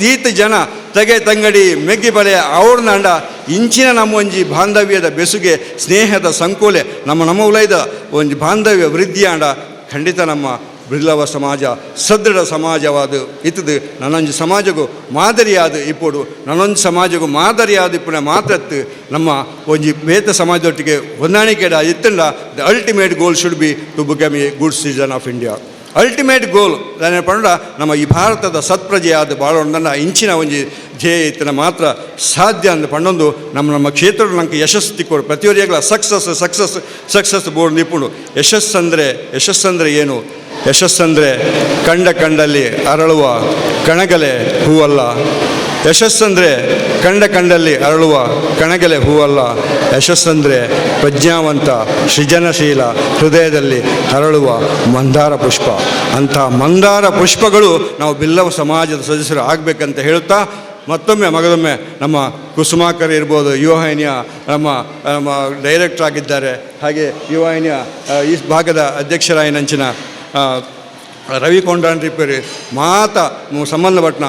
ಈತ ಜನ ತೆಗೆ ತಂಗಡಿ ಮೆಗ್ಗಿ ಬಲೆ ಅವ್ರನ್ನ ಅಂಡ ಇಂಚಿನ ನಮ್ಮ ಒಂಜಿ ಬಾಂಧವ್ಯದ ಬೆಸುಗೆ ಸ್ನೇಹದ ಸಂಕೋಲೆ ನಮ್ಮ ಉಲೈದ ಒಂದು ಬಾಂಧವ್ಯ ವೃದ್ಧಿ ಆಂಡ ಖಂಡಿತ ನಮ್ಮ ಬಿಲ್ಲವ ಸಮಾಜ ಸದೃಢ ಸಮಾಜವಾದ ಇತ್ತದು ನನ್ನೊಂದು ಸಮಾಜಗೂ ಮಾದರಿಯಾದ ಇಪ್ಪಡು ನನ್ನೊಂದು ಸಮಾಜಗೂ ಮಾದರಿಯಾದ ಇಪ್ಪನ ಮಾತತ್ತು ನಮ್ಮ ಒಂಜಿ ಬೇತ ಸಮಾಜದೊಟ್ಟಿಗೆ ಹೊಂದಾಣಿಕೆಡ ಇತ್ತಂಡ the ultimate goal should be to become a good citizen of India ultimate goal ದಾನ ಪಂಡ ನಮ್ಮ ಈ ಭಾರತದ ಸತ್ಪ್ರಜೆಯಾದ ಬಾಳೊಂದನ್ನು ಇಂಚಿನ ಒಂಜಿ ಧ್ಯೇಯ ಇತ್ತಿನ ಮಾತ್ರ ಸಾಧ್ಯ ಅಂದ ಪಂಡೊಂದು ನಮ್ಮ ಕ್ಷೇತ್ರ ನಂಗೆ ಯಶಸ್ಸು ತಿಕ್ಕೋಡು ಪ್ರತಿಯೊರಿಯಾಗಲ ಸಕ್ಸಸ್ ಬೋರ್ಡ್ ನಿಪುಣು ಯಶಸ್ಸಂದರೆ ಏನು ಯಶಸ್ಸಂದರೆ ಕಂಡಲ್ಲಿ ಅರಳುವ ಕಣಗಲೆ ಹೂವಲ್ಲ ಯಶಸ್ಸಂದರೆ ಕಂಡಲ್ಲಿ ಅರಳುವ ಕಣಗಲೆ ಹೂವಲ್ಲ ಯಶಸ್ಸಂದರೆ ಪ್ರಜ್ಞಾವಂತ ಸೃಜನಶೀಲ ಹೃದಯದಲ್ಲಿ ಹರಳುವ ಮಂದಾರ ಪುಷ್ಪ ಅಂಥ ಮಂದಾರ ಪುಷ್ಪಗಳು ನಾವು ಬಿಲ್ಲವ ಸಮಾಜದ ಸದಸ್ಯರು ಆಗಬೇಕಂತ ಹೇಳುತ್ತಾ ಮಗದೊಮ್ಮೆ ನಮ್ಮ ಕುಸುಮಾಕರ್ ಇರ್ಬೋದು ಯುವವಾಹಿನಿಯ ನಮ್ಮ ಡೈರೆಕ್ಟರ್ ಆಗಿದ್ದಾರೆ ಹಾಗೆ ಯುವವಾಹಿನಿಯ ಈ ಭಾಗದ ಅಧ್ಯಕ್ಷರಾಯನಂಚಿನ ರವಿ ಕೊಂಡಾಂಡ್ರಿಪೇರಿ ಸಂಬಂಧಪಟ್ಟನ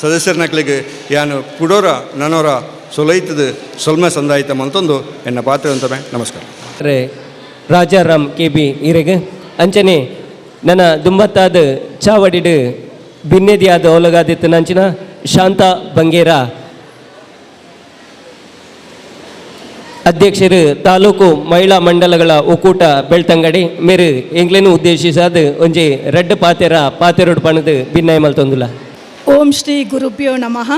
ಸದಸ್ಯರನಕ್ಲಿಗೆ ಯಾನು ಕುಡೋರ ನನೋರ ಸೊಲೈತದ ಸೊಲ್ಮೆ ಸಂದಾಯಿತ ಮಂತೊಂದು ಎನ್ನ ಪಾತ್ರ ಅಂತಮೆ ನಮಸ್ಕಾರ ರಾಜಾರಾಮ್ KB ಇರೆಗೆ ಅಂಚನೆ ನನ್ನ ದುಂಬತ್ತಾದ ಚಾವಡಿಡು ಭಿನ್ನದಿಯಾದ ಒಲಗಾದಿತ್ತು ನಂಚಿನ ಶಾಂತ ಬಂಗೇರ ಅಧ್ಯಕ್ಷರು ತಾಲೂಕು ಮಹಿಳಾ ಮಂಡಲಗಳ ಒಕ್ಕೂಟ ಬೆಳ್ತಂಗಡಿ ಮೇರು ಎಂಗ್ಲೇನು ಉದ್ದೇಶಿಸಾದ ಒಂಜಿ ರೆಡ್ ಪಾತೆರೋಡು ಪಣದು ಭಿನ್ನಾಯ ಮಲ್ತೊಂದುಲ. ಓಂ ಶ್ರೀ ಗುರುಭ್ಯೋ ನಮಃ.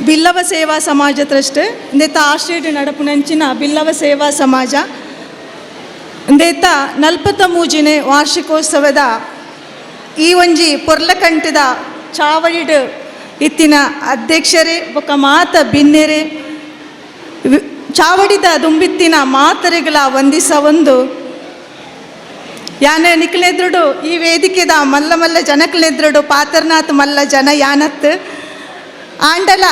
ಬಿಲ್ಲವ ಸೇವಾ ಸಮಾಜ ಟ್ರಸ್ಟ್ ಇಂದೇತ ಆಸ್ಟ್ರೇಟ್ ನಡಪುನಂಚಿನ ಬಿಲ್ಲವ ಸೇವಾ ಸಮಾಜ ಇಂದೇತ 43ನೇ ವಾರ್ಷಿಕೋತ್ಸವದ ಈ ಒಂಜಿ ಪೊರ್ಲಕಂಟದ ಚಾವಡಿಡ್ ಇತ್ತಿನ ಅಧ್ಯಕ್ಷರೇ ಬೊಕ್ಕ ಮಾತ ಬಿನ್ನೆರೆ ಚಾವಡಿದ ದುಂಬಿತ್ತಿನ ಮಾತರೆಗಳ ವಂದಿಸ ಒಂದು ಯಾನ ನಿಕ್ಲೆದ್ರುಡು ಈ ವೇದಿಕೆದ ಮಲ್ಲ ಮಲ್ಲ ಜನಕ್ಲೆದ್ರುಡು ಪಾತರ್ನಾಥ್ ಮಲ್ಲ ಜನ ಯಾನತ್ ಆಂಡಲ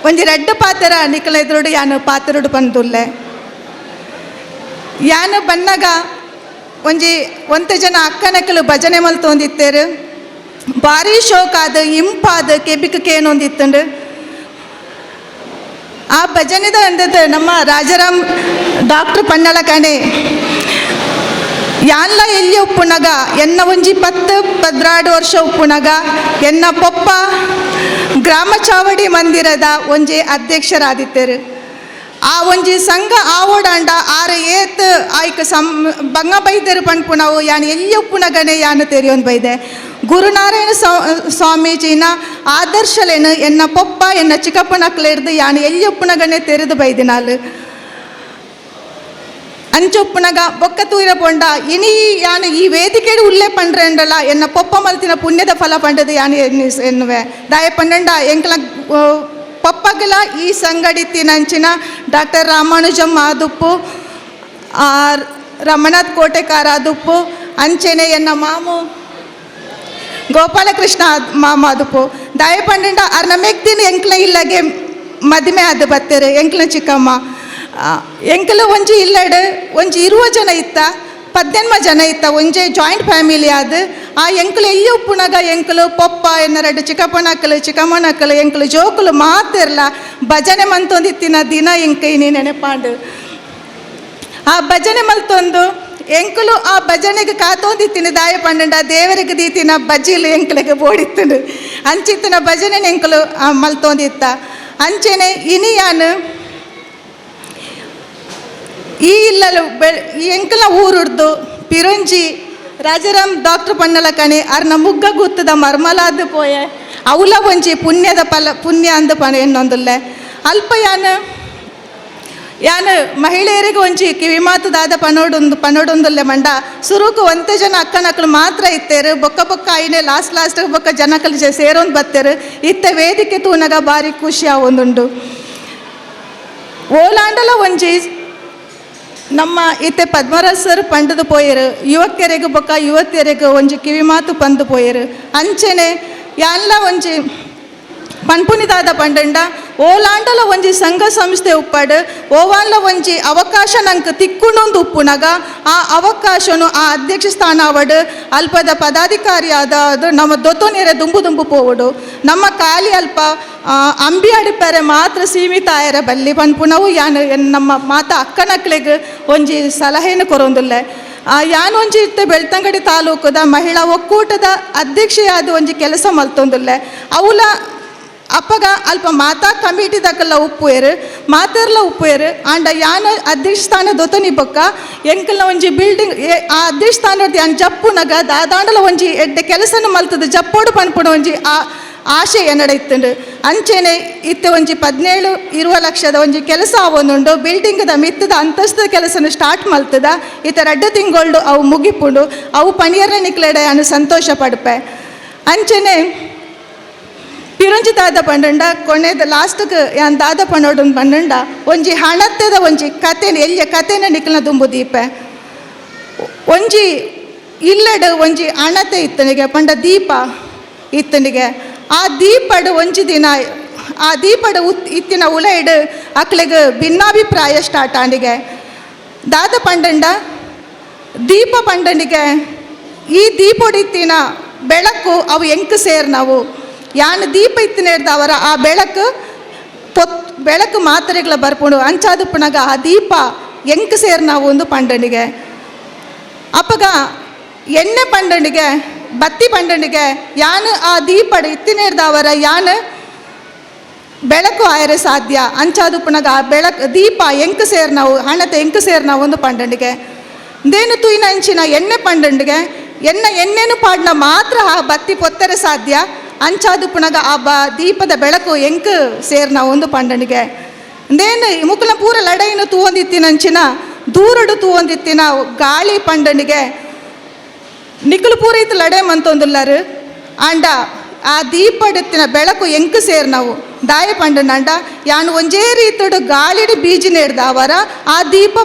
ಒಂಜಿ ರೆಡ್ಡ ಪಾತರ ನಿಕ್ಲೆದ್ರುಡು ಯಾನು ಪಾತರುಡು ಬಂದುಲ್ಲೆ ಯಾನು ಬನ್ನಗ ಒಂಜಿ ಒಂತ ಜನ ಅಕ್ಕನಕ್ಕಲು ಭಜನೆ ಮಲ್ತೊಂದಿತ್ತೇರು ಭಾರಿ ಶೋಕಾದ ಇಂಪಾದ ಕೆಬಿಕ ಕೇನೊಂದಿತ್ತುಂಡು ಆ ಭಜನೆದ ಅಂದದ್ದು ನಮ್ಮ ರಾಜಾರಾಮ್ ಡಾಕ್ಟರ್ ಪನ್ನಳ ಕಣೆ ಯಾನ್ಲ ಎಲ್ಲಿ ಉಪ್ಪುನಗ ಎನ್ನ ಒಂಜಿ 10-12 ವರ್ಷ ಉಪ್ಪುನಗ ಎನ್ನ ಪೊಪ್ಪ ಗ್ರಾಮ ಚಾವಡಿ ಮಂದಿರದ ಒಂಜಿ ಅಧ್ಯಕ್ಷರಾದಿತ್ತೇರು. ಆ ಒಂಜಿ ಸಂಘ ಆವೋಡಾಂಡ ಆರ ಏತ್ ಆಯ್ಕೆ ಬಂಗ ಬೈದರು ಪಂಡ್ಪುನವು ಯಾನು ಎಲ್ಲಿ ಉಪ್ಪುನಗನೆ ಯಾನು ತೆರೆಯೊಂದು ಬೈದೆ. ಗುರುನಾರಾಯಣ ಸ್ವಾಮೀಜಿನ ಆದರ್ಶಲೇನು ಎನ್ನ ಪೊಪ್ಪ ಎನ್ನ ಚಿಕ್ಕಪ್ಪನಕ್ಲೆಡ್ದು ಯಾನು ಎಲ್ಲಿ ಉಪ್ಪುನಗನೆ ತೆರೆದು ಬೈದಿನಾಲು ಅಂಚೊಪ್ಪುನಗ ಬೊಕ್ಕ ತೂರ ಪೊಂಡ ಇನಿ ಯಾನು ಈ ವೇದಿಕೆಡು ಉಲ್ಲೆ ಪಂಡ್ರೆಂಡಲ ಎನ್ನ ಪೊಪ್ಪ ಮಲ್ತಿನ ಪುಣ್ಯದ ಫಲ ಪಂಡದು ಯಾನು ಎನ್ನುವೆ ದಾಯ ಪಂಡಂಡ ಎಂಕ್ಲ ಪಪ್ಪಗಲ ಈ ಸಂಗಡಿತ್ತಿನಂಚಿನ ಡಾಕ್ಟರ್ ರಾಮಾನುಜಂ ಆದುಪ್ಪು ರಮಣಾಥ್ ಕೋಟೆಕಾರ ಆದುಪ್ಪು ಅಂಚೆನೆ ಎನ್ನ ಮಾಮು ಗೋಪಾಲಕೃಷ್ಣ ಮಾಮಾದುಪ್ಪು ದಾಯ ಪಂಡಂಡ ಅರ್ನ ಮೆಗ್ದಿನ ಎಂಕ್ಲ ಇಲ್ಲಗೆ ಮದುವೆ ಆದು ಬತ್ತೇರು ಎಂಕ್ಲ ಚಿಕ್ಕಮ್ಮ ಎಂಕಲು ಒಂಜಿ ಇಲ್ಲಡು ಒಂಜಿ 20 ಜನ ಇತ್ತ 18 ಜನ ಇತ್ತ ಒಂಜೆ ಜಾಯಿಂಟ್ ಫ್ಯಾಮಿಲಿ ಆದ ಆ ಎಂಕಲು ಎಲ್ಲಿ ಉಪ್ಪುನಗ ಎಂಕಲು ಪೊಪ್ಪ ಎನ್ನ 2 ಚಿಕ್ಕಪ್ಪನಕ್ಕಲು ಚಿಕ್ಕಮ್ಮನಕ್ಕಲು ಎಂಕಲು ಜೋಕುಲು ಮಾತಿರ್ಲ ಭಜನೆ ಮಂತೊಂದಿತ್ತಿನ ದಿನ ಎಂಕ ಇನಿ ನೆನಪಾಂಡು ಆ ಭಜನೆ ಮಲ್ತೊಂದು ಎಂಕಲು ಆ ಭಜನೆಗೆ ಕಾತೊಂದಿತ್ತಿನ ದಾಯ ಪಂಡ ದೇವರಿಗೆ ದೀತಿನ ಬಜ್ಜಿಲು ಎಂಕಲಿಗೆ ಬೋಡಿತ್ತುಂಡು ಅಂಚಿತ್ತಿನ ಭಜನೆ ಎಂಕಲು ಮಲ್ತೊಂದಿತ್ತ ಅಂಚೆನೆ ಇನಿ ಯಾನು ಈ ಇಲ್ಲಲು ಈ ಎಂಕಲ ಊರುಡ್ದು ಪಿರಂಜಿ ರಾಜಾರಾಮ್ ಡಾಕ್ಟರ್ ಪನ್ನಲ ಕಣೆ ಅರ್ನ ಮುಗ್ಗ ಗುತ್ತದ ಮರ್ಮಲಾದ ಪೋಯೆ ಅವಲ ಒಂಜಿ ಪುಣ್ಯದ ಪುಣ್ಯ ಅಂದ ಪಣ ಎನ್ನೊಂದುಲ್ಲೆ ಅಲ್ಪ ಯಾನು ಮಹಿಳೆಯರಿಗೆ ಒಂಜಿ ಕಿವಿ ಮಾತುದಾದ ಪನೋಡೊಂದುಲ್ಲೆ ಮಂಡ ಸುರುಕು ಒಂತೆ ಜನ ಅಕ್ಕನಕ್ಕಳು ಮಾತ್ರ ಇತ್ತೇರು ಬೊಕ್ಕ ಐನೆ ಲಾಸ್ಟ್ ಬೊಕ್ಕ ಜನಕಲು ಸೇರೊಂದು ಬತ್ತೇರು ಇತ್ತ ವೇದಿಕೆ ತೂನಗ ಭಾರಿ ಖುಷಿ ಆವೊಂದುಂಡು ಓಲಾಂಡಲ ಒಂಜಿ ನಮ್ಮ ಇತ್ತೆ ಪದ್ಮರಾಜ್ ಸರ್ ಪಂಡದು ಪೋಯರು ಯುವಕರಿಗೆ ಬೊಕ್ಕ ಯುವತಿಯರಿಗೆ ಒಂಜಿ ಕಿವಿ ಮಾತು ಪಂದು ಪೋಯರು ಅಂಚೆನೆ ಯಾನ್ಲ ಒಂಜಿ ಪನ್ಪುನಿದಾದ ಪಂಡಂಡ ಓಲಾಂಡಲ ಒಂಜಿ ಸಂಘ ಸಂಸ್ಥೆ ಉಪ್ಪಡು ಓವಾನ್ಲ ಒಂಜಿ ಅವಕಾಶ ನಂಗೆ ತಿಕ್ಕುಣೊಂದು ಉಪ್ಪುನಗ ಆ ಅವಕಾಶನು ಆ ಅಧ್ಯಕ್ಷ ಸ್ಥಾನ ಅವಡು ಅಲ್ಪದ ಪದಾಧಿಕಾರಿ ಆದ ನಮ್ಮ ದೊತ್ತೊನೆರೆ ದುಂಬು ಪೋವಡು ನಮ್ಮ ಖಾಲಿ ಅಲ್ಪ ಅಂಬಿ ಅಡಿಪರೆ ಮಾತ್ರ ಸೀಮಿತ ಆಯರ ಬಲ್ಲಿ ಪನ್ಪುನವು ಯಾನು ನಮ್ಮ ಮಾತ ಅಕ್ಕನಕ್ಲೆಗೆ ಒಂಜಿ ಸಲಹೆಯನ್ನು ಕೊರೊಂದುಲ್ಲೆ ಯಾನು ಒಂಜಿ ಇತ್ತೆ ಬೆಳ್ತಂಗಡಿ ತಾಲೂಕದ ಮಹಿಳಾ ಒಕ್ಕೂಟದ ಅಧ್ಯಕ್ಷೆಯಾದ ಒಂಜಿ ಕೆಲಸ ಮಲ್ತೊಂದುಲ್ಲೆ ಅವಲ ಅಪ್ಪಗ ಅಲ್ಪ ಮಾತಾ ಕಮಿಟಿದಕ್ಕೆಲ್ಲ ಉಪ್ಪುಯರು ಮಾತೆರ್ಲ ಉಪ್ಪುಯರು ಆಂಡ ಯಾನು ಅಧ್ಯಕ್ಷ ಸ್ಥಾನ ದೊತನಿ ಬೊಕ್ಕ ಎಂಕಲ್ನ ಒಂಜಿ ಬಿಲ್ಡಿಂಗ್ ಆ ಅಧ್ಯಕ್ಷ ಸ್ಥಾನ ಯಾನ್ ಜಪ್ಪುನಗ ದಾದಾಂಡಲ ಒಂಜಿ ಎಡ್ಡೆ ಕೆಲಸನ ಮಲ್ತದ ಜಪ್ಪೋಡು ಪನ್ಪುಣ ಒಂಜಿ ಆಶೆ ಎನ್ನಡ ಇತ್ತುಂಡು ಅಂಚೆನೆ ಇತ್ತೆ ಒಂಜಿ 17-20 ಲಕ್ಷದ ಒಂಜಿ ಕೆಲಸ ಆವೊಂದುಂಡು ಬಿಲ್ಡಿಂಗ್ದ ಮಿತ್ತದ ಅಂತಸ್ತದ ಕೆಲಸನ ಸ್ಟಾರ್ಟ್ ಮಲ್ತದ ಇತ್ತ 2 ತಿಂಗಳು ಅವು ಮುಗಿಪುಂಡು ಅವು ಪಣಿಯರ್ನ ನಿಕ್ಲೆಡೆ ಅನು ಸಂತೋಷ ಪಡ್ಪೆ ಅಂಚೆನೆ ಪಿರಂಜಿ ದಾದ ಪಂಡ ಕೊನೆದ ಲಾಸ್ಟ್ಗೆ ಯಾನ್ ದಾದ ಪಂಡೋಡು ಪಂಡ ಒಂಜಿ ಹಣತ್ತೆದ ಒಂಜಿ ಕಥೆನ ಎಲ್ಲಿಯ ಕಥೆನ ನಿಕ್ಲ ದುಂಬು ದೀಪೆ ಒಂಜಿ ಇಲ್ಲಡು ಒಂಜಿ ಹಣತೆ ಇತ್ತನಿಗೆ ಪಂಡ ದೀಪ ಇತ್ತನಿಗೆ ಆ ದೀಪಡು ಒಂಜಿ ದಿನ ಆ ದೀಪಡು ಇತ್ತಿನ ಉಳೆಡು ಅಕ್ಲೆಗೆ ಭಿನ್ನಾಭಿಪ್ರಾಯ ಸ್ಟಾರ್ಟ್ ಆಂಡಿಗೆ ದಾದ ಪಂಡಂಡ ದೀಪ ಪಂಡನಿಗೆ ಈ ದೀಪೊಡಿತ್ತಿನ ಬೆಳಕು ಅವು ಎಂಕ್ ಸೇರ್ ನಾವು ಯಾನು ದೀಪ ಇತ್ತಿನೇರ್ದವರ ಆ ಬೆಳಕು ಮಾತ್ರೆಗಳ ಬರ್ಪುಂಡು ಅಂಚಾದುಪ್ಪುನಗ ಆ ದೀಪ ಎಂಕ್ ಸೇರ್ ನಾವು ಒಂದು ಪಂಡನಿಗೆ ಅಪ್ಪಗ ಎಣ್ಣೆ ಪಂಡನಿಗೆ ಬತ್ತಿ ಪಂಡನಿಗೆ ಯಾನು ಆ ದೀಪಡು ಇತ್ತಿನೇರ್ದವರ ಯಾನು ಬೆಳಕು ಆಯರೆ ಸಾಧ್ಯ ಅಂಚಾದು ಪುನಗ ದೀಪ ಎಂಕ್ ಸೇರ್ನಾವು ಹಣತೆ ಎಂಕ್ ಸೇರ್ನಾವು ಒಂದು ಪಂಡಂಡಿಗೆ ದೇನು ತೂಯಿನ ಅಂಚಿನ ಎಣ್ಣೆ ಪಂಡಂಡಿಗೆ ಎಣ್ಣೆನು ಪಾಡ್ನ ಮಾತ್ರ ಆ ಬತ್ತಿ ಪೊತ್ತರೆ ಸಾಧ್ಯ ಅಂಚಾದು ಪುನಗ ದೀಪದ ಬೆಳಕು ಎಂಕ್ ಸೇರ್ನಾವು ಒಂದು ಪಂಡಂಡಿಗೆ ದೇನು ಮುಕ್ಕಲ ಪೂರ ಲಡೆಯನ್ನು ತೂವೊಂದಿತ್ತಿನಂಚಿನ ದೂರಡು ತೂವೊಂದಿತ್ತಿನ ಗಾಳಿ ಪಂಡನಿಗೆ ನಿಕ್ಕಲು ಪೂರ ಇತ್ತು ಲಡೆ ಮಂತೊಂದುಲ್ಲರು ಆಂಡ ಆ ದೀಪಡೆತ್ತಿನ ಬೆಳಕು ಎಂಕ್ ಸೇರ್ನಾವು ದಾಯ ಪಂಡನಂಡ ಯಾನು ಒಂಜೇ ರೀತಿಡು ಗಾಳಿಡು ಬೀಜಿನ ಹಿಡ್ದವರ ಆ ದೀಪ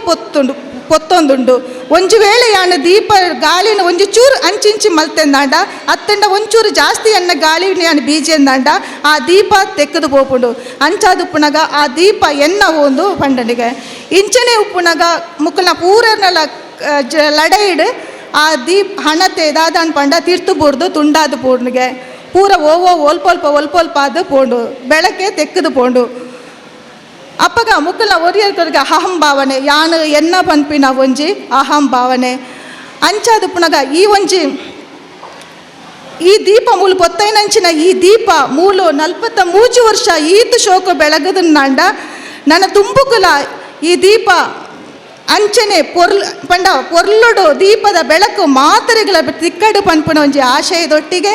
ಪೊತ್ತೊಂದುಂಡು ಒಂಜು ವೇಳೆ ಯಾನು ದೀಪ ಗಾಳಿನ ಒಂಜು ಚೂರು ಅಂಚಿಂಚಿ ಮಲ್ತೆಂದಾಂಡ ಅತ್ತಂಡ ಒಂಚೂರು ಜಾಸ್ತಿ ಎನ್ನ ಗಾಳಿ ಯಾನು ಬೀಜ ಎಂದಾಂಡ ಆ ದೀಪ ತೆಕ್ಕದು ಪೋಪುಂಡು ಅಂಚಾದು ಉಪ್ಪುನಗ ಆ ದೀಪ ಎನ್ನ ಒಂದು ಪಂಡನಿಗೆ ಇಂಚನೆ ಉಪ್ಪುನಗ ಮುಕ್ಕಲ್ನ ಪೂರನೆಲ್ಲ ಲಡೆಯಿಡು ಆ ಹಣತೆ ದಾದಾನ್ ಪಂಡ ತಿರ್ತು ಬೂರ್ದು ತುಂಡಾದು ಪೂರ್ನಿಗೆ ಪೂರ ಒಲ್ಪೊಲ್ಪ ಅದು ಪೋಂಡು ಬೆಳಕೆ ತೆಕ್ಕದು ಪೋಂಡು ಅಪ್ಪಗ ಮುಕ್ಕಲ ಒರಿಯರ್ಕರಿಗೆ ಅಹಂ ಭಾವನೆ ಯಾನು ಎನ್ನ ಪನ್ಪಿನ ಒಂಜಿ ಅಹಂ ಭಾವನೆ ಅಂಚಾದು ಪುನಗ ಈ ದೀಪ ಮೂಲು ಪೊತ್ತೈನಂಚಿನ ಈ ದೀಪ ಮೂಲು 43 ವರ್ಷ ಈತು ಶೋಕ ಬೆಳಗದನ್ನಾಂಡ ನನ್ನ ತುಂಬುಕುಲ ಈ ದೀಪ ಅಂಚನೆ ಪೊರ್ಲುಡು ದೀಪದ ಬೆಳಕು ಮಾತರೆಗಳ ತಿಕ್ಕಡು ಪನ್ಪುನ ಒಂಜಿ ಆಶಯದೊಟ್ಟಿಗೆ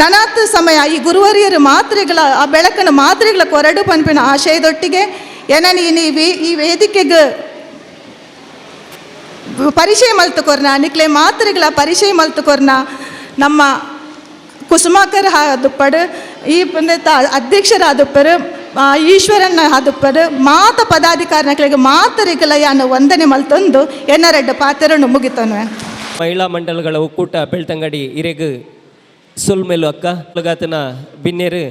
ನನಾತ್ ಸಮಯ ಈ ಗುರುವರಿಯರು ಮಾತ್ರೆಗಳ ಆ ಬೆಳಕನ್ನು ಮಾತ್ರೆಗಳ ಕೊರಡು ಪನ್ಪಿನ ಆಶಯದೊಟ್ಟಿಗೆ ಈ ವೇದಿಕೆಗೆ ಪರಿಚಯ ಮಲ್ತುಕೊರ್ನ ನಿಕ್ಲೆ ಮಾತ್ರೆಗಳ ಪರಿಚಯ ಮಲ್ತುಕೊರ್ನ ನಮ್ಮ ಕುಸುಮಾಕರ್ ಆದುಪ್ಪಡು ಈ ಅಧ್ಯಕ್ಷರಾದುಪ್ಪರು ಈಶ್ವರನ್ನ ಆದುಪ್ಪರು ಮಾತ ಪದಾಧಿಕಾರಿಗಳಿಗೆ ಮಾತರೆಗಳ ಯಾನು ವಂದನೆ ಮಲ್ತೊಂದು ಎನ್ನರೆಡ್ಡ ಪಾತ್ರನು ಮುಗಿತನು. ಮಹಿಳಾ ಮಂಡಲಗಳ ಒಕ್ಕೂಟ ಬೆಳ್ತಂಗಡಿ ಇರೆಗು ಸುಲ್ಮೆಲು ಅಕ್ಕ ಲಗಾತನ ಬಿನ್ನೇರು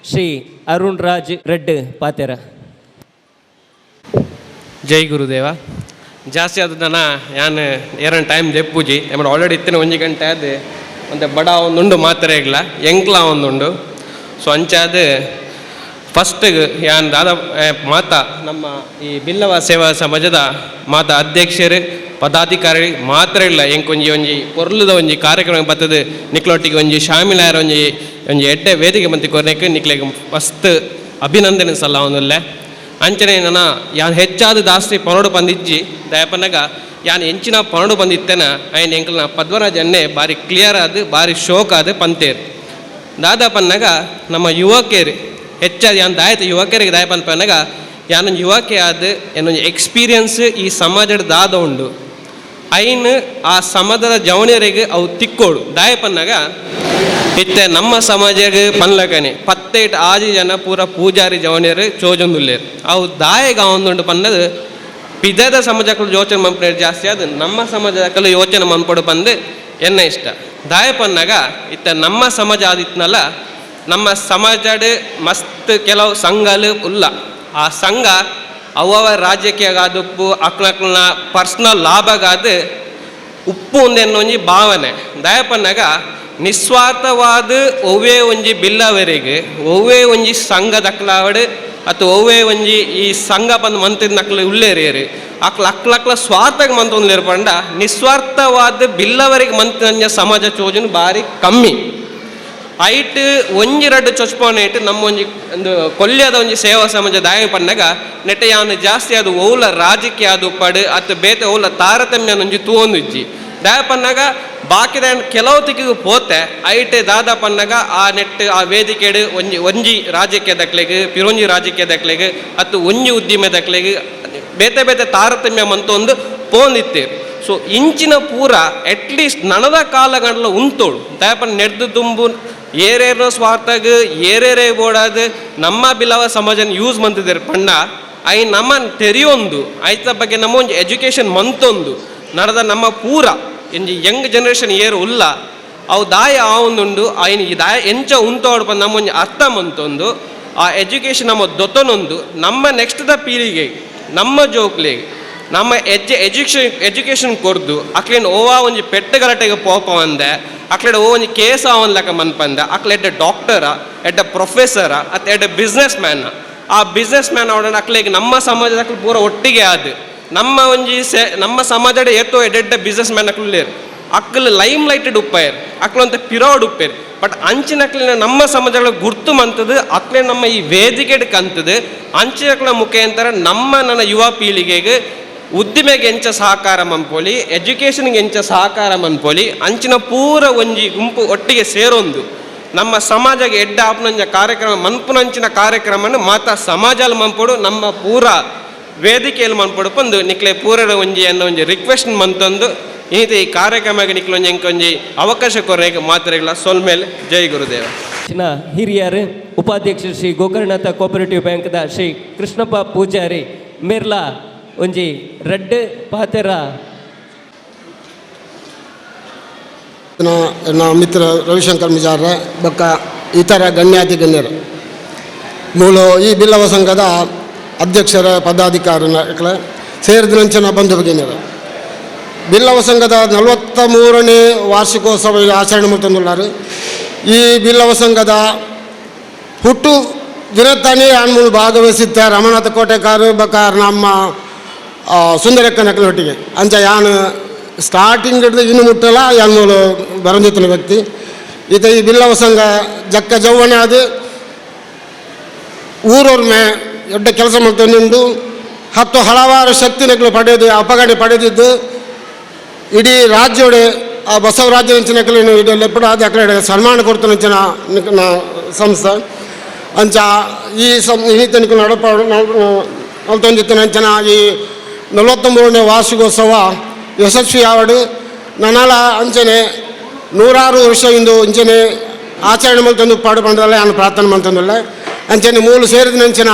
ಶ್ರೀ ಅರುಣ್ ರಾಜ್ ರೆಡ್ಡ್ ಪಾತೆರ. ಜೈ ಗುರುದೇವ. ಜಾಸ್ತಿ ಆದ ಯಾನು ಎರಡು ಟೈಮ್ ದೆಪ್ಪುಜಿ ಆಮೇಲೆ ಆಲ್ರೆಡಿ ಇತ್ತಿನ 1 ಗಂಟೆ ಆದ ಒಂದು ಬಡ ಒಂದುಂಡು ಮಾತ್ರೆಗಳ ಎಂಕ್ಲ ಒಂದುಂಡು. ಸೊ ಅಂಚಾದ ಫಸ್ಟ್ ಯಾನ್ ದಾದ ಮಾತಾ ನಮ್ಮ ಈ ಬಿಲ್ಲವ ಸೇವಾ ಸಮಾಜದ ಮಾತಾ ಅಧ್ಯಕ್ಷರು ಪದಾಧಿಕಾರಿ ಮಾತ್ರ ಇಲ್ಲ ಒಂಜಿ ಪೊರ್ಲುದ ಒಂಜಿ ಕಾರ್ಯಕ್ರಮ ಬರ್ತದೆ ನಿಕ್ಲೊಟ್ಟಿಗೆ ಒಂಜಿ ಶಾಮಿಲಾರ ಒಂಜಿ ಎಡ್ಡೆ ವೇದಿಕೆ ಬಂತು ಕೊನೆಗೆ ನಿಕ್ಲೆಗೆ ಮಸ್ತ್ ಅಭಿನಂದನೆ ಸಲ್ಲ ಒಂದಲ್ಲೇ ಅಂಚನೆ ನನ್ನ ಯಾನ್ ಹೆಚ್ಚಾದ ಜಾಸ್ತಿ ಪನೋಡು ಬಂದಿಜ್ಜಿ ದಯಪನ್ನಾಗ ಯಾನ್ ಎಂಚಿನ ಪನೋಡು ಬಂದಿತ್ತೇನ ಆಯ್ನ ಎಂಕಲ್ನ ಪದ್ಮರಾಜ್ ಎಣ್ಣೆ ಭಾರಿ ಕ್ಲಿಯರ್ ಆದ ಭಾರಿ ಶೋಕ್ ಆದ ಪಂತೇರು ದಾದಾಪನ್ನಾಗ ನಮ್ಮ ಯುವಕರು ಹೆಚ್ಚಾದ ಯಾನ್ ದಾಯತ ಯುವಕರಿಗೆ ದಾಯಪನ್ಪನ್ನಾಗ ಯಾನೊಂದು ಯುವಕೆ ಆದ ಏನೊಂದು ಎಕ್ಸ್ಪೀರಿಯನ್ಸ್ ಈ ಸಮಾಜದ ದಾದ ಉಂಡು ಐನ್ ಆ ಸಮಾಜದ ಜವನಿಯರಿಗೆ ಅವು ತಿಕ್ಕೋಡು ದಾಯಪನ್ನಾಗ ಇತ್ತೆ ನಮ್ಮ ಸಮಾಜಗೆ ಪನ್ಲಕನೆ 17 ಆಜಿ ಜನ ಪೂರ ಪೂಜಾರಿ ಜವನಿಯರು ಚೋಜೊಂದುಲ್ಲೇರು ಅವು ದಾಯಗ ಒಂದುಂಡು ಪನ್ನದು ಪಿದದ ಸಮಾಜಕ್ಕಳು ಯೋಚನೆ ಮನ್ಪಡೆ ಜಾಸ್ತಿ ಅದು ನಮ್ಮ ಸಮಾಜಕ್ಕಳು ಯೋಚನೆ ಮನ್ಪಡು ಬಂದು ಎನ್ನ ಇಷ್ಟ ದಾಯಪನ್ನಾಗ ಇತ್ತ ನಮ್ಮ ಸಮಾಜ ಆದಿತ್ನಲ್ಲ ನಮ್ಮ ಸಮಾಜದ ಮಸ್ತ್ ಕೆಲವು ಸಂಘಲು ಉಲ್ಲ ಆ ಸಂಘ ಅವ ರಾಜಕೀಯಗಾದುಪ್ಪು ಅಕ್ಲಕ್ಲನ ಪರ್ಸ್ನಲ್ ಲಾಭಗಾದ ಉಪ್ಪು ಒಂದೆನ್ನೊಂಜಿ ಭಾವನೆ ದಯಪನ್ನಾಗ ನಿಸ್ವಾರ್ಥವಾದ ಒವ್ವೇ ಒಂಜಿ ಬಿಲ್ಲವರೆಗೆ ಒವ್ವೇ ಒಂಜಿ ಸಂಘ ದಕ್ಲಾವಡು ಅಥವಾ ಒವ್ವೇ ಒಂಜಿ ಈ ಸಂಘ ಬಂದು ಮಂತಿದ ನಕ್ಲು ಉಳ್ಳೇರಿಯರು ಅಕ್ಲಕ್ಲ ಸ್ವಾರ್ಥಕ್ಕೆ ಮಂತೊಂದು ಪಂಡ ನಿಸ್ವಾರ್ಥವಾದ ಬಿಲ್ಲವರೆಗೆ ಮಂತಿನ ಸಮಾಜ ಚೋಜನು ಭಾರಿ ಕಮ್ಮಿ ಐಟ್ ಒಂಜಿ ರಡ್ಡು ಚೊಚ್ಪೋನೇಟ್ ನಮ್ಮ ಒಂದು ಕೊಲ್ಯದ ಒಂಜಿ ಸೇವಾ ಸಮಾಜ ದಾಯ ಪನ್ನಾಗ ನೆಟ್ಟ ಯಾನು ಜಾಸ್ತಿ ಅದು ಓಲ ರಾಜಕೀಯ ಅದು ಪಡು ಅತ್ತು ಬೇತೆ ಓಲ ತಾರತಮ್ಯ ಒಂಜಿ ತೂವೊಂದಿಜ್ಜಿ ದಾಯ ಪನ್ನಾಗ ಬಾಕಿದ ಕೆಲವು ತಿಕ್ಕಿಗೆ ಪೋತೆ ಐಟೆ ದಾದ ಪನ್ನಾಗ ಆ ನೆಟ್ ಆ ವೇದಿಕೆಡು ಒಂಜಿ ರಾಜಕೀಯ ದಕ್ಲೆಗೆ ಪಿರೊಂಜಿ ರಾಜಕೀಯ ದಕ್ಲೆಗೆ ಅತ್ತು ಒಂಜಿ ಉದ್ಯಮ ದಕ್ಲೆಗೆ ಬೇತೆ ಬೇತೆ ತಾರತಮ್ಯ ಮಂತೊಂದು ಪೋಂದಿತ್ತೇರು. ಸೊ ಇಂಚಿನ ಪೂರ ಅಟ್ಲೀಸ್ಟ್ ನನದ ಕಾಲಗಂಡ್ಲ ಉಂತೋಡು ದಯಪನ್ ನೆಡ್ದು ತುಂಬು ಏರೇನೋ ಸ್ವಾರ್ಥಗ ಏರೇರೇ ಓಡಾದು ನಮ್ಮ ಬಿಲವ ಸಮಾಜನ ಯೂಸ್ ಮಂತಿದ್ದಾರೆ ಪಂಡ ಐ ನಮ್ಮ ತೆರೆಯೊಂದು ಆಯ್ತ ಬಗ್ಗೆ ನಮ್ಮ ಒಂದು ಎಜುಕೇಷನ್ ಮಂತೊಂದು ನಡೆದ ನಮ್ಮ ಪೂರ ಇಂಜಿ ಯಂಗ್ ಜನರೇಷನ್ ಏರು ಉಲ್ಲ ಅವು ದಾಯ ಆ ಒಂದುಂಡು ಐನ್ ಈ ದಾಯ ಎಂಚ ಉಂತೋಡು ಬಂದು ನಮ್ಮ ಒಂದು ಅರ್ಥ ಮಂತೊಂದು ಆ ಎಜುಕೇಷನ್ ನಮ್ಮ ದೊತ್ತನೊಂದು ನಮ್ಮ ನೆಕ್ಸ್ಟ್ ದ ಪೀಳಿಗೆ ನಮ್ಮ ಜೋಕ್ಲಿಗೆ ನಮ್ಮ ಎಜುಕೇಷನ್ ಕೊರ್ದು ಅಕ್ಲೇನು ಓವಾ ಒಂಜಿ ಪೆಟ್ಟು ಗಲಾಟೆಗೆ ಪೋಪ ಅಂದೆ ಅಕ್ಲೆಡ್ ಓ ಒಂಜಿ ಕೇಸ್ ಅವನ್ಲಕ ಮನ್ಪಂದೆ ಅಕ್ಲೆ ಎಡ್ಡೆ ಡಾಕ್ಟರ ಎಡ್ಡೆ ಪ್ರೊಫೆಸರ ಅಥವಾ ಎಡ್ಡೆ ಬಿಸ್ನೆಸ್ ಮ್ಯಾನ್ ಆ ಬಿಸ್ನೆಸ್ ಮ್ಯಾನ್ ಅವಡ ಅಕ್ಲೆಗೆ ನಮ್ಮ ಸಮಾಜದ ಪೂರ ಒಟ್ಟಿಗೆ ಆದ ನಮ್ಮ ಒಂಜಿ ನಮ್ಮ ಸಮಾಜದ ಎತ್ತೋ ಎಡ್ಡೆ ಬಿಸ್ನೆಸ್ ಮ್ಯಾನ್ ಅಕ್ಲೇರು ಅಕ್ಕಲು ಲೈಮ್ ಲೈಟೆಡ್ ಉಪ್ಪೇರ್ ಅಕ್ಕಲು ಅಂತ ಪಿರೋಡ್ ಉಪ್ಪೇರ್. ಬಟ್ ಅಂಚಿನಕ್ಲಿನ ನಮ್ಮ ಸಮಾಜಗಳ ಗುರ್ತು ಮಂತದ್ದು ಅಕ್ಲೆ ನಮ್ಮ ಈ ವೇದಿಕೆಡ್ ಕಂತದ್ದು ಅಂಚಿನಕ್ಲ ಮುಖಾಂತರ ನನ್ನ ಯುವ ಪೀಳಿಗೆಗೆ ಉದ್ದಿಮೆಗೆ ಎಂಚ ಸಹಕಾರ ಮನ್ಪೋಲಿ, ಎಜುಕೇಷನ್ಗೆ ಎಂಚ ಸಹಕಾರ ಮನ್ಪೋಲಿ ಅಂಚಿನ ಪೂರ ಒಂಜಿ ಗುಂಪು ಒಟ್ಟಿಗೆ ಸೇರೊಂದು ನಮ್ಮ ಸಮಾಜಗೆ ಎಡ್ಡ ಆಪುನಂಚ ಕಾರ್ಯಕ್ರಮ ಮನ್ಪುನಂಚಿನ ಕಾರ್ಯಕ್ರಮವನ್ನು ಮಾತಾ ಸಮಾಜಲ್ಲಿ ಮನ್ಪೋಡು ನಮ್ಮ ಪೂರ ವೇದಿಕೆಯಲ್ಲಿ ಮನ್ಪೋಡು ಬಂದು ನಿಕ್ಲೆ ಪೂರದ ಒಂಜಿ ಅನ್ನೋ ಒಂಜಿ ರಿಕ್ವೆಸ್ಟ್ ಮಂತೊಂದು ಈತ ಈ ಕಾರ್ಯಕ್ರಮಕ್ಕೆ ನಿಕ್ಲೊಂಜಿ ಎಂಕೊಂಜಿ ಅವಕಾಶ ಕೊರಗೆ ಮಾತ್ರೆಗಳ ಸೊಲ್ಮೇಲೆ ಜೈ ಗುರುದೇವ. ಹಿರಿಯರು ಉಪಾಧ್ಯಕ್ಷ ಶ್ರೀ ಗೋಕರ್ಣನಾಥ ಕೋಪರೇಟಿವ್ ಬ್ಯಾಂಕ್ದ ಶ್ರೀ ಕೃಷ್ಣಪ್ಪ ಪೂಜಾರಿ ಮೇರ್ಲಾ ಒಂಜಿ ರೆಡ್ ಪಾತೆರ ಮಿತ್ರ ರವಿಶಂಕರ್ ಮಿಜಾರ ಬೊಕ್ಕ ಇತರ ಗಣ್ಯಾತಿ ಗಣ್ಯರು ಮೂಲು ಈ ಬಿಲ್ಲವ ಸಂಘದ ಅಧ್ಯಕ್ಷರ ಪದಾಧಿಕಾರಿಗಳ ಸೇರಿದಂಚಿನ ಬಂಧು ಭಗಿನಿಯರು ಬಿಲ್ಲವ ಸಂಘದ 43ನೇ ವಾರ್ಷಿಕೋತ್ಸವ ಆಚರಣೆ ಮಾಡ್ತಂದುಳ್ಳಾರು. ಈ ಬಿಲ್ಲವ ಸಂಘದ ಹುಟ್ಟು ದಿನತ್ತಾನೆ ಅನ್ಮೂಲು ಭಾಗವಹಿಸಿದ್ದ ರಮನಾಥ ಕೋಟೆಕಾರು ಬಕಾರ ನಮ್ಮ ಸುಂದರಕ್ಕನೊಟ್ಟಿಗೆ ಅಂಚ ಯಾನು ಸ್ಟಾರ್ಟಿಂಗ್ ಹಿಡಿದು ಇನ್ನು ಮುಟ್ಟಲ್ಲ ಯಾನ್ಮೂಲು ಬರಂದಿತ್ತಿನ ವ್ಯಕ್ತಿ ಈತ. ಈ ಬಿಲ್ಲವ ಸಂಘ ಜಕ್ಕ ಜವ್ವನೆ ಅದು ಊರೊರ್ಮೆ ದೊಡ್ಡ ಕೆಲಸ ಮಾಡ್ತಂದು ಹಲವಾರು ಶಕ್ತಿನಗಳು ಪಡೆದು ಅಪಗಡೆ ಪಡೆದಿದ್ದು ಇಡೀ ರಾಜ್ಯೋಡೆ ಆ ಬಸವರಾಜ್ಯ ನಂಚಿನಕಲು ಇಡೀ ಲೆಪ್ಪಡ ಅದು ಅಕಡೆ ಸನ್ಮಾನ ಕೊಡ್ತು ನಂಚಿನ ಸಂಸ್ಥೆ ಅಂಚ ಈ ಈತನಿಗೆ ನಲ್ತೊಂದಿತ್ತು ನಂಚಿನ ಈ 43ನೇ ವಾರ್ಷಿಕೋತ್ಸವ ಯಶಸ್ವಿ ಆವಡು ನನ್ನಲ ಅಂಚನೆ 100 ವರ್ಷ ಇಂದು ಅಂಚನೆ ಆಚರಣೆ ಮಾಡ್ತಂದು ಪಾಡು ಬಂದಲ್ಲ ನಾನು ಪ್ರಾರ್ಥನೆ ಮಾಡ್ತಂದಿಲ್ಲ ಅಂಚನೆ ಮೂಲು ಸೇರಿದ ನಂಚಿನ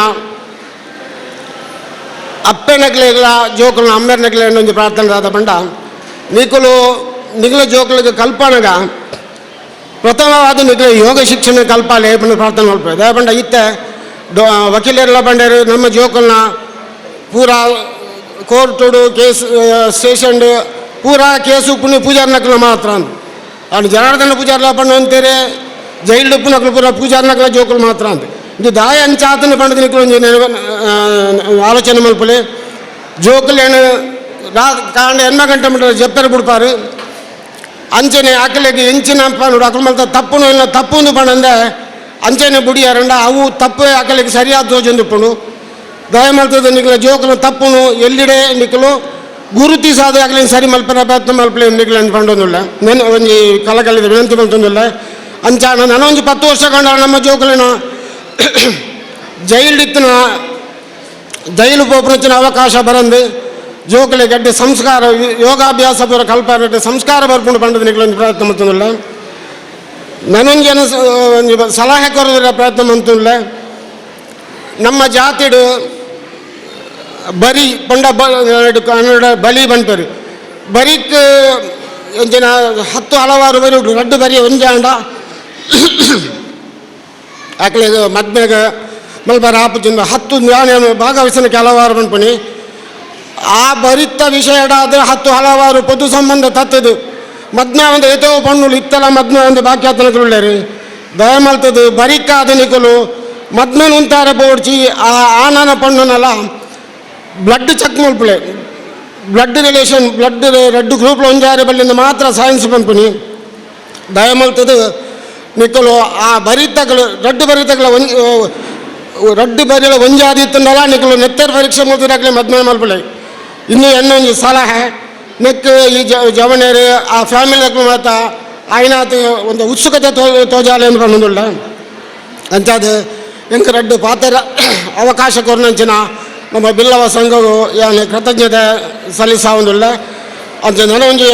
ಅಪ್ಪೆನಗ್ಲೆಗಳ ಜೋಕುలను ಅಮ್ಮೆರ್ನಗ್ಲೆ ಒಂದು ಪ್ರಾರ್ಥನೆ ಆದ ಬಂಡ ನಿಖಲು ನಿಖಲ ಜೋಕುಲಿಗೆ ಕಲ್ಪನೆಗ ಪ್ರಥಮವಾದ ನಿಖಲ ಯೋಗ ಶಿಕ್ಷಣ ಕಲ್ಪಾಲೆ ಪ್ರಾರ್ಥನೆ ಮಾಡ್ಬೋದು ದಯಪಂಡ ಇತ್ತೆ ವಕೀಲರೆಲ್ಲ ಬಂಡರು ನಮ್ಮ ಜೋಕುಲನ್ನ ಪೂರಾ ಕೋರ್ಟುಡು ಕೇಸ್ ಸ್ಟೇಷನ್ ಪೂರಾ ಕೇಸು ಪುಣ್ಯ ಪೂಜಾರ್ನಕ್ಲ ಮಾತ್ರ ಅಂತ ಅವ್ನು ಜನಾರ್ದನ ಪೂಜಾರ್ಲ ಪಂಡು ಅಂತಾರೆ ಜೈಲ್ ಉಪ್ಪುನಕ್ಲು ಪೂರ ಪೂಜಾರ್ನಕ್ಲ ಜೋಕುಲು ಮಾತ್ರ ಅಂತ ಇದು ದಾಯ ಅಂಚಾತನ ಪಂಡದ ನಿಖಲು ಆಲೋಚನೆ ಮಲ್ಪಲೆ ಜೋಕುಲೇನು ಕಾಂಡ 8 ಗಂಟೆ ಮಟ್ಟ ಜಪ್ಪರು ಬಿಡ್ಪಾರು ಅಂಚನೆ ಆಕಲಿಗೆ ಎಂಚಿನ ನೋಡು ಅಕ್ಲ ಮಲ್ತ ತಪ್ಪುನು ಇಲ್ಲ ತಪ್ಪುಂದು ಪಂಡಂದೆ ಅಂಚನೆ ಬುಡಿಯಾರಂಡ ಅವು ತಪ್ಪು ಆಕಲಿಗೆ ಸರಿಯಾದ ತೋಜೊಂದುಪ್ಪುಂಡು ದಯ ಮಲ್ತದ ನಿಖಲ ಜೋಕುಲು ತಪ್ಪುನು ಎಲ್ಲಿಡೆ ನಿಖಲು ಗುರುತಿಸಾದ ಆಗಲಿ ಸರಿ ಮಲ್ಪನ ಪ್ರಯತ್ನ ಮಲ್ಪಲೆ ನಿಖಲ ಪಂಡೊಂದಿಲ್ಲ ನೆನ ಒಂಜಿ ಕಲಕಲಿದ ವಿನಂತಿ ಮಲ್ತೊಂದಿಲ್ಲ ಅಂಚ ನಾನು ಒಂಜಿ 10 ವರ್ಷ ಕಂಡ ನಮ್ಮ ಜೋಕುಲಿನ ಜೈಲಿತ್ತಿನ ಜೈಲು ಪೋಪುನಚ್ಚಿನ ಅವಕಾಶ ಬರಂದು ಜೋಕುಲೆ ಗಡ್ಡೆ ಸಂಸ್ಕಾರ ಯೋಗಾಭ್ಯಾಸ ಪೂರ ಕಲ್ಪ ಸಂಸ್ಕಾರ ಬರ್ಕೊಂಡು ಪಂಡದ ನಿಖಲೊಂದು ಪ್ರಯತ್ನ ಮಾಡ್ತಂದಿಲ್ಲ ನನೊಂಜಿ ಒಂದು ಸಲಹೆ ಕೊರೋದ್ರ ಪ್ರಯತ್ನ ಮಾಡ್ತಿಲ್ಲ. ನಮ್ಮ ಜಾತಿಡು ಬರಿ ಪಂಡ ಬಲಿ ಬಂಟರು ಬರಿಕ್ ಎಂಚಿನ 10 ಹಲವಾರು ಬರಿ ರಡ್ಡು ಬರಿ ಒಂಜಾಂಡ ಆಕಲೆ ಮದ್ಮೆಗ ಮಲ್ಬಾರ ಆಪುಜಿಂದ 10 ನಾನು ಭಾಗವಹಿಸಿನ ಕೆಲವಾರು ಬಂದ್ಪಣಿ ಆ ಬರಿತ ವಿಷಯ ಅದು 10 ಹಲವಾರು ಪೊದು ಸಂಬಂಧ ತತ್ತದು ಮದ್ಮೆ ಒಂದು ಏತೋ ಪಣ್ಣುಲು ಇತ್ತಲ್ಲ ಮದ್ಮೆ ಒಂದು ಬಾಕ್ಯಾತನಗಳುಳ್ಳೇರಿ ದಯ ಮಲ್ತದು ಬರಿಕಾದ ನಿಕಲು ಮದ್ಮೆನ ಉಂತಾರೆ ಬೋಡ್ಚಿ ಆ ಆನನ ಪಣ್ಣುನಲ್ಲ ಬ್ಲಡ್ ಚೆಕ್ ಮಲ್ಪಲೆ ಬ್ಲಡ್ ರಿಲೇಷನ್ ಬ್ಲಡ್ ರೆಡ್ ಗ್ರೂಪ್ಲ ಒಂಜಾರೆ ಬಲ್ಲಿಂದ ಮಾತ್ರ ಸೈನ್ಸ್ ಪಂಪನಿ ದಯ ಮಲ್ತದು ನಿಕ್ಕಲು ಆ ಬರಿತಗಳು ರಡ್ಡು ಬರಿತಗಳ ರಡ್ಡು ಬರಿಗಳ ಒಂಜಾದಿತ್ತಂದಲ್ಲ ನಿಕ್ಕಲು ನೆತ್ತರ್ ಪರೀಕ್ಷೆ ಮುಗಿದಾಗಲೇ ಮದ್ಮೆ ಮಲ್ಪಲೆ ಇನ್ನೂ ಇನ್ನೊಂದು ಸಲಹೆ ನೆಕ್ ಈ ಜವನೇರು ಆ ಫ್ಯಾಮಿಲಿ ಮಾತ ಆಯ್ನಾತ ಒಂದು ಉತ್ಸುಕತೆ ತೋಜಾಲೆ ಅಂತ ಪಣ್ಣುದಿಲ್ಲ ಅಂಚಾದ ಎಂಕ ರಡ್ಡು ಪಾತ್ರ ಅವಕಾಶ ಕೊರ್ನಂಚಿನ ನಮ್ಮ ಬಿಲ್ಲವ ಸಂಘವು ಏನು ಕೃತಜ್ಞತೆ ಸಲ್ಲಿಸಾವುದಿಲ್ಲ ಅಂಚ ನನಗೊಂದು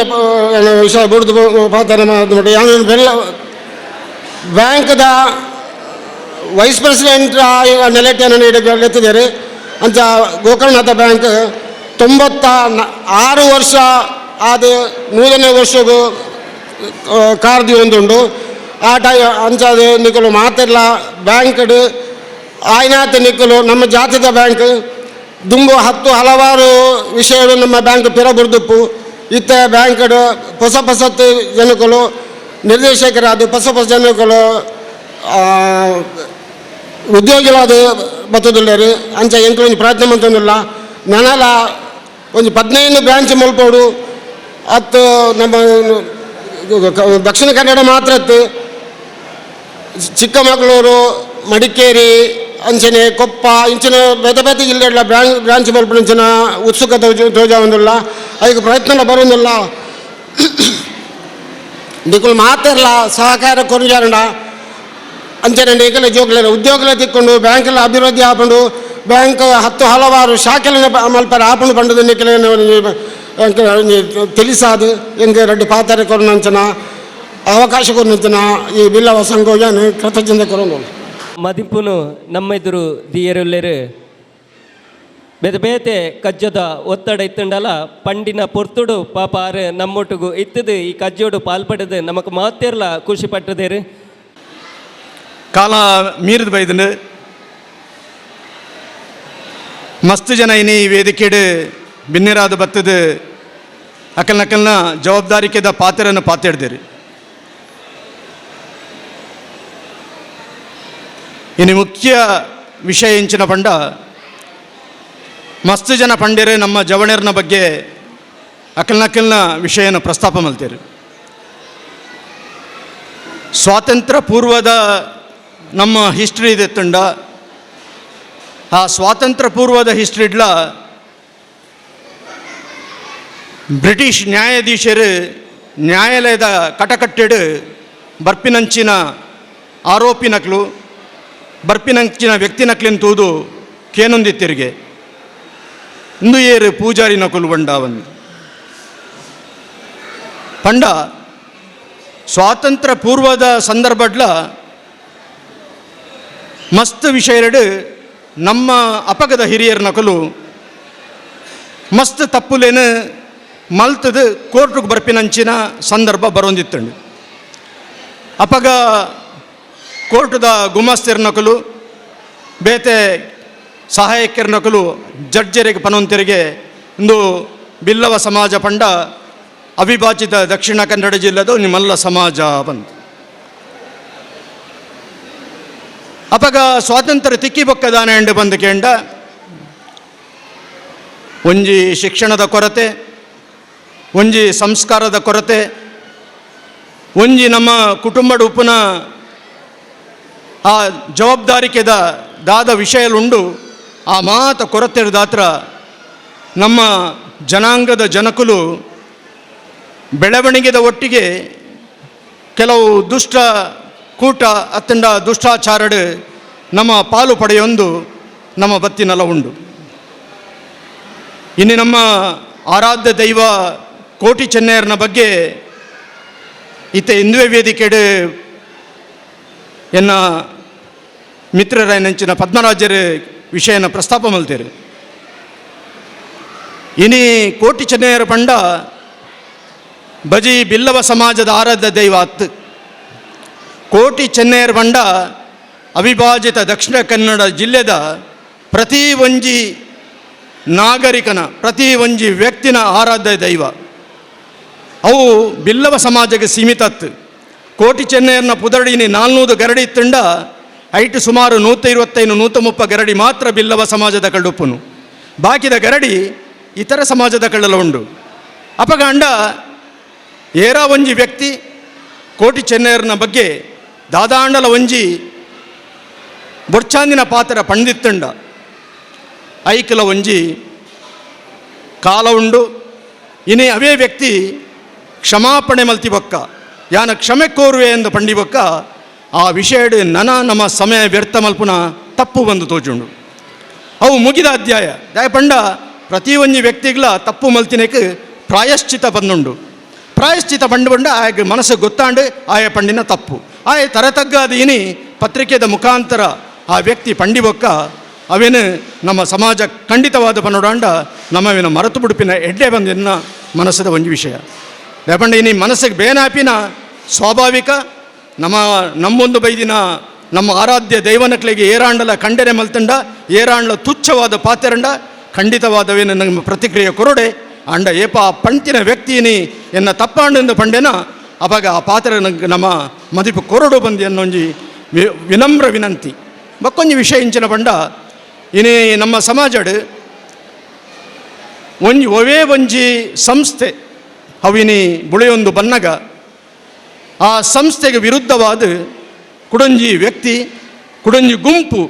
ವಿಷಯ ಬಿಡ್ದು ಪಾತ್ರ ನೋಡಿ ಏನು ಬೆಲ್ಲ ಬ್ಯಾಂಕ್ದ ವೈಸ್ ಪ್ರೆಸಿಡೆಂಟ್ ನೆಲೆಟನ್ನು ಎತ್ತಿದ್ದಾರೆ ಅಂಚ ಗೋಕರ್ಣನಾಥ ಬ್ಯಾಂಕ್ 96 ವರ್ಷ ಆದ 100ನೇ ವರ್ಷಗೂ ಕಾರ್ದಿ ಒಂದುಂಡು ಆಟ ಅಂಚಾದ ನಿಕ್ಕಲು ಮಾತಿಲ್ಲ ಬ್ಯಾಂಕ್ಡ್ ಆಯ್ನಾತ ನಿಕ್ಕಲು ನಮ್ಮ ಜಾತಿದ ಬ್ಯಾಂಕ್ ದುಂಬು 10 ಹಲವಾರು ವಿಷಯಗಳು ನಮ್ಮ ಬ್ಯಾಂಕ್ ಪಿರಬುರ್ದುಪ್ಪು ಇತ್ತ ಬ್ಯಾಂಕ್ಡ್ ಹೊಸ ಜನಕಲು ನಿರ್ದೇಶಕರಾದ ಹೊಸ ಜನಕಲು ಉದ್ಯೋಗಿಗಳಾದ ಬತ್ತದಿಲ್ಲರು ಅಂಚ ಎಂಕಲು ಪ್ರಯತ್ನ ಮಾಡ್ತಂದಿಲ್ಲ ನನಲ ಒಂದು 15 ಬ್ರಾಂಚ್ ಮಲ್ಪೋಡು ಅತ್ತು ನಮ್ಮ ದಕ್ಷಿಣ ಕನ್ನಡ ಮಾತ್ರ ಚಿಕ್ಕಮಗಳೂರು, ಮಡಿಕೇರಿ ಅಂಚನೆ ಕೊಪ್ಪ ಇಂಚಿನ ಬೇತೆ ಬೇತೆ ಜಿಲ್ಲೆಗಳ ಬ್ರಾಂಚ್ ಮಲ್ಪಂಚಿನ ಉತ್ಸುಕತೆ ತೋಜ ಒಂದಿಲ್ಲ, ಅದಕ್ಕೆ ಪ್ರಯತ್ನ ಬರೋದಿಲ್ಲ. ನಿಕುಲು ಮಾತಿರಲ್ಲ ಸಹಕಾರ ಕೊರಜಾರಂಡ ಅಂಚನೆ ಈಗಲೇ ಜೋಗ್ಲ ಉದ್ಯೋಗಲ ತಿಕ್ಕೊಂಡು ಬ್ಯಾಂಕೆಲ್ಲ ಅಭಿವೃದ್ಧಿ ಆಪಂಡು ಬ್ಯಾಂಕ್ ಹಲವಾರು ಶಾಖೆಲ್ಲ ಮಲ್ಪರ ಆಪಂಡು ಪಂಡದ ನಿಖಿಲ ತಿಳಿಸಾದು ಹೆಂಗೆ ರೆಡ್ಡಿ ಪಾತ್ರೆ ಕೊರನಂಚನ ಅವಕಾಶ ಕೊರನಂಚನ ಈ ಬಿಲ್ಲವ ಸಂಘೋಜನ ಕೃತಜ್ಞತೆ ಕೊರೋನು ಮದಿಪುನು ನಮ್ಮ ಎದುರು ದಿಯರುಲ್ಲೇರು ಬೇತೆ ಬೇತೆ ಕಜ್ಜದ ಒತ್ತಡ ಇತ್ತುಂಡಲ ಪಂಡಿನ ಪೊರ್ತುಡು ಪಾಪ ಆರು ನಮ್ಮೊಟ್ಟಿಗೂ ಇತ್ತದು ಈ ಕಜ್ಜೋಡು ಪಾಲ್ಪಡದು ನಮಕ್ ಮಾತೇರ್ಲ ಖುಷಿ ಪಟ್ಟದೇರು ಕಾಲ ಮೀರಿದು ಬೈದನು ಮಸ್ತ್ ಜನ ಇನಿ ಈ ವೇದಿಕೆಡು ಬಿನ್ನಿರಾದ ಬತ್ತದು ಅಕಲ್ನಕಲ್ನ ಜವಾಬ್ದಾರಿಕೆದ ಪಾತ್ರನ ಪಾತಿಡ್ದೇರಿ. ಇನ್ನು ಮುಖ್ಯ ವಿಷಯ ಇಂಚಿನ ಪಂಡ ಮಸ್ತ್ ಜನ ಪಂಡಿರೆ ನಮ್ಮ ಜವಣರ್ನ ಬಗ್ಗೆ ಅಕಲ್ನಕಲ್ನ ವಿಷಯನ ಪ್ರಸ್ತಾಪ ಮಲ್ತೇರಿ. ಸ್ವಾತಂತ್ರ್ಯ ಪೂರ್ವದ ನಮ್ಮ ಹಿಸ್ಟ್ರಿ ಇದೆ ತಂಡ, ಆ ಸ್ವಾತಂತ್ರ್ಯ ಪೂರ್ವದ ಹಿಸ್ಟ್ರಿಡ್ಲ ಬ್ರಿಟಿಷ್ ನ್ಯಾಯಾಧೀಶರು ನ್ಯಾಯಾಲಯದ ಕಟಕಟ್ಟೆಡು ಬರ್ಪಿನಂಚಿನ ಆರೋಪಿ ನಕಲು ಬರ್ಪಿನಂಚಿನ ವ್ಯಕ್ತಿ ನಕಲಿನ ತೂದು ಕೇನೊಂದಿತ್ತಿರಿಗೆ ಇಂದು ಏರು ಪೂಜಾರಿ ನಕಲು ಬಂಡ ಒಂದು ಪಂಡ ಸ್ವಾತಂತ್ರ್ಯ ಪೂರ್ವದ ಸಂದರ್ಭಡ್ಲ ಮಸ್ತ್ ವಿಷಯರಡು ನಮ್ಮ ಅಪಗದ ಹಿರಿಯರ ನಕಲು ಮಸ್ತ್ ತಪ್ಪುಲೇನು ಮಲ್ತದು ಕೋರ್ಟ್ಗೆ ಬರ್ಪಿನಂಚಿನ ಸಂದರ್ಭ ಬರೋಂದಿತ್ತಂಡು. ಅಪಗ ಕೋರ್ಟ್ದ ಗುಮಾಸ್ತಿರ ನಕಲು ಬೇತೆ ಸಹಾಯಕರ ನಕಲು ಜಡ್ಜರಿಗೆ ಪನೊಂತರಿಗೆ ಇಂದು ಬಿಲ್ಲವ ಸಮಾಜ ಪಂಡ ಅವಿಭಾಜಿತ ದಕ್ಷಿಣ ಕನ್ನಡ ಜಿಲ್ಲೆದು ನಿಮ್ಮಲ್ಲ ಸಮಾಜ ಬಂತು. ಅಪಗ ಸ್ವಾತಂತ್ರ್ಯ ತಿಕ್ಕಿ ಬೊಕ್ಕದಾನ ಎಂಡು ಬಂದು ಕೇಂಡ ಒಂಜಿ ಶಿಕ್ಷಣದ ಕೊರತೆ, ಒಂಜಿ ಸಂಸ್ಕಾರದ ಕೊರತೆ, ಒಂಜಿ ನಮ್ಮ ಕುಟುಂಬದ ಉಪ್ಪುನ ಆ ಜವಾಬ್ದಾರಿಕೆದ ದಾದ ವಿಷಯಲುಂಡು ಆ ಮಾತ ಕೊರತೆದಾತ್ರ ನಮ್ಮ ಜನಾಂಗದ ಜನಕುಲು ಬೆಳವಣಿಗೆದ ಒಟ್ಟಿಗೆ ಕೆಲವು ದುಷ್ಟ ಕೂಟ ಅತ್ತಂಡ ದುಷ್ಟಾಚಾರಡು ನಮ್ಮ ಪಾಲು ಪಡೆಯೊಂದು ನಮ್ಮ ಬತ್ತಿನೆಲ್ಲ ಉಂಡು. ಇನ್ನು ನಮ್ಮ ಆರಾಧ್ಯ ದೈವ ಕೋಟಿ ಚೆನ್ನಯ್ಯನ ಬಗ್ಗೆ ಈತ ಹಿಂದುವೆ ವೇದಿಕೆಡು ಎನ್ನ ಮಿತ್ರರ ನೆಂಚಿನ ಪದ್ಮರಾಜರ ವಿಷಯನ ಪ್ರಸ್ತಾಪ ಮಲ್ತೇರು. ಇನಿ ಕೋಟಿ ಚೆನ್ನಯ್ಯರ ಪಂಡ ಬಜಿ ಬಿಲ್ಲವ ಸಮಾಜದ ಆರಾಧ್ಯ ದೈವ ಅತ್ತು. ಕೋಟಿ ಚೆನ್ನಯ್ಯರ ಪಂಡ ಅವಿಭಾಜಿತ ದಕ್ಷಿಣ ಕನ್ನಡ ಜಿಲ್ಲೆದ ಪ್ರತಿ ಒಂಜಿ ನಾಗರಿಕನ ಪ್ರತಿ ಒಂಜಿ ವ್ಯಕ್ತಿನ ಆರಾಧ್ಯ ದೈವ. ಅವು ಬಿಲ್ಲವ ಸಮಾಜಕ್ಕೆ ಸೀಮಿತತ್ತು. ಕೋಟಿ ಚೆನ್ನಯ್ಯನ ಪುದಡಿನಿ 400 ಗರಡಿ ಇತ್ತಂಡ ಐಟು ಸುಮಾರು 125-130 ಗರಡಿ ಮಾತ್ರ ಬಿಲ್ಲವ ಸಮಾಜದ ಕಳ್ಳುಪ್ಪುನು. ಬಾಕಿದ ಗರಡಿ ಇತರ ಸಮಾಜದ ಕಳ್ಳಲ ಉಂಡು. ಅಪಗಂಡ ಏರ ಒಂಜಿ ವ್ಯಕ್ತಿ ಕೋಟಿ ಚೆನ್ನಯ್ಯನ ಬಗ್ಗೆ ದಾದಾಂಡಲ ಒಂಜಿ ಬೊರ್ಚಾಂದಿನ ಪಾತ್ರ ಪಂಡಿತ್ತಂಡ ಐಕಲ ಒಂಜಿ ಕಾಲ ಉಂಡು. ಇನಿ ಅವೇ ವ್ಯಕ್ತಿ ಕ್ಷಮಾಪಣೆ ಮಲ್ತಿ ಬೊಕ್ಕ ಯಾನ ಕ್ಷಮೆ ಕೋರುವೆ ಎಂದು ಪಂಡಿ ಬೊಕ್ಕ ಆ ವಿಷಯಡು ನಮ್ಮ ಸಮಯ ವ್ಯರ್ಥ ಮಲ್ಪುನ ತಪ್ಪು ಬಂದು ತೋಜುಂಡು. ಅವು ಮುಗಿದ ಅಧ್ಯಾಯ ದಯಪಂಡ ಪ್ರತಿ ಒಂಜಿ ವ್ಯಕ್ತಿಗಳ ತಪ್ಪು ಮಲ್ತಿನಕ್ಕೆ ಪ್ರಾಯಶ್ಚಿತ ಬಂದುಂಡು. ಪ್ರಾಯಶ್ಚಿತ ಬಂಡು ಆಗ ಮನಸ್ಸು ಗೊತ್ತಾಂಡು ಆಯ ಪಂಡಿನ ತಪ್ಪು ಆಯ ತರತಗ್ಗಾದ ಇನಿ ಪತ್ರಿಕೆದ ಮುಖಾಂತರ ಆ ವ್ಯಕ್ತಿ ಪಂಡಿ ಬೊಕ್ಕ ಅವೇನು ನಮ್ಮ ಸಮಾಜ ಖಂಡಿತವಾದ ಪನ್ನೋಡಾಂಡ ನಮ್ಮವಿನ ಮರೆತು ಬಿಡುಪಿನ ಎಡ್ಡೆ ಬಂದಿನ ಮನಸ್ಸದ ಒಂಜಿ ವಿಷಯ ದಯಪಂಡ ಇನಿ ಮನಸ್ಸಿಗೆ ಬೇನಾಪಿನ ಸ್ವಾಭಾವಿಕ ನಮ್ಮೊಂದು ಬೈದಿನ ನಮ್ಮ ಆರಾಧ್ಯ ದೈವನಕ್ಲಿಗೆ ಏರಾಂಡಲ ಕಂಡೆರೆ ಮಲ್ತಂಡ ಏರಾಂಡ್ಲ ತುಚ್ಛವಾದ ಪಾತೆರಂಡ ಖಂಡಿತವಾದವೇನು ನಮ್ಮ ಪ್ರತಿಕ್ರಿಯೆ ಕೊರಡೆ ಅಂಡ ಏಪ ಪಂತಿನ ವ್ಯಕ್ತಿನಿ ಎನ್ನ ತಪ್ಪಾಂಡೆಂದು ಪಂಡೆನ ಅವಾಗ ಆ ಪಾತ್ರ ನಮ್ಮ ಮದಿಪು ಕೊರಡು ಬಂದು ಅನ್ನೊಂಜಿ ವಿನಮ್ರ ವಿನಂತಿ ಮಕ್ಕೊಂಜಿ ವಿಷಯ ಇಂಚಿನ ಪಂಡ ಇನಿ ನಮ್ಮ ಸಮಾಜಡ್ ಒಂಜಿ ಸಂಸ್ಥೆ ಅವಿನಿ ಬುಳೆಯೊಂದು ಬನ್ನಗ ಆ ಸಂಸ್ಥೆಗೆ ವಿರುದ್ಧವಾದ ಕುಡಂಜಿ ವ್ಯಕ್ತಿ ಕುಡಂಜಿ ಗುಂಪು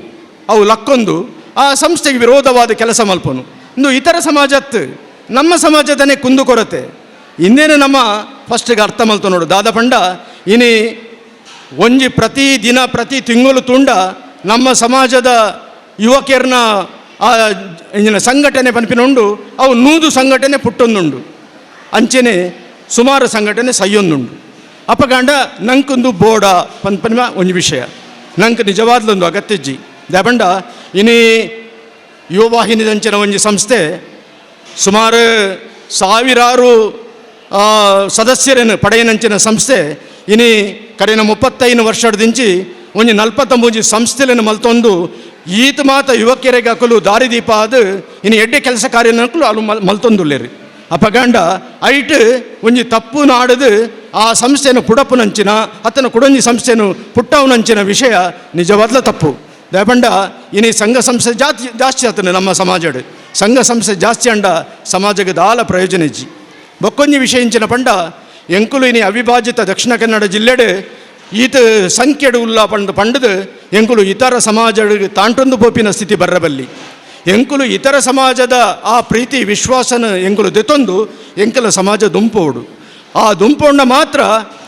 ಅವು ಲಕ್ಕೊಂದು ಆ ಸಂಸ್ಥೆಗೆ ವಿರೋಧವಾದ ಕೆಲಸ ಮಲ್ಪನು. ಇಂದು ಇತರ ಸಮಾಜತ್ ನಮ್ಮ ಸಮಾಜದನೇ ಕುಂದುಕೊರತೆ ಇನ್ನೇನು ನಮ್ಮ ಫಸ್ಟಿಗೆ ಅರ್ಥ ಮಲ್ತು ನೋಡು ದಾದ ಪಂಡ ಇನಿ ಒಂಜಿ ಪ್ರತಿ ದಿನ ಪ್ರತಿ ತಿಂಗಳು ತುಂಡ ನಮ್ಮ ಸಮಾಜದ ಯುವಕರನ್ನ ಇಂಜಿನ ಸಂಘಟನೆ ಪನ್ಪಿನುಂಡು ಅವು 100 ಸಂಘಟನೆ ಪುಟ್ಟೊಂದುಂಡು ಅಂಚೆನೆ ಸುಮಾರು ಸಂಘಟನೆ ಸಯ್ಯೊಂದುಂಡು ಅಪಗಾಂಡ ನಂಕೊಂದು ಬೋಡ ಪನ್ಪನ್ಮ ಒಂದು ವಿಷಯ ನಂಗೆ ನಿಜವಾದ್ಲೊಂದು ಅಗತ್ಯಜ್ಜಿ ದಾಪಂಡ ಇನಿ ಯುವವಾಹಿನಿದಂಚಿನ ಒಂಜಿ ಸಂಸ್ಥೆ ಸುಮಾರು ಸಾವಿರಾರು ಸದಸ್ಯರನ್ನು ಪಡೆಯನಂಚಿನ ಸಂಸ್ಥೆ ಇನಿ ಕಡೆನ 35 ವರ್ಷದಿಂಚಿ ಒಂಜಿ 43 ಸಂಸ್ಥೆలను ಮಲ್ತೊಂದು ಈತ ಮಾತ ಯುವಕರಿಗೆ ಹಾಕಲು ದಾರಿದೀಪ ಅದು ಇನ್ನು ಎಡ್ಡೆ ಕೆಲಸ ಕಾರ್ಯನಕ್ಕಲು ಅಲ್ಲಿ ಮಲ್ತೊಂದುಲ್ಲೇರಿ ಅಪಗಾಂಡ ಐಟ್ ಒಂಜಿ ತಪ್ಪು ನಾಡದು ಆ ಸಂಸ್ಥೆಯನ್ನು ಪುಡಪ್ಪುನಂಚಿನ ಅತನ ಕುಡಂಜಿ ಸಂಸ್ಥೆಯನ್ನು ಪುಟ್ಟವನಂಚಿನ ವಿಷಯ ನಿಜವಾದ್ಲ ತಪ್ಪು ದಾಪಂಡ ಇನಿ ಸಂಘ ಸಂಸ್ಥೆ ಜಾಸ್ತಿ ಆತನ ನಮ್ಮ ಸಮಾಜಡ್ ಸಂಘ ಸಂಸ್ಥೆ ಜಾಸ್ತಿ ಅಂಡ ಸಮಾಜಕ್ಕೆ ದಾಲ ಪ್ರಯೋಜನ ಇಜ್ಜಿ ಬೊಕ್ಕೊಂಜಿ ವಿಷಯ ಇಂಚಿನ ಪಂಡ ಎಂಕುಲು ಇನಿ ಅವಿಭಾಜಿತ ದಕ್ಷಿಣ ಕನ್ನಡ ಜಿಲ್ಲೆಡ್ ಈತ ಸಂಖ್ಯೆಡು ಉಲ್ಲ ಪಂಡದು ಎಂಕುಲು ಇತರ ಸಮಾಜ ತಾಂಟೊಂದು ಪೋಪಿನ ಸ್ಥಿತಿ ಬರ್ರಬಲ್ಲಿ ಎಂಕುಲು ಇತರ ಸಮಾಜದ ಆ ಪ್ರೀತಿ ವಿಶ್ವಾಸನ ಎಂಕುಲು ದೆತ್ತೊಂದು ಎಂಕಲ ಸಮಾಜ ದುಂಪೋಡು ಆ ದುಂಪೋಂಡ ಮಾತ್ರ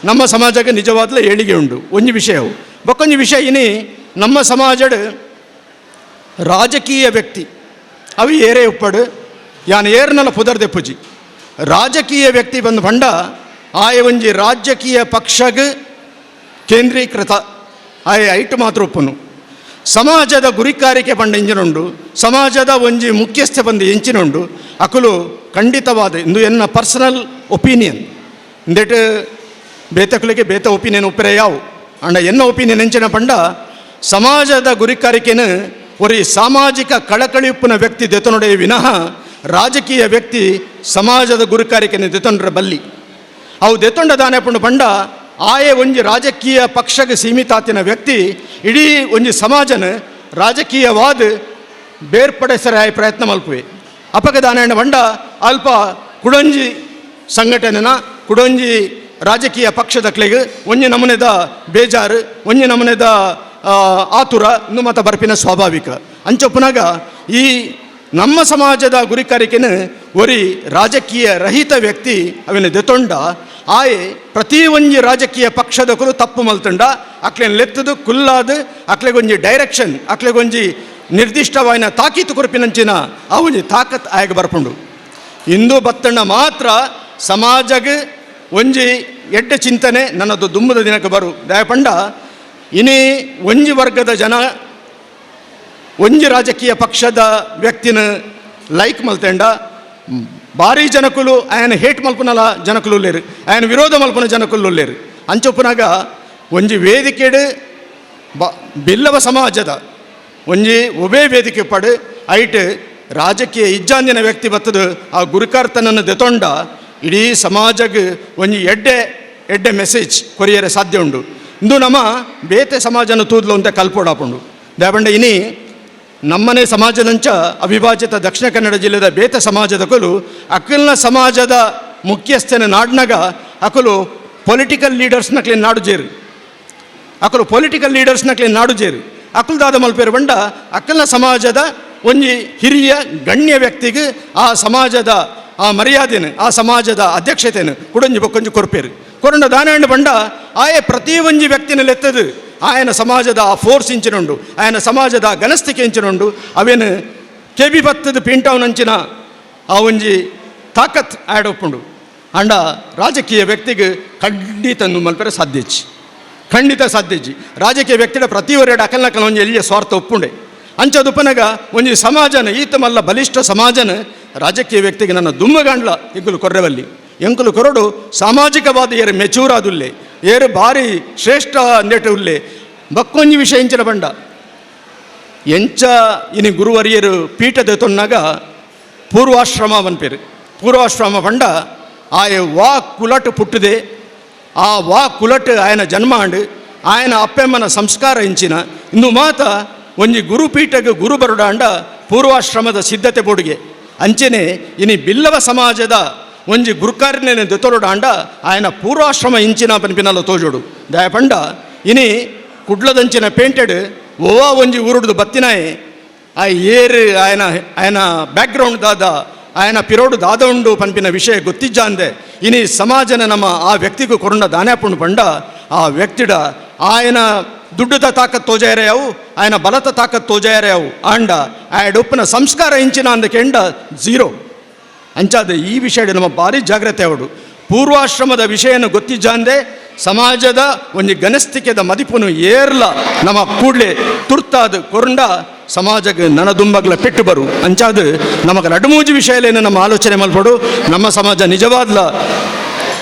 ನಮ್ಮ ಸಮಾಜಕ್ಕೆ ನಿಜವಾದ್ಲ ಏಳಿಗೆ ಉಂಡು ಒಂಜಿ ವಿಷಯವು ಬೊಕ್ಕೊಂಜಿ ವಿಷಯ ಇನಿ ನಮ್ಮ ಸಮಾಜಡ್ ರಾಜಕೀಯ ವ್ಯಕ್ತಿ ಅವು ಏರೇ ಉಪ್ಪಡು ಯಾನ್ ಏರ್ನಲ್ಲ ಪುದರ್ದೆಪ್ಪುಜಿ ರಾಜಕೀಯ ವ್ಯಕ್ತಿ ಬಂದು ಪಂಡ ಆಯ ಒಂಜಿ ರಾಜಕೀಯ ಪಕ್ಷಗ್ ಕೇಂದ್ರೀಕೃತ ಆಯ ಐಟು ಮಾತ್ರ ಒಪ್ಪನು ಸಮಾಜದ ಗುರಿಕಾರಿಕೆ ಪಂಡ ಇಂಜಿನುಂಡು ಸಮಾಜದ ಒಂಜಿ ಮುಖ್ಯಸ್ಥೆ ಬಂದು ಎಂಚಿನುಂಡು ಅಕುಲು ಖಂಡಿತವಾದ ಇಂದು ಎನ್ನ ಪರ್ಸನಲ್ ಒಪಿನಿಯನ್ ಇಂದೆಟ್ ಬೇತಕುಲಿಗೆ ಬೇತ ಒಪಿನಿಯನ್ ಉಪ್ಪರೆ ಯಾವು ಅಂಡ ಎನ್ನ ಒಪಿನಿಯನ್ ಎಂಚಿನ ಪಂಡ ಸಮಾಜದ ಗುರಿಕಾರಿಕೆನು ಒರಿ ಸಾಮಾಜಿಕ ಕಳಕಳಿಯುಪ್ಪನ ವ್ಯಕ್ತಿ ದೆತನೊಡೆ ವಿನಃ ರಾಜಕೀಯ ವ್ಯಕ್ತಿ ಸಮಾಜದ ಗುರಿಕಾರಿಕೆಯನ್ನು ದೆತೊಂಡ್ರೆ ಬಲ್ಲಿ ಅವು ದೆತೊಂಡ ದಾನೆ ಪಂಡು ಪಂಡ ಆಯೆ ಒಂಜಿ ರಾಜಕೀಯ ಪಕ್ಷಕ್ಕೆ ಸೀಮಿತಾತಿನ ವ್ಯಕ್ತಿ ಇಡೀ ಒಂಜಿ ಸಮಾಜನ ರಾಜಕೀಯವಾದ ಬೇರ್ಪಡಿಸರ ಪ್ರಯತ್ನ ಮಲ್ಪುವೆ ಅಪಕ ದಾನ ಪಂಡ ಅಲ್ಪ ಕುಡಂಜಿ ಸಂಘಟನೆನ ಕುಡಂಜಿ ರಾಜಕೀಯ ಪಕ್ಷದಕ್ಲೆಗೆ ಒಂಜಿ ನಮೂನೆದ ಬೇಜಾರು ಒಂಜಿ ನಮೂನೆದ ಆತುರ ಇನ್ನು ಮತ ಬರ್ಪಿನ ಸ್ವಾಭಾವಿಕ ಅಂಚೊಪ್ಪನಾಗ ಈ ನಮ್ಮ ಸಮಾಜದ ಗುರಿಕಾರಿಕೆನು ಒರಿ ರಾಜಕೀಯ ರಹಿತ ವ್ಯಕ್ತಿ ಅವಿನ ದೆತೊಂಡ ಆಯೆ ಪ್ರತಿ ಒಂಜಿ ರಾಜಕೀಯ ಪಕ್ಷದಕರು ತಪ್ಪು ಮಲ್ತಂಡ ಅಕ್ಲೇನು ಲೆತ್ತದು ಕುಲ್ಲಾದು ಅಕ್ಲೆಗೊಂಜಿ ಡೈರೆಕ್ಷನ್ ಅಕ್ಲೆಗೊಂಜಿ ನಿರ್ದಿಷ್ಟವಾಯಿನ ತಾಕೀತು ಕೊರಪಿನಂಚಿನ ಆ ಒಂಜಿ ತಾಕತ್ ಆಯಗ ಬರ್ಪುಂಡು ಇಂದು ಬತ್ತಣ್ಣ ಮಾತ್ರ ಸಮಾಜಗೆ ಒಂಜಿ ಎಡ್ಡ ಚಿಂತನೆ ನನ್ನದು ದುಮ್ಮದ ದಿನಕ್ಕೆ ಬರು ದಯಪಂಡ ಇನಿ ಒಂಜಿ ವರ್ಗದ ಜನ ಒಂಜಿ ರಾಜಕೀಯ ಪಕ್ಷದ ವ್ಯಕ್ತಿನ ಲೈಕ್ ಮಲ್ತಂಡ ಭಾರಿ ಜನಕುಲು ಆಯನ ಹೇಟ್ ಮಲ್ಪನಲ್ಲ ಜನಕುಲು ಉಲ್ಲೇರು ಆಯನ ವಿರೋಧ ಮಲ್ಪನ ಜನಕುಲು ಉಲ್ಲೇರು ಅಂಚೊಪ್ಪನಾಗ ಒಂಜಿ ವೇದಿಕೆಡು ಬಿಲ್ಲವ ಸಮಾಜದ ಒಂಜಿ ಒಬೇ ವೇದಿಕೆ ಪಡು ಐಟ್ ರಾಜಕೀಯ ಇಜ್ಜಾಂದಿನ ವ್ಯಕ್ತಿ ಬತ್ತದು ಆ ಗುರುಕಾರ್ತನನ್ನು ದೆತೊಂಡ ಇಡೀ ಸಮಾಜಕ್ಕೆ ಒಂಜಿ ಎಡ್ಡೆ ಮೆಸೇಜ್ ಕೊರಿಯರೆ ಸಾಧ್ಯ ಉಂಡು ಇಂದು ನಮ್ಮ ಬೇತೆ ಸಮಾಜನ ತೂದ್ಲು ಅಂತ ಕಲ್ಪೋಡಾಪುಂಡು ದಾಬಂಡ ಇನಿ ನಮ್ಮನೆ ಸಮಾಜದಂಚ ಅವಿಭಾಜಿತ ದಕ್ಷಿಣ ಕನ್ನಡ ಜಿಲ್ಲೆದ ಬೇತೆ ಸಮಾಜದಕಲು ಅಕಲ್ನ ಸಮಾಜದ ಮುಖ್ಯಸ್ಥನ ನಾಡ್ನಾಗ ಅಕಲು ಪೊಲಿಟಿಕಲ್ ಲೀಡರ್ಸ್ನಕ್ಲೆ ನಾಡು ಜೇರು ಅಕಲು ಪೊಲಿಟಿಕಲ್ ಲೀಡರ್ಸ್ನಕ್ಲೆ ನಾಡು ಜೇರು ಅಕಲ್ದಾದ ಮಲ್ಪೇರು ಬಂಡ ಅಕಲ್ನ ಸಮಾಜದ ಒಂಜಿ ಹಿರಿಯ ಗಣ್ಯ ವ್ಯಕ್ತಿಗೆ ಆ ಸಮಾಜದ ಆ ಮರ್ಯಾದೆನು ಆ ಸಮಾಜದ ಅಧ್ಯಕ್ಷತೆಯನ್ನು ಕುಡಂಜಿ ಬೊಕ್ಕೊಂಜಿ ಕೊರ್ಪೇರು ಕೊರಂಡ ದಾನಂಡು ಬಂಡ ಆಯೆ ಪ್ರತಿ ಒಂಜಿ ವ್ಯಕ್ತಿನಲ್ಲೆತ್ತದು ಆಯನ ಸಮಾಜದ ಆ ಫೋರ್ಸ್ ಇಂಚಿನುಂಡು ಆಯನ ಸಮಾಜದ ಆ ಘನಸ್ಥಿಕೆ ಇಂಚಿನುಂಡು ಅವೇನು ಕೆಬಿ ಬತ್ತದ ಪಿಂಟವನಂಚಿನ ಆ ಒಂಜಿ ತಾಕತ್ ಆ್ಯಡ್ ಒಪ್ಪುಂಡು ಅಂಡ ರಾಜಕೀಯ ವ್ಯಕ್ತಿಗೆ ಖಂಡಿತ ಮಲ್ಪರೆ ಸಾಧ್ಯಚ್ಚಿ ಖಂಡಿತ ಸಾಧ್ಯಜ್ಜಿ ರಾಜಕೀಯ ವ್ಯಕ್ತಿಯ ಪ್ರತಿ ಒರೆಡು ಅಕಲ್ನಕಲ ಒಂಜಿ ಎಲ್ಲಿಯ ಸ್ವಾರ್ಥ ಒಪ್ಪುಂಡೆ ಅಂಚದುಪ್ಪನಾಗ ಒಂಜಿ ಸಮಾಜನ ಈತ ಮಲ್ಲ ಬಲಿಷ್ಠ ಸಮಾಜನ ರಾಜಕೀಯ ವ್ಯಕ್ತಿಗೆ ನನ್ನ ದುಮ್ಮಗಾಂಡ್ಲ ಇಗ್ಗುಲು ಕೊರ್ರೆವಲ್ಲಿ ಎಂಕುಲು ಕೊರಡು ಸಾಮಾಜಿಕವಾದ ಏರು ಮೆಚೂರ್ ಆದುಲ್ಲೆ ಏರು ಭಾರಿ ಶ್ರೇಷ್ಠ ನೆಟ ಉಲ್ಲೆ ಬಕ್ಕೊಂಜಿ ವಿಷಯ ಇಂಚಿನ ಬಂಡ ಎಂಚ ಇನಿ ಗುರುವರಿಯರು ಪೀಠದ ತೊನ್ನಾಗ ಪೂರ್ವಾಶ್ರಮ ಬನ್ಪೇರು ಪೂರ್ವಾಶ್ರಮ ಬಂಡ ಆಯ ವಾ ಕುಲಟ್ ಪುಟ್ಟದೆ ಆ ವಾ ಕುಲಟ್ ಆಯನ ಜನ್ಮಾಂಡ್ ಆಯನ ಅಪ್ಪೆಮ್ಮನ ಸಂಸ್ಕಾರ ಇಂಚಿನ ಇಂದು ಮಾತ ಒಂಜಿ ಗುರುಪೀಠಗೆ ಗುರು ಬರುಡಾಂಡ ಪೂರ್ವಾಶ್ರಮದ ಸಿದ್ಧತೆ ಬೋಡಿಗೆ ಅಂಚೆನೆ ಇನಿ ಬಿಲ್ಲವ ಸಮಾಜದ ಒಂಜಿ ಗುರುಕಾರ್ಯನೇ ದೆತೊರಡು ಆಂಡ ఆయన ಪೂರ್ವಾಶ್ರಮ ಇಂಚಿನ ಪನ್ಪಿನಲ್ಲ ತೋಜೋಡು ದಯಪಂಡ ಇನಿ ಕುಡ್ಲದಂಚಿನ ಪೇಂಟೆಡ್ ಓವಾ ಒಂಜಿ ಊರುಡ್ದು ಬತ್ತಿನಾಯೆ ಆ ಏರು ఆయన ಬ್ಯಾಕ್ಗ್ರೌಂಡ್ ದಾದ ఆయన ಪಿರೋಡು ದಾದ ಉಂಡು ಪನ್ಪಿನ ವಿಷಯ ಗೊತ್ತಿಜ್ಜ ಅಂದೆ ಇನಿ ಸಮಾಜನ ನಮ್ಮ ಆ ವ್ಯಕ್ತಿಗೂ ಕೊರಂಡ ದಾನ್ಯಾಪುಂಡು ಪಂಡ ಆ ವ್ಯಕ್ತಿಡ ఆయన ದುಡ್ಡುದ ತಾಕತ್ ತೋಜಾಯರೆಯವು ఆయన ಬಲತ ತಾಕತ್ ತೋಜಾಯರೆಯವು ಆಂಡ ಆಯಡೊಪ್ಪನ ಸಂಸ್ಕಾರ ಇಂಚಿನ ಅಂದಕೆಂಡ ಝೀರೋ ಅಂಚಾದ ಈ ವಿಷಯ ನಮ್ಮ ಭಾರಿ ಜಾಗ್ರತೆ ಅವಡು ಪೂರ್ವಾಶ್ರಮದ ವಿಷಯನ ಗೊತ್ತಿಜ್ಜ ಅಂದೆ ಸಮಾಜದ ಒಂದು ಗನಸ್ತಿಕೆದ ಮದಿಪುನು ಏರ್ಲ ನಮ್ಮ ಕೂಡಲೇ ತುರ್ತಾದ ಕೊರಂಡ ಸಮಾಜಕ್ಕೆ ನನದುಂಬಗ್ಲ ಪೆಟ್ಟು ಬರು ಅಂಚಾದ ನಮಗೆ ನಡುಮೂಜಿ ವಿಷಯಲೇನು ನಮ್ಮ ಆಲೋಚನೆ ಮಲ್ಪಡು ನಮ್ಮ ಸಮಾಜ ನಿಜವಾದ್ಲ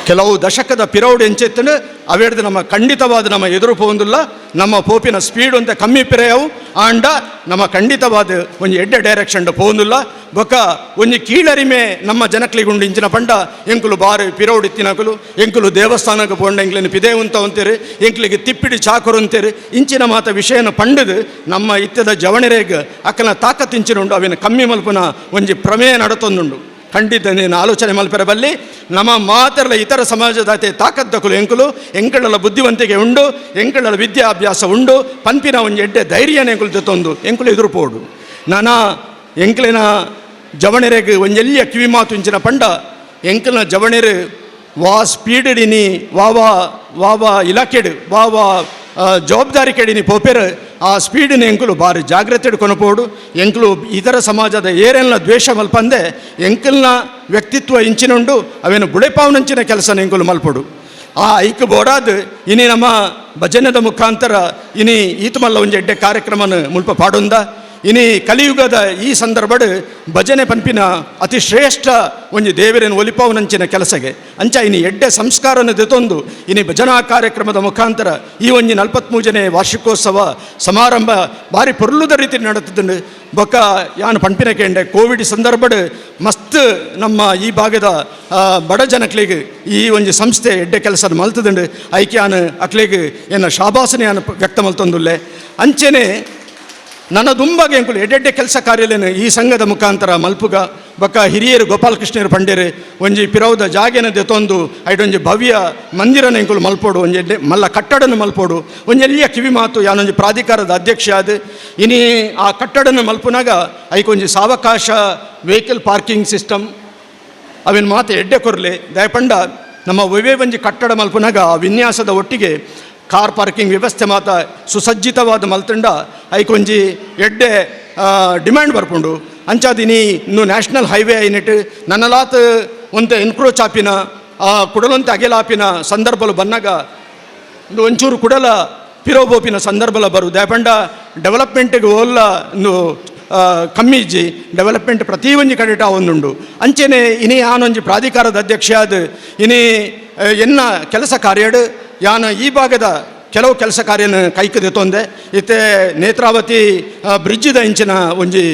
ಕೆಲವು ದಶಕದ ಪಿರೌಡ್ ಎಂಚೆತ್ತನು ಅವೇಡ್ದು ನಮ್ಮ ಖಂಡಿತವಾದ ನಮ್ಮ ಎದುರು ಪೋಂದಿಲ್ಲ ನಮ್ಮ ಪೋಪಿನ ಸ್ಪೀಡ್ ಅಂತ ಕಮ್ಮಿ ಪಿರೆಯವು ಆಂಡ ನಮ್ಮ ಖಂಡಿತವಾದ ಒಂದು ಎಡ್ಡೆ ಡೈರೆಕ್ಷನ್ ಪೋಂದಿಲ್ಲ ಬೊಕ್ಕ ಒಂದು ಕೀಳರಿಮೆ ನಮ್ಮ ಜನಕ್ಲಿಗುಂಡು ಇಂಚಿನ ಪಂಡ ಎಂಕುಲು ಬಾರಿ ಪಿರೌಡ್ ಇತ್ತಿನಕಲು ಎಂಕುಲು ದೇವಸ್ಥಾನಕ್ಕೆ ಪೋಂಡ ಎಂಕ್ಲಿನ ಪಿದೆ ಉಂತ ಅಂತೀರಿ ಎಂಕ್ಲಿಗೆ ತಿಪ್ಪಿಡಿ ಚಾಕರು ಅಂತೀರಿ ಇಂಚಿನ ಮಾತ ವಿಷಯನ ಪಂಡದು ನಮ್ಮ ಇತ್ತದ ಜವಣರೆಗೆ ಅಕ್ಕನ ತಾಕತ್ ಇಂಚಿನುಂಡು ಅವಿನ ಕಮ್ಮಿ ಮಲ್ಪನ ಒಂಜಿ ಪ್ರಮೇಯ ನಡತೊಂದುಂಡು ಖಂಡಿತ ನೀನು ಆಲೋಚನೆ ಮಲ್ಪರ ಬಲ್ಲಿ ನಮ್ಮ ಮಾತರಲ ಇತರ ಸಮಾಜದಾತೆ ತಾಕದ್ದಕಲು ಎಂಕಳಲ ಬುದ್ಧಿವಂತಿಕೆ ಉಂಡು ಎಂಕಳಲ ವಿದ್ಯಾಭ್ಯಾಸ ಉಂಡು ಪನ್ಪಿನ ಒಂದು ಎಡ್ಡೆ ಧೈರ್ಯನ ಎಂಕುಲು ಜೊತ್ತೊಂದು ಎಂಕುಲು ಎದುರುಪೋಡು ನಾನಾ ಎಂಕ್ಲಿನ ಜವಣೆರೆಗೆ ಒಂಜೆಲ್ಲಿಯ ಕಿವಿ ಮಾತು ಇಂಚಿನ ಪಂಡ ಎಂಕಲ್ನ ಜವಣೆರು ವಾ ಸ್ಪೀಡಿನಿ ವಾವಾ ಇಲಾಖೆಡು ವಾವಾ ಜವಾಬ್ದಾರಿ ಕೆಡಿನಿ ಪೋಪೆರು ಆ ಸ್ಪೀಡಿನ ಎಂಕುಲು ಭಾರಿ ಜಾಗ್ರತೆ ಕೊನಪೋಡು ಎಂಕುಲು ಇತರ ಸಮಾಜದ ಏರೆಲ್ಲ ದ್ವೇಷ ಮಲ್ಪಂದೆ ಎಂಕಲ್ನ ವ್ಯಕ್ತಿತ್ವ ಇಂಚಿನುಂಡು ಅವೇನು ಬುಳೆಪಾವನಂಚಿನ ಕೆಲಸನ ಎಂಕುಲು ಮಲ್ಪಡು ಆ ಐಕ್ ಬೋಡಾದ ಇನಿ ನಮ್ಮ ಭಜನೆದ ಮುಖಾಂತರ ಇನಿ ಈತ ಮಲ್ಲ ಒಂಜಿ ಎಡ್ಡೆ ಕಾರ್ಯಕ್ರಮನ ಮುಲ್ಪ ಪಾಡೊಂದ ಇನಿ ಕಲಿಯುಗದ ಈ ಸಂದರ್ಭಡ್ ಭಜನೆ ಪನ್ಪಿನ ಅತಿ ಶ್ರೇಷ್ಠ ಒಂಜಿ ದೇವರೇನು ಒಲಿಪಾವನಂಚಿನ ಕೆಲಸಗೆ ಅಂಚ ಇನಿ ಎಡ್ಡೆ ಸಂಸ್ಕಾರನ ದೆತೊಂದು ಇನಿ ಭಜನಾ ಕಾರ್ಯಕ್ರಮದ ಮುಖಾಂತರ ಈ ಒಂಜಿ 43ನೇ ವಾರ್ಷಿಕೋತ್ಸವ ಸಮಾರಂಭ ಭಾರಿ ಪೊರ್ಲುದ ರೀತಿ ನಡೆತುಂಡು ಬೊಕ್ಕ ಯಾನು ಪನ್ಪಿನ ಕೇಂಡೆ ಕೋವಿಡ್ ಸಂದರ್ಭಡ್ ಮಸ್ತ್ ನಮ್ಮ ಈ ಭಾಗದ ಬಡ ಜನಕ್ಲಿಗೆ ಈ ಒಂಜಿ ಸಂಸ್ಥೆ ಎಡ್ಡೆ ಕೆಲಸ ಮಲ್ತದುಂಡು ಐಕ್ಯಾನು ಅಕ್ಲಿಗೆ ಏನ ಶಾಬಾಸನೆ ಯಾನು ವ್ಯಕ್ತ ಮಲ್ತೊಂದುಲ್ಲೆ ಅಂಚೆನೆ ನನ್ನ ದುಂಬಗೆ ಎಂಕುಲು ಎಡ್ಡೆಡ್ಡೆ ಕೆಲಸ ಕಾರ್ಯಲೇನು ಈ ಸಂಘದ ಮುಖಾಂತರ ಮಲ್ಪುಗ ಬೊಕ್ಕ ಹಿರಿಯರು ಗೋಪಾಲಕೃಷ್ಣರು ಪಂಡೇರು ಒಂಜಿ ಪಿರೌದ ಜಾಗೆನ ದೆತೊಂದು ಐಟೊಂಜಿ ಭವ್ಯ ಮಂದಿರನ ಎಂಕುಲು ಮಲ್ಪೋಡು ಒಂಜಿ ಎಡ್ಡೆ ಮಲ್ಲ ಕಟ್ಟಡನ ಮಲ್ಪೋಡು ಒಂಜೆಲ್ಲಿಯ ಕಿವಿ ಮಾತು ಯಾನೊಂಜಿ ಪ್ರಾಧಿಕಾರದ ಅಧ್ಯಕ್ಷ ಆದ ಇನಿ ಆ ಕಟ್ಟಡನ ಮಲ್ಪುನಾಗ ಐಕೊಂಜಿ ಸಾವಕಾಶ ವೆಹಿಕಲ್ ಪಾರ್ಕಿಂಗ್ ಸಿಸ್ಟಮ್ ಅವೇನು ಮಾತು ಎಡ್ಡೆ ಕೊರ್ಲೆ ದಯಪಂಡ ನಮ್ಮ ಒವೇ ಒಂಜಿ ಕಟ್ಟಡ ಮಲ್ಪುನಾಗ ಆ ವಿನ್ಯಾಸದ ಒಟ್ಟಿಗೆ ಕಾರ್ ಪಾರ್ಕಿಂಗ್ ವ್ಯವಸ್ಥೆ ಮಾತ ಸುಸಜ್ಜಿತವಾದ ಮಲ್ತಂಡ ಐಕೊಂಜಿ ಎಡ್ಡೆ ಡಿಮ್ಯಾಂಡ್ ಬರ್ಪುಂಡು ಅಂಚಾದಿನಿ ಇನ್ನು ನ್ಯಾಷನಲ್ ಹೈವೇ ಐನೆಟ್ ನನ್ನಲಾತ್ ಒಂತೆ ಎನ್ಕ್ರೋಚ್ ಆಪಿನ ಕುಡಲೊಂತೆ ಅಗೆಲಾಪಿನ ಸಂದರ್ಭಲು ಬನ್ನಾಗ ಒಂಚೂರು ಕುಡಲ ಪಿರೋಬೋಪಿನ ಸಂದರ್ಭಲ ಬರು ದಯಪಂಡ ಡೆವಲಪ್ಮೆಂಟ್ಗೆ ಓಲ್ಲ ಕಮ್ಮಿ ಇಜ್ಜಿ ಡೆವಲಪ್ಮೆಂಟ್ ಪ್ರತಿ ಒಂಜಿ ಕಡೆಟ ಒಂದುಂಡು ಅಂಚೆನೆ ಇನಿ ಯಾನೊಂಜಿ ಪ್ರಾಧಿಕಾರದ ಅಧ್ಯಕ್ಷ ಆದ ಇನಿ ಎನ್ನ ಕೆಲಸ ಕಾರ್ಯಡ್ ಯಾನ ಈ ಭಾಗದ ಕೆಲವು ಕೆಲಸ ಕಾರ್ಯನ ಕೈಕದೆ ತೊಂದೆ ಇತ್ತೆ ನೇತ್ರಾವತಿ ಬ್ರಿಡ್ಜಿದ ಇಂಚಿನ ಒಂಜಿ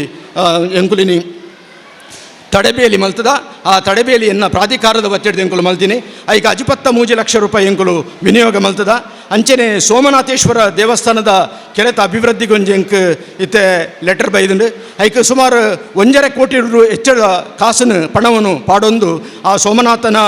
ಎಂಕುಲಿನಿ ತಡೆಬೇಲಿ ಮಲ್ತದ ಆ ತಡೆಬೇಲಿ ಎನ್ನ ಪ್ರಾಧಿಕಾರದ ಒತ್ತಿಡ್ದು ಎಂಕುಲು ಮಲ್ತೀನಿ ಐಕ 53 ಲಕ್ಷ ರೂಪಾಯಿ ಎಂಕುಲು ವಿನಿಯೋಗ ಮಲ್ತದ ಅಂಚೆನೆ ಸೋಮನಾಥೇಶ್ವರ ದೇವಸ್ಥಾನದ ಕೆರೆತ ಅಭಿವೃದ್ಧಿಗೆ ಒಂಜಿ ಎಂಕ್ ಇತ್ತೆ ಲೆಟರ್ ಬೈದುಂಡು ಐಕ ಸುಮಾರು 1.5 ಕೋಟಿ ಹೆಚ್ಚಳ ಕಾಸನ್ನು ಪಣವನ್ನು ಪಾಡೊಂದು ಆ ಸೋಮನಾಥನ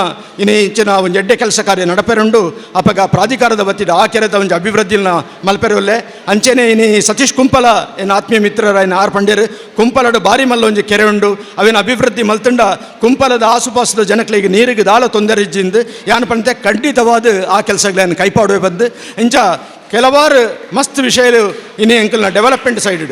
ಇಂಚಿನ ಒಂದು ಎಡ್ಡೆ ಕೆಲಸ ಕಾರ್ಯ ನಡಪೆರುಂಡು ಅಪಗ ಪ್ರಾಧಿಕಾರದ ಒತ್ತಿದ ಆ ಕೆರೆದ ಒಂದು ಅಭಿವೃದ್ಧಿನ ಮಲ್ಪೆರೊಲ್ಲೆ ಅಂಚೆನೆ ಇನಿ ಸತೀಶ್ ಕುಂಪಲ ಏನು ಆತ್ಮೀಯ ಮಿತ್ರರ ಏನು ಆರ್ ಪಂಡ್ಯರು ಕುಂಪಲಡು ಬಾರಿ ಮಲ್ಲ ಒಂಜಿ ಕೆರೆ ಉಂಡು ಅವೇನು ಅಭಿವೃದ್ಧಿ ಮಲ್ತಂಡ ಕುಂಪಲದ ಆಸುಪಾಸದ ಜನಕ್ಲಿಗೆ ನೀರಿಗೆ ದಾಳ ತೊಂದರೆ ಇಜ್ಜಿಂದು ಯಾನು ಪಂತೆ ಖಂಡಿತವಾದ ಆ ಕೆಲಸಗಳನ್ನು ಕೈಪಾಡುವೆ ಬಂದು ಇಂಚ ಕೆಲವಾರು ಮಸ್ತ್ ವಿಷಯಗಳು ಇನಿ ಎಂಕಲ್ನ ಡೆವಲಪ್ಮೆಂಟ್ ಸೈಡ್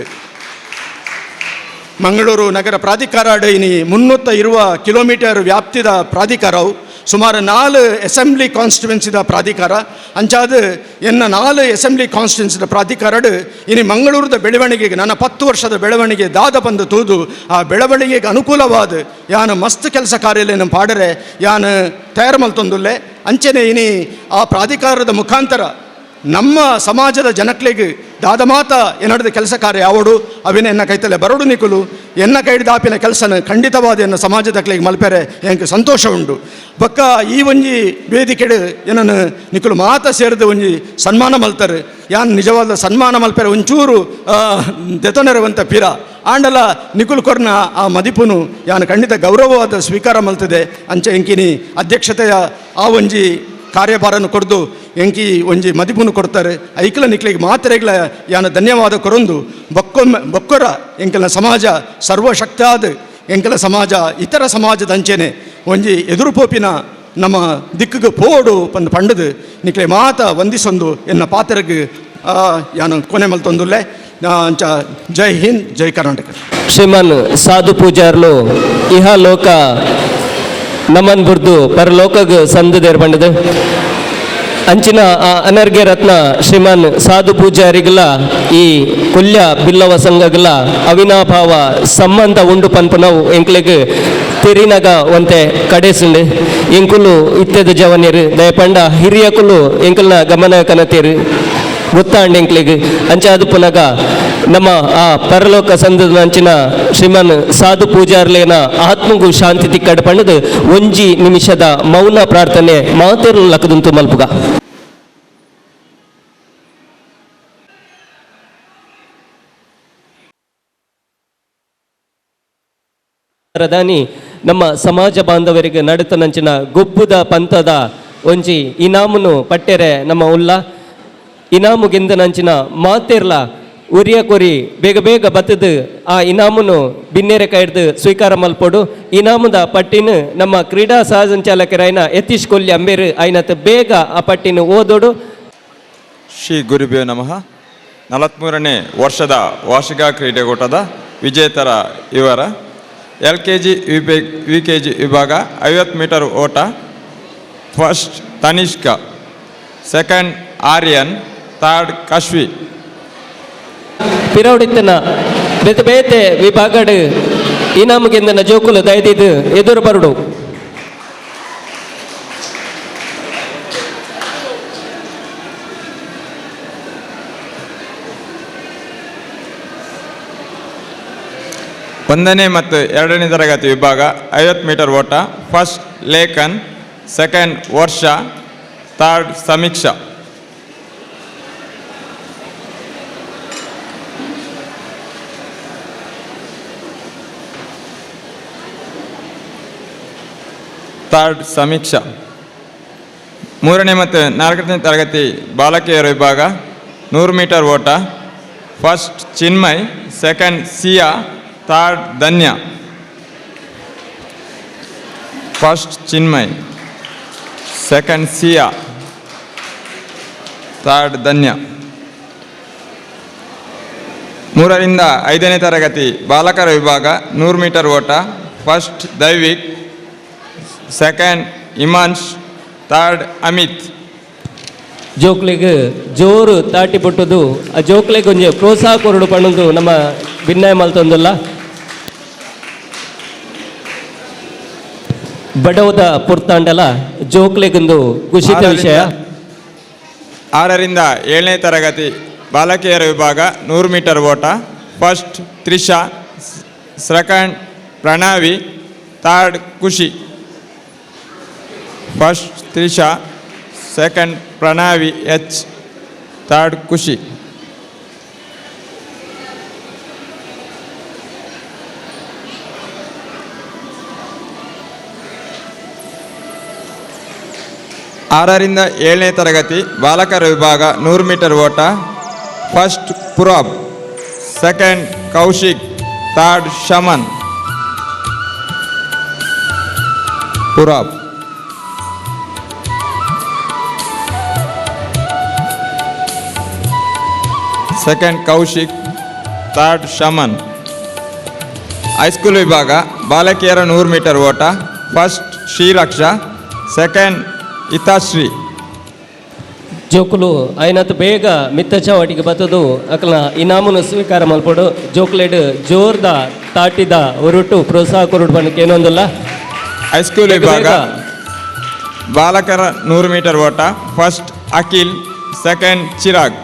ಮಂಗಳೂರು ನಗರ ಪ್ರಾಧಿಕಾರ ಇನಿ 320 ಕಿಲೋಮೀಟರ್ ವ್ಯಾಪ್ತಿದ ಪ್ರಾಧಿಕಾರವು ಸುಮಾರು 4 ಅಸೆಂಬ್ಲಿ ಕಾನ್ಸ್ಟಿಟ್ಯುವೆನ್ಸಿದ ಪ್ರಾಧಿಕಾರ ಅಂಚಾದ ಎನ್ನ 4 ಅಸೆಂಬ್ಲಿ ಕಾನ್ಸ್ಟಿಟ್ಯುವೆನ್ಸಿದ ಪ್ರಾಧಿಕಾರಡು ಇನಿ ಮಂಗಳೂರದ ಬೆಳವಣಿಗೆಗೆ ನನ್ನ 10 ವರ್ಷದ ಬೆಳವಣಿಗೆ ದಾದ ಬಂದು ತೂದು ಆ ಬೆಳವಣಿಗೆಗೆ ಅನುಕೂಲವಾದ ಯಾನು ಮಸ್ತ್ ಕೆಲಸ ಕಾರ್ಯಲೇನು ಪಾಡರೆ ಯಾನು ತಯಾರು ಮಲ್ತೊಂದುಲ್ಲೆ ಅಂಚೆನೆ ಇನಿ ಆ ಪ್ರಾಧಿಕಾರದ ಮುಖಾಂತರ ನಮ್ಮ ಸಮಾಜದ ಜನಕ್ಲಿಗೆ ದಾದ ಮಾತ ಏನಡ್ದ ಕೆಲಸ ಕಾರ್ಯ ಯಾವಡು ಅವಿನ ಎನ್ನ ಕೈತಲೆ ಬರೋಡು ನಿಕುಲು ಎನ್ನ ಕೈಡ್ದಾಪಿನ ಕೆಲಸನ ಖಂಡಿತವಾದ ಎನ್ನ ಸಮಾಜದಕ್ಲಿಗೆ ಮಲ್ಪೆರೆ ಎಂಕ್ ಸಂತೋಷ ಉಂಡು ಬೊಕ್ಕ ಈ ಒಂಜಿ ವೇದಿಕೆಡು ಏನನ್ನು ನಿಕುಲು ಮಾತ ಸೇರಿದ ಒಂಜಿ ಸನ್ಮಾನ ಮಲ್ತಾರೆ ಯಾನ್ ನಿಜವಾದ ಸನ್ಮಾನ ಮಲ್ಪೆರೆ ಒಂಚೂರು ದೆತೊನೆರವಂತ ಪಿರ ಆಂಡಲ ನಿಕುಲ್ ಕೊರ್ನ ಆ ಮದಿಪುನು ಯಾನು ಖಂಡಿತ ಗೌರವವಾದ ಸ್ವೀಕಾರ ಮಲ್ತದೆ ಅಂಚೆ ಎಂಕಿನಿ ಅಧ್ಯಕ್ಷತೆಯ ಆ ಒಂಜಿ ಕಾರ್ಯಭಾರನು ಕೊಡ್ದು ಎಂಕಿ ಒಂಜಿ ಮದಿಪುನು ಕೊಡ್ತಾರೆ ಐಕ್ಲ ನಿಕ್ಲಿಗೆ ಮಾತ್ರೆಗಳ ಯಾನು ಧನ್ಯವಾದ ಕೊರೊಂದು ಬೊಕ್ಕೊರ ಎಂಕಲ ಸಮಾಜ ಸರ್ವಶಕ್ತಾದ ಎಂಕಲ ಸಮಾಜ ಇತರ ಸಮಾಜದ ಅಂಚೆನೆ ಒಂಜಿ ಎದುರು ಪೋಪಿನ ನಮ್ಮ ದಿಕ್ಕಿಗೆ ಪೋಡು ಪಂದು ಪಂಡದು ನಿಕ್ಲೆ ಮಾತ ವಂದಿಸೊಂದು ಎನ್ನ ಪಾತ್ರಗೆ ಯಾನು ಕೊನೆ ಮಲ್ತೊಂದುಲ್ಲೆ ಅಂಚ ಜೈ ಹಿಂದ್ ಜೈ ಕರ್ನಾಟಕ. ಶ್ರೀಮಾನ್ ಸಾಧು ಪೂಜಾರ್ಲು ಇಹ ಲೋಕ ನಮನ್ ಬುರ್ದು ಪರಲೋಕಗ್ ಸಂದದೇರ್ ಬಂಡದು ಅಂಚಿನ ಆ ಅನರ್ಘ್ಯ ರತ್ನ ಶ್ರೀಮಾನ್ ಸಾಧು ಪೂಜಾರಿಗಲ ಈ ಕೊಲ್ಯ ಬಿಲ್ಲವ ಸಂಘಗಲ ಅವಿನಾಭಾವ ಸಂಬಂಧ ಉಂಡು ಪನ್ಪುನವು ಎಂಕ್ಲೆಗ್ ತೆರಿನಗ ಒಂತೆ ಕಡೆಸುಂಡು ಎಂಕುಲು ಇತ್ತೆದ ಜವನಿರು ದಯಪಂಡ ಹಿರಿಯಕುಲು ಎಂಕಲ್ನ ಗಮನ ಕನತೇರು ಗೊತ್ತಾಂಡ್ ಎಂಕ್ಲೆಗ್ ಅಂಚಾದು ಪುನಗ ನಮ್ಮ ಆ ಪರಲೋಕ ಸಂದದ ಅಂಚಿನ ಶ್ರೀಮಾನ್ ಸಾಧು ಪೂಜಾರ್ಲೇನ ಆತ್ಮಗೂ ಶಾಂತಿ ತಿಕ್ಕಡ ಪಂಡದು ಒಂಜಿ ನಿಮಿಷದ ಮೌನ ಪ್ರಾರ್ಥನೆ ಮಾತೇರು ಲಕದಂತು ಮಲ್ಪುಗ. ಪ್ರಧಾನಿ ನಮ್ಮ ಸಮಾಜ ಬಾಂಧವರಿಗೆ ನಡುತ್ತನಂಚಿನ ಗೊಬ್ಬುದ ಪಂಥದ ಒಂಜಿ ಇನಾಮುನು ಪಟ್ಟೆರೆ ನಮ್ಮ ಉಲ್ಲ ಇನಾಮುಗೆಂದನಂಚಿನ ಮಾತೇರ್ಲ ಉರಿಯ ಕೊರಿ ಬೇಗ ಬೇಗ ಬತ್ತದು ಆ ಇನಾಮುನು ಬಿನ್ನೆರೆ ಕೈಡ್ದು ಸ್ವೀಕಾರ ಮಲ್ಪೋಡು ಇನಾಮದ ಪಟ್ಟಿನ ನಮ್ಮ ಕ್ರೀಡಾ ಸಹ ಸಂಚಾಲಕರಾಯ್ನ ಯತೀಶ್ ಕೊಲ್ಲಿ ಅಂಬೇರು ಐನತ್ ಬೇಗ ಆ ಪಟ್ಟಿನ ಓದೋಡು. ಶ್ರೀ ಗುರುಭ್ಯೋ ನಮಃ. 43ನೇ ವರ್ಷದ ವಾರ್ಷಿಕ ಕ್ರೀಡಾಕೂಟದ ವಿಜೇತರ ಇವರ LKG UKG ವಿಭಾಗ 50 ಮೀಟರ್ ಓಟ. First Tanishka, second Aryan, third Kashvi. ಪಿರೌಡಿತ್ತನ ಬೇತೆ ಬೇತೆ ವಿಭಾಗಡ್ ಇನಾಮಗೆಂದನ ಜೋಕುಲು ದಯದಿದ್ದು ಎದುರು ಬರುಡು. ಒಂದನೇ ಮತ್ತು ಎರಡನೇ ತರಗತಿ ವಿಭಾಗ 50 ಮೀಟರ್ ಓಟ. ಫಸ್ಟ್ ಲೇಖನ್, ಸೆಕೆಂಡ್ ವರ್ಷ, ಥರ್ಡ್ ಸಮೀಕ್ಷಾ. ಥರ್ಡ್ ಸಮೀಕ್ಷಾ. ಮೂರನೇ ಮತ್ತು ನಾಲ್ಕನೇ ತರಗತಿ ಬಾಲಕಿಯರ ವಿಭಾಗ 100 ಮೀಟರ್ ಓಟ. First Chinmay, second Siya, third Dhanya. First Chinmay, second Siya, third Dhanya. 3ರಿಂದ 5ನೇ ತರಗತಿ ಬಾಲಕರ ವಿಭಾಗ 100 ಮೀಟರ್ ಓಟ. First Daivik, second Imansh, third Amit. ಜೋಕ್ಲೆಗ್ ಜೋರು ತಾಟಿ ಪುಟ್ಟದು ಆ ಜೋಕ್ಲೆಗ್ ಒಂಜಿ ಪ್ರೋತ್ಸಾಹ ಕೊರಡು ಪಣ್ಣದು ನಮ್ಮ ಭಿನ್ನಾಯ ಮಲ್ತೊಂದುಲ್ಲ. ಬಡವದ ಪುರ್ತಾಂಡಲ ಜೋಕ್ಲೆಗೊಂದು ಖುಷಿತ ವಿಷಯ. 6ರಿಂದ 7ನೇ ತರಗತಿ ಬಾಲಕಿಯರ ವಿಭಾಗ 100 ಮೀಟರ್ ಓಟ. First Trisha, second Pranavi, third Khushi. First Trisha, second Pranavi H, third Khushi. ಆರರಿಂದ 7ನೇ ತರಗತಿ ಬಾಲಕರ ವಿಭಾಗ 100 ಮೀಟರ್ ಓಟ. First Purab, second Kaushik, third Shaman. Purab. Second Kaushik, third Shaman. High school ವಿಭಾಗ ಬಾಲಕಿಯರ 100 ಮೀಟರ್ ಓಟ. First Shreeraksha, second Itashree. ಜೋಕುಲು ಐನತ್ ಬೇಗ ಮಿತ್ತ ಚವಾಟಿಗೆ ಬತ್ತದು ಅಕಲ್ನ ಇನಾಮುನು ಸ್ವೀಕಾರ ಮಲ್ಪಡು. ಜೋಕ್ಲೆಡ್ ಜೋರ್ದ ತಾಟಿದ ಹೊರಟು ಪ್ರೋತ್ಸಾಹ ಕೊರಡು ಬಣ್ಣಕ್ಕೆ ಏನೊಂದಲ್ಲ. ಹೈಸ್ಕೂಲ್ ವಿಭಾಗ ಬಾಲಕರ 100 ಮೀಟರ್ ಓಟ. First Akhil, second Chirag.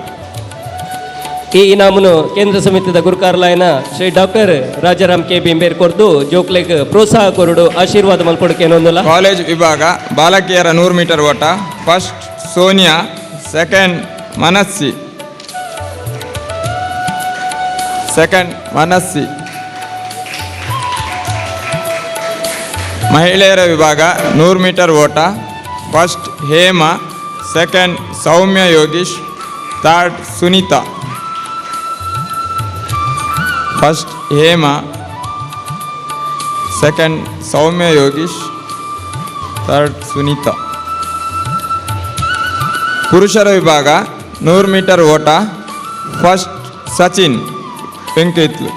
ಈ ಇನಾಮುನು ಕೇಂದ್ರ ಸಮಿತಿದ ಗುರುಕಾರ್ಲಾಯನ ಶ್ರೀ ಡಾಕ್ಟರ್ ರಾಜಾರಾಮ್ ಕೆ ಬಿಂಬೇರ್ ಕೊರ್ದು ಜೋಕ್ಲೆಗ್ ಪ್ರೋತ್ಸಾಹ ಕೊರಡು ಆಶೀರ್ವಾದ ಮಲ್ಪಡಕ್ಕೆ ಏನೊಂದಲ್ಲ. ಕಾಲೇಜ್ ವಿಭಾಗ ಬಾಲಕಿಯರ 100 ಮೀಟರ್ ಓಟ. First Sonia, second Manassi, second Manassi, ಮಹಿಳೆಯರ ವಿಭಾಗ 100 ಮೀಟರ್ ಓಟ. First Hema, second Soumya Yogish, third Sunita. First Hema, second Soumya Yogish, third Sunita. ಪುರುಷರ ವಿಭಾಗ 100 ಮೀಟರ್ ಓಟ. First Sachin Benkitlu,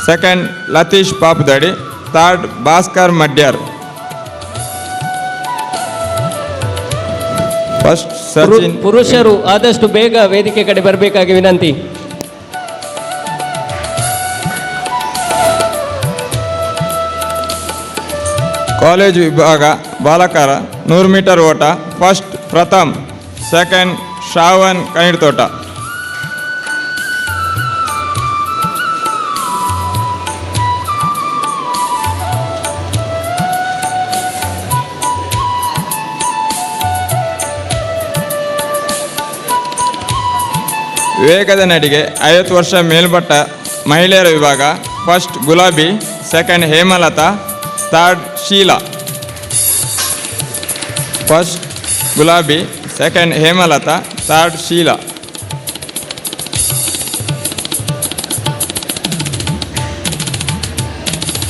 second Latish Papadadi, third Bhaskar Madyar. First Sachin. ಪುರುಷರು ಆದಷ್ಟು ಬೇಗ ವೇದಿಕೆ ಕಡೆ ಬರಬೇಕಾಗಿ ವಿನಂತಿ. ಕಾಲೇಜು ವಿಭಾಗ ಬಾಲಕರ 100 ಮೀಟರ್ ಓಟ. First Pratham, second Shravan Kanidtota. ವೇಗದ ನಡಿಗೆ 50 ವರ್ಷ ಮೇಲ್ಪಟ್ಟ ಮಹಿಳೆಯರ ವಿಭಾಗ. First Gulabi, second Hemalatha, third Sheela. First Gulabi, second Hemalatha, third Sheela.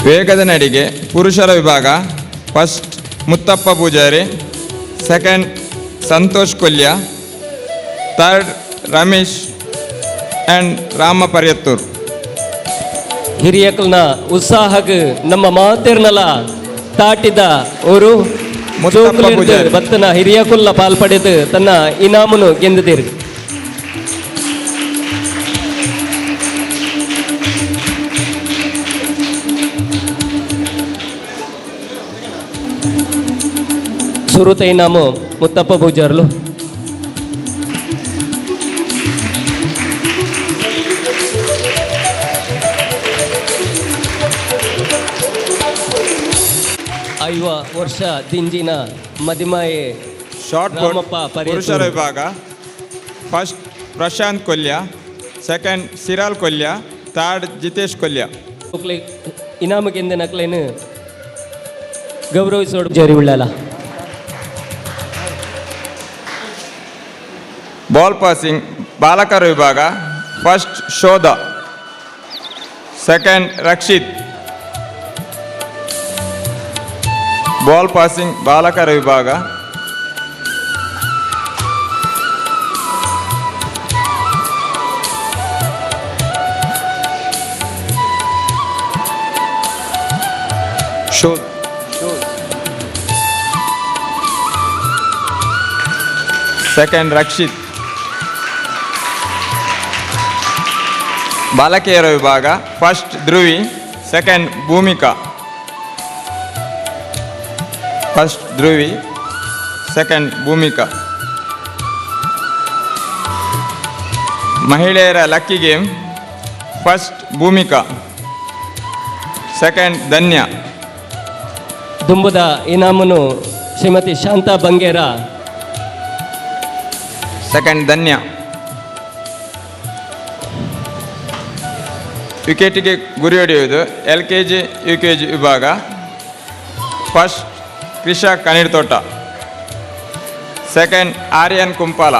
ವೇಗದ ನಡಿಗೆ ಪುರುಷರ ವಿಭಾಗ. First Muthappa Poojari, second Santosh Kolya, third Ramesh and Rama Paryathur. ಹಿರಿಯಕಲ್ನ ಉತ್ಸಾಹಕ್ಕೆ ನಮ್ಮ ಮಾತಿರ್ನಲ ತಾಟಿದ ಅವರು ಭಕ್ತನ ಹಿರಿಯಕುಲ್ಲ ಪಾಲ್ಪಡೆದು ತನ್ನ ಇನಾಮನು ಗೆಂದಿದ್ದೀರಿ. ಸುರುತ ಇನಾಮು ಮುತ್ತಪ್ಪ ಪೂಜಾರ್ಲು. ಐವ ವರ್ಷ ದಿಂಜಿನ ಮದಿಮಾಯೆ ಶಾರ್ಟ್ ಪುರುಷರ ವಿಭಾಗ. First Prashanth Kolya, second Siral Kolya, third Jitesh Kolya. ಇನಾಮಕ್ಕೆಂದ ನಕ್ಲೇನು ಗೌರವಿಸೋಡು ಜರಿ ಉಳ್ಳಲ್ಲ. ಬಾಲ್ ಪಾಸಿಂಗ್ ಬಾಲಕರ ವಿಭಾಗ. ಫಸ್ಟ್ ಶೋಧ, ಸೆಕೆಂಡ್ ರಕ್ಷಿತ್. ಬಾಲ್ ಪಾಸಿಂಗ್ ಬಾಲಕರ ವಿಭಾಗ. ಶೋಧ, ಸೆಕೆಂಡ್ ರಕ್ಷಿತ್. ಬಾಲಕಿಯರ ವಿಭಾಗ. First Dhruvi, second Bhoomika. First Dhruvi, second Bhoomika. ಮಹಿಳೆಯರ lucky game. First Bhoomika, second Dhanya. ದುಂಬುದ ಇನಾಮನು ಶ್ರೀಮತಿ ಶಾಂತಾ ಬಂಗೇರ, ಸೆಕೆಂಡ್ ಧನ್ಯ. ವಿಕೆಟಿಗೆ ಗುರಿ ಹೊಡೆಯುವುದು LKG UKG ವಿಭಾಗ. First Krisha Kanidtota, second Aryan Kumpala,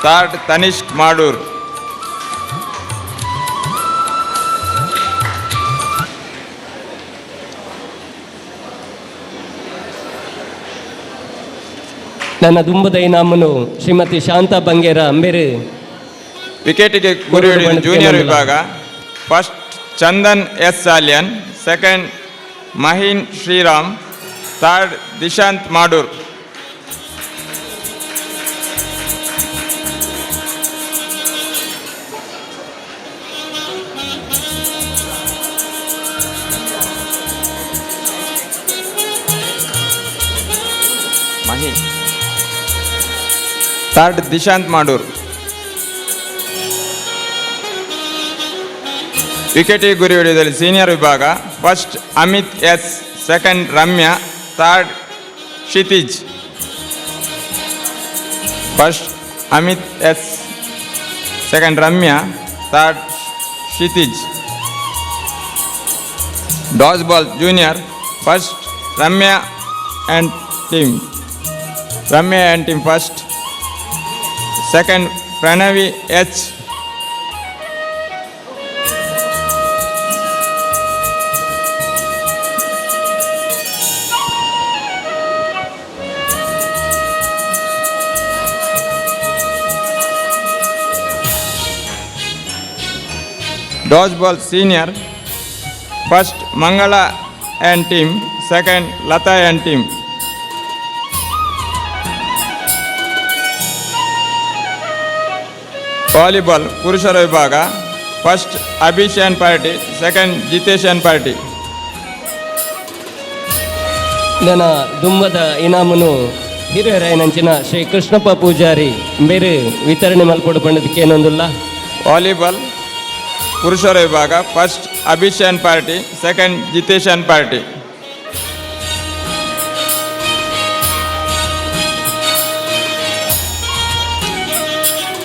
third Tanishk Madoor. ನನ್ನ ದುಂಬದ ಇನಾಮನು ಶ್ರೀಮತಿ ಶಾಂತಾ ಬಂಗೇರ ಅಂಬೇರು. ವಿಕೆಟಿಗೆ ಗುರಿ ಹೊಡೆಯುವುದು ಜೂನಿಯರ್ ವಿಭಾಗ. First Chandan S Salian, second Maheen Shriram, third Dishanth Madoor. Maheen, third Dishanth Madoor. ವಿಕೆಟಿಗೆ ಗುರಿ ಹೊಡೆಯುವುದರಲ್ಲಿ ಸೀನಿಯರ್ ವಿಭಾಗ. First Amit S, second Ramya, third Kshitij. First Amit S, second Ramya, third Kshitij. ಡಾಸ್ ball junior. First, Ramya and team first. Second, Pranavi H. Dodgeball senior. First, Mangala and team. Second, Lata and team. Volleyball Purushara Vibhaga. First, Abhish and party. Second, Jitesh and party. ನನ್ನ ದುಂಬದ ಇನಾಮನು ಹಿರಿಯರಾಯನಂಚಿನ ಶ್ರೀ ಕೃಷ್ಣಪ್ಪ ಪೂಜಾರಿ ಬೇರೆ ವಿತರಣೆ ಮಲ್ಪಡು ಪಂಡದಕ್ಕೆ ಏನೊಂದಿಲ್ಲ. Volleyball ಪುರುಷರ ವಿಭಾಗ. First Abhish and party. Second, Jitesh and party.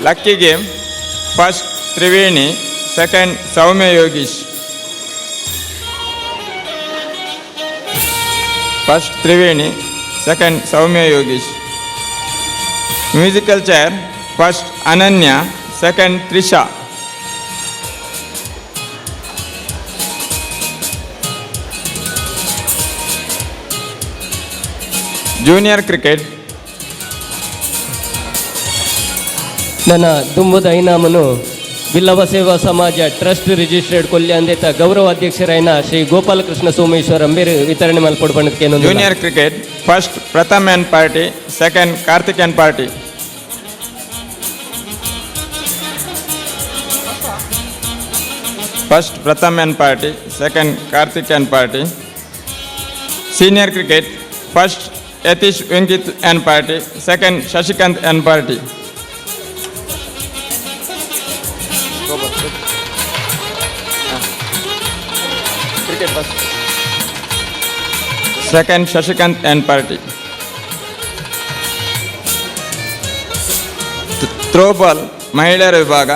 Lucky game. First, Triveni. Second, Saumya Yogish. First, Triveni. Second, Saumya Yogish. Musical chair. First, Ananya. Second, Trisha. Junior cricket. ನನ್ನ ದುಂಬದ ಇನಾಮನು ಬಿಲ್ಲವ ಸೇವಾ ಸಮಾಜ trust registered Kolya ಅಂದೇತ ಗೌರವ ಅಧ್ಯಕ್ಷರಾಯನ ಶ್ರೀ ಗೋಪಾಲಕೃಷ್ಣ ಸೋಮೇಶ್ವರ ಅಂಬೇರು ವಿತರಣೆ ಮಲ್ಪಡು ಪಂಡದಕ್ಕೆ ಏನೊಂದು. Junior cricket. First, Pratham and party. Second, Karthik and party. First, Pratham and party. Second, Karthik and party. Senior cricket. First, Yatish Venkit and party. Second, Shashikant and party. Cricket first. Second, Shashikant and party. Throwball ಮಹಿಳೆಯರ ವಿಭಾಗ.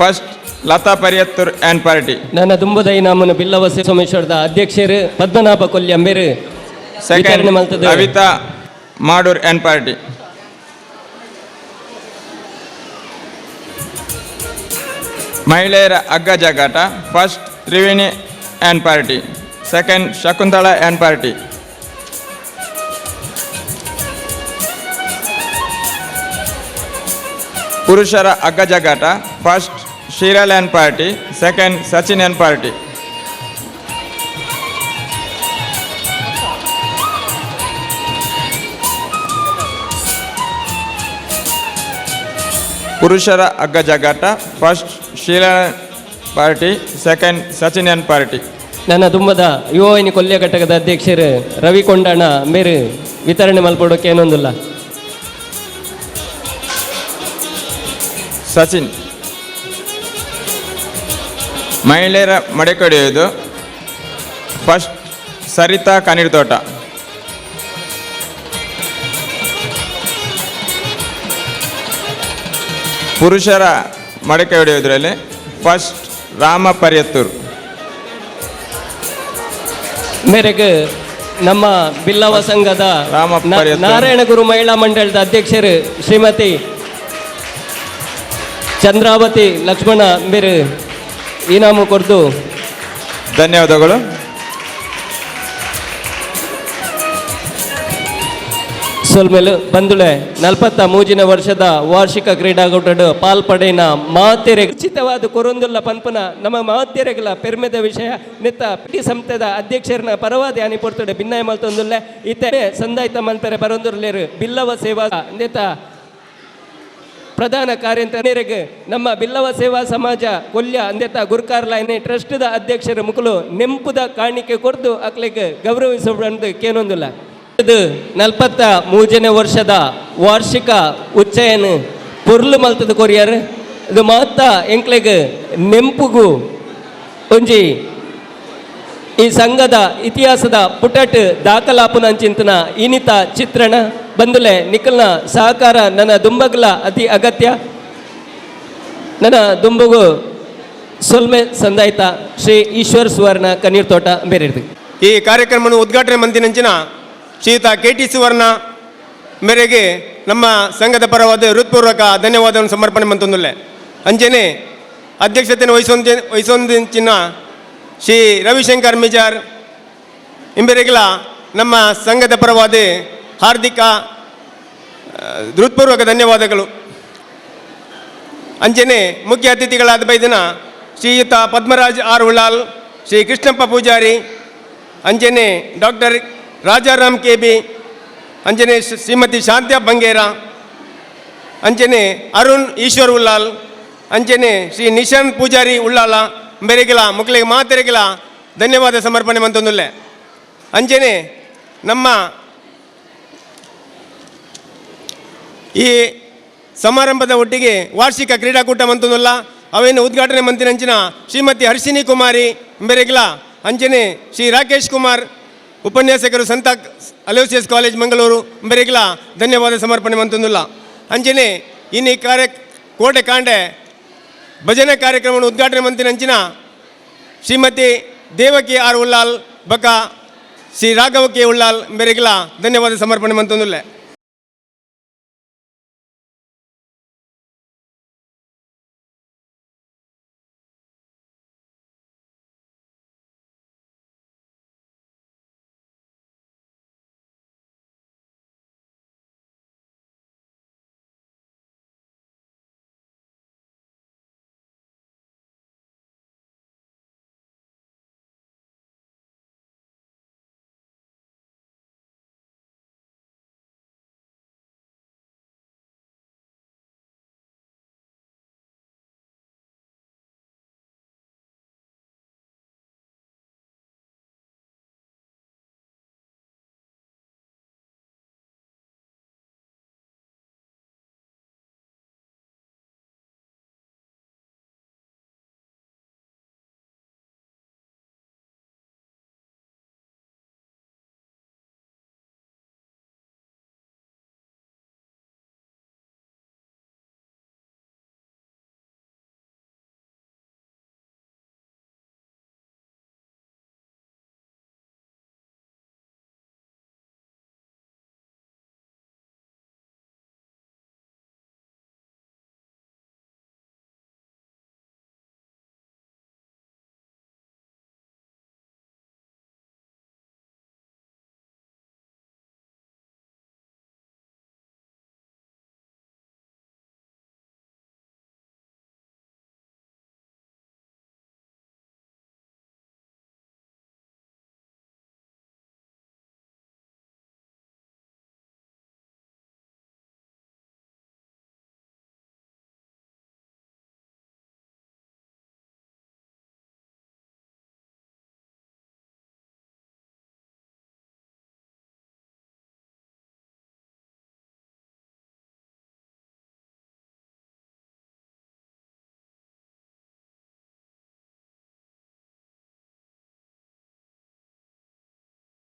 First, Lata ಪರಿಯತ್ತೂರ್ and party. ನನ್ನ ದುಂಬದ ಇನಾಮನು ಬಿಲ್ಲವ ಸೋಮೇಶ್ವರದ ಅಧ್ಯಕ್ಷರು ಪದ್ಮನಾಭ ಕೊಲ್ಲಿ ಅಂಬೇರು. Second, Avita Madur and party. ಮಹಿಳೆಯರ ಹಗ್ಗ ಜಗಾಟ. First, Triveni and party. Second, Shakuntala and party. ಪುರುಷರ ಹಗ್ಗ ಜಗಾಟ. First, Shreeral and party. Second, Sachin and party. ಪುರುಷರ ಹಗ್ಗ ಜಗಾಟ. First, Shreeral party. Second, Sachin and party. ನನ್ನ ದುಂಬದ ಯುವವಾಹಿನಿ ಕೊಲ್ಯ ಘಟಕದ ಅಧ್ಯಕ್ಷರು ರವಿ ಕೊಂಡಣ್ಣ ಬೇರೆ ವಿತರಣೆ ಮಲ್ಪಡೋಕೆ ಏನೊಂದಿಲ್ಲ. ಸಚಿನ್. ಮಹಿಳೆಯರ ಮಡೆಕಡಿಯುವುದು. ಫಸ್ಟ್, ಸರಿತಾ ಕನೀರ್ತೋಟ. ಪುರುಷರ ಮಡಕೆ ಹೊಡೆಯುವುದರಲ್ಲಿ ಫಸ್ಟ್, ರಾಮ ಪರಿಯತ್ತೂರು. ಮೇರೆಗೆ ನಮ್ಮ ಬಿಲ್ಲವ ಸಂಘದ ನಾರಾಯಣಗುರು ಮಹಿಳಾ ಮಂಡಳದ ಅಧ್ಯಕ್ಷರು ಶ್ರೀಮತಿ ಚಂದ್ರಾವತಿ ಲಕ್ಷ್ಮಣ ಬೇರೆ ಇನಾಮು ಕೊಡ್ದು ಧನ್ಯವಾದಗಳು. ಸೋಲ್ಮೇಲೆ ಬಂದುಳೆ 43 ವರ್ಷದ ವಾರ್ಷಿಕ ಕ್ರೀಡಾಕೂಟದ ಪಾಲ್ಪಡೆನ ಮಾತೆರೆಗೆ ಉಚಿತವಾದ ಕೊರೊಂದುಲ್ಲ ಪನ್ಪನ ನಮ್ಮ ಮಾತೆರೆಗಳ ಪೆರ್ಮೆದ ವಿಷಯ ನೆತ್ತ ಪಿ ಸಂಸ್ಥೆದ ಅಧ್ಯಕ್ಷರನ್ನ ಪರವಾದಿ ಅನಿಪೊರ್ತಡೆ ಭಿನ್ನಾಯ ಮಲ್ತೊಂದುಲ್ಲ ಇತರೆ ಸಂದಾಯಿತ ಮಲ್ಪೆರೆ ಬರೊಂದುರ್ಲೇರು ಬಿಲ್ಲವ ಸೇವಾ ನೆತ್ತ ಪ್ರಧಾನ ಕಾರ್ಯಂತರಿಗೆ ನಮ್ಮ ಬಿಲ್ಲವ ಸೇವಾ ಸಮಾಜ ಕೊಲ್ಯ ಅಂದೇತ ಗುರ್ಕಾರ್ಲಾಯ್ನೆ ಟ್ರಸ್ಟ್ದ ಅಧ್ಯಕ್ಷರ ಮುಕುಲು ನೆಂಪುದ ಕಾಣಿಕೆ ಕೊಡ್ದು ಅಕ್ಲಿಗೆ ಗೌರವಿಸೋದು ಕೇನೊಂದಿಲ್ಲ. ಇದು 43ನೇ ವರ್ಷದ ವಾರ್ಷಿಕ ಉಚ್ಚಯನ ಪೊರ್ಲು ಮಲ್ತದ ಕೊರಿಯರ್ ಇದು ಮಾತ ಎಂಕ್ಲೆಗ್ ನೆಂಪುಗು ಒಂಜಿ ಈ ಸಂಘದ ಇತಿಹಾಸದ ಪುಟಟ್ ದಾಖಲಾಪುನಂಚಿಂತನ ಇನಿತ ಚಿತ್ರಣ ಬಂದುಲೆ ನಿಖಲ್ನ ಸಹಕಾರ ನನ್ನ ದುಂಬಗ್ಲ ಅತಿ ಅಗತ್ಯ. ನನ್ನ ದುಂಬಗು ಸೊಲ್ಮೆ ಸಂದಾಯಿತ ಶ್ರೀ ಈಶ್ವರ್ ಸುವರ್ಣ ಕಣ್ಣೀರ್ ತೋಟ ಬೇರೆ ಈ ಕಾರ್ಯಕ್ರಮವನ್ನು ಉದ್ಘಾಟನೆ ಮಂತಿನಂಚಿನ ಶ್ರೀಯುತ KT ಸುವರ್ಣ ಮೇರೆಗೆ ನಮ್ಮ ಸಂಘದ ಪರವಾದ ಹೃತ್ಪೂರ್ವಕ ಧನ್ಯವಾದವನ್ನು ಸಮರ್ಪಣೆ ಮಂತೊಂದುಲ್ಲೆ. ಅಂಚೆನೆ ಅಧ್ಯಕ್ಷತೆಯನ್ನು ವಹಿಸೊಂದಿನ ಶ್ರೀ ರವಿಶಂಕರ್ ಮಿಜಾರ್ ಇಂಬೆರೆಗಳ ನಮ್ಮ ಸಂಘದ ಪರವಾದ ಹಾರ್ದಿಕ ಹೃತ್ಪೂರ್ವಕ ಧನ್ಯವಾದಗಳು. ಅಂಚೆನೆ ಮುಖ್ಯ ಅತಿಥಿಗಳಾದ ಬೈದಿನ ಶ್ರೀಯುತ ಪದ್ಮರಾಜ್ ಆರ್ ಉಳ್ಳಾಲ್, ಶ್ರೀ ಕೃಷ್ಣಪ್ಪ ಪೂಜಾರಿ, ಅಂಜನೆ ಡಾಕ್ಟರ್ ರಾಜಾರಾಮ್ KB, ಅಂಜನೆ ಶ್ರೀಮತಿ ಶಾಂತ್ಯ ಬಂಗೇರ, ಅಂಜನೆ ಅರುಣ್ ಈಶ್ವರ್ ಉಳ್ಳಾಲ್, ಅಂಜನೆ ಶ್ರೀ ನಿಶಾಂತ್ ಪೂಜಾರಿ ಉಳ್ಳಾಲ ಬೇರೆಗೆಲ ಮಕ್ಕಳಿಗೆ ಮಾತೆರೆಗೆಲ ಧನ್ಯವಾದ ಸಮರ್ಪಣೆ ಮಂತೊಂದುಲ್ಲೆ. ಅಂಜನೆ ನಮ್ಮ ಈ ಸಮಾರಂಭದ ಒಟ್ಟಿಗೆ ವಾರ್ಷಿಕ ಕ್ರೀಡಾಕೂಟ ಮಂತೊಂದುಲ್ಲ ಅವೇನು ಉದ್ಘಾಟನೆ ಮಂತಿನಂಚಿನ ಶ್ರೀಮತಿ ಹರ್ಷಿನಿ ಕುಮಾರಿ ಬೇರೆಗೆಲ, ಅಂಜನೆ ಶ್ರೀ ರಾಕೇಶ್ ಕುಮಾರ್ ಉಪನ್ಯಾಸಕರು ಸಂತ ಅಲೋಸಿಯಸ್ ಕಾಲೇಜ್ ಮಂಗಳೂರು ಬೇರೆಗೆಲ ಧನ್ಯವಾದ ಸಮರ್ಪಣೆ ಮಂತೊಂದುಲ್ಲ. ಅಂಜನೆ ಇನ್ನಿ ಕೋಟೆ ಕಾಂಡೆ ಭಜನೆ ಕಾರ್ಯಕ್ರಮವನ್ನು ಉದ್ಘಾಟನೆ ಮಂತಿನಂಚಿನ ಶ್ರೀಮತಿ ದೇವಕಿ ಆರ್ ಉಳ್ಳಾಲ್ ಬಕ ಶ್ರೀ ರಾಘವ K ಉಳ್ಳಾಲ್ ಬೇರೆಗೆಲ ಧನ್ಯವಾದ ಸಮರ್ಪಣೆ ಮಂತೊಂದುಲ್ಲೆ.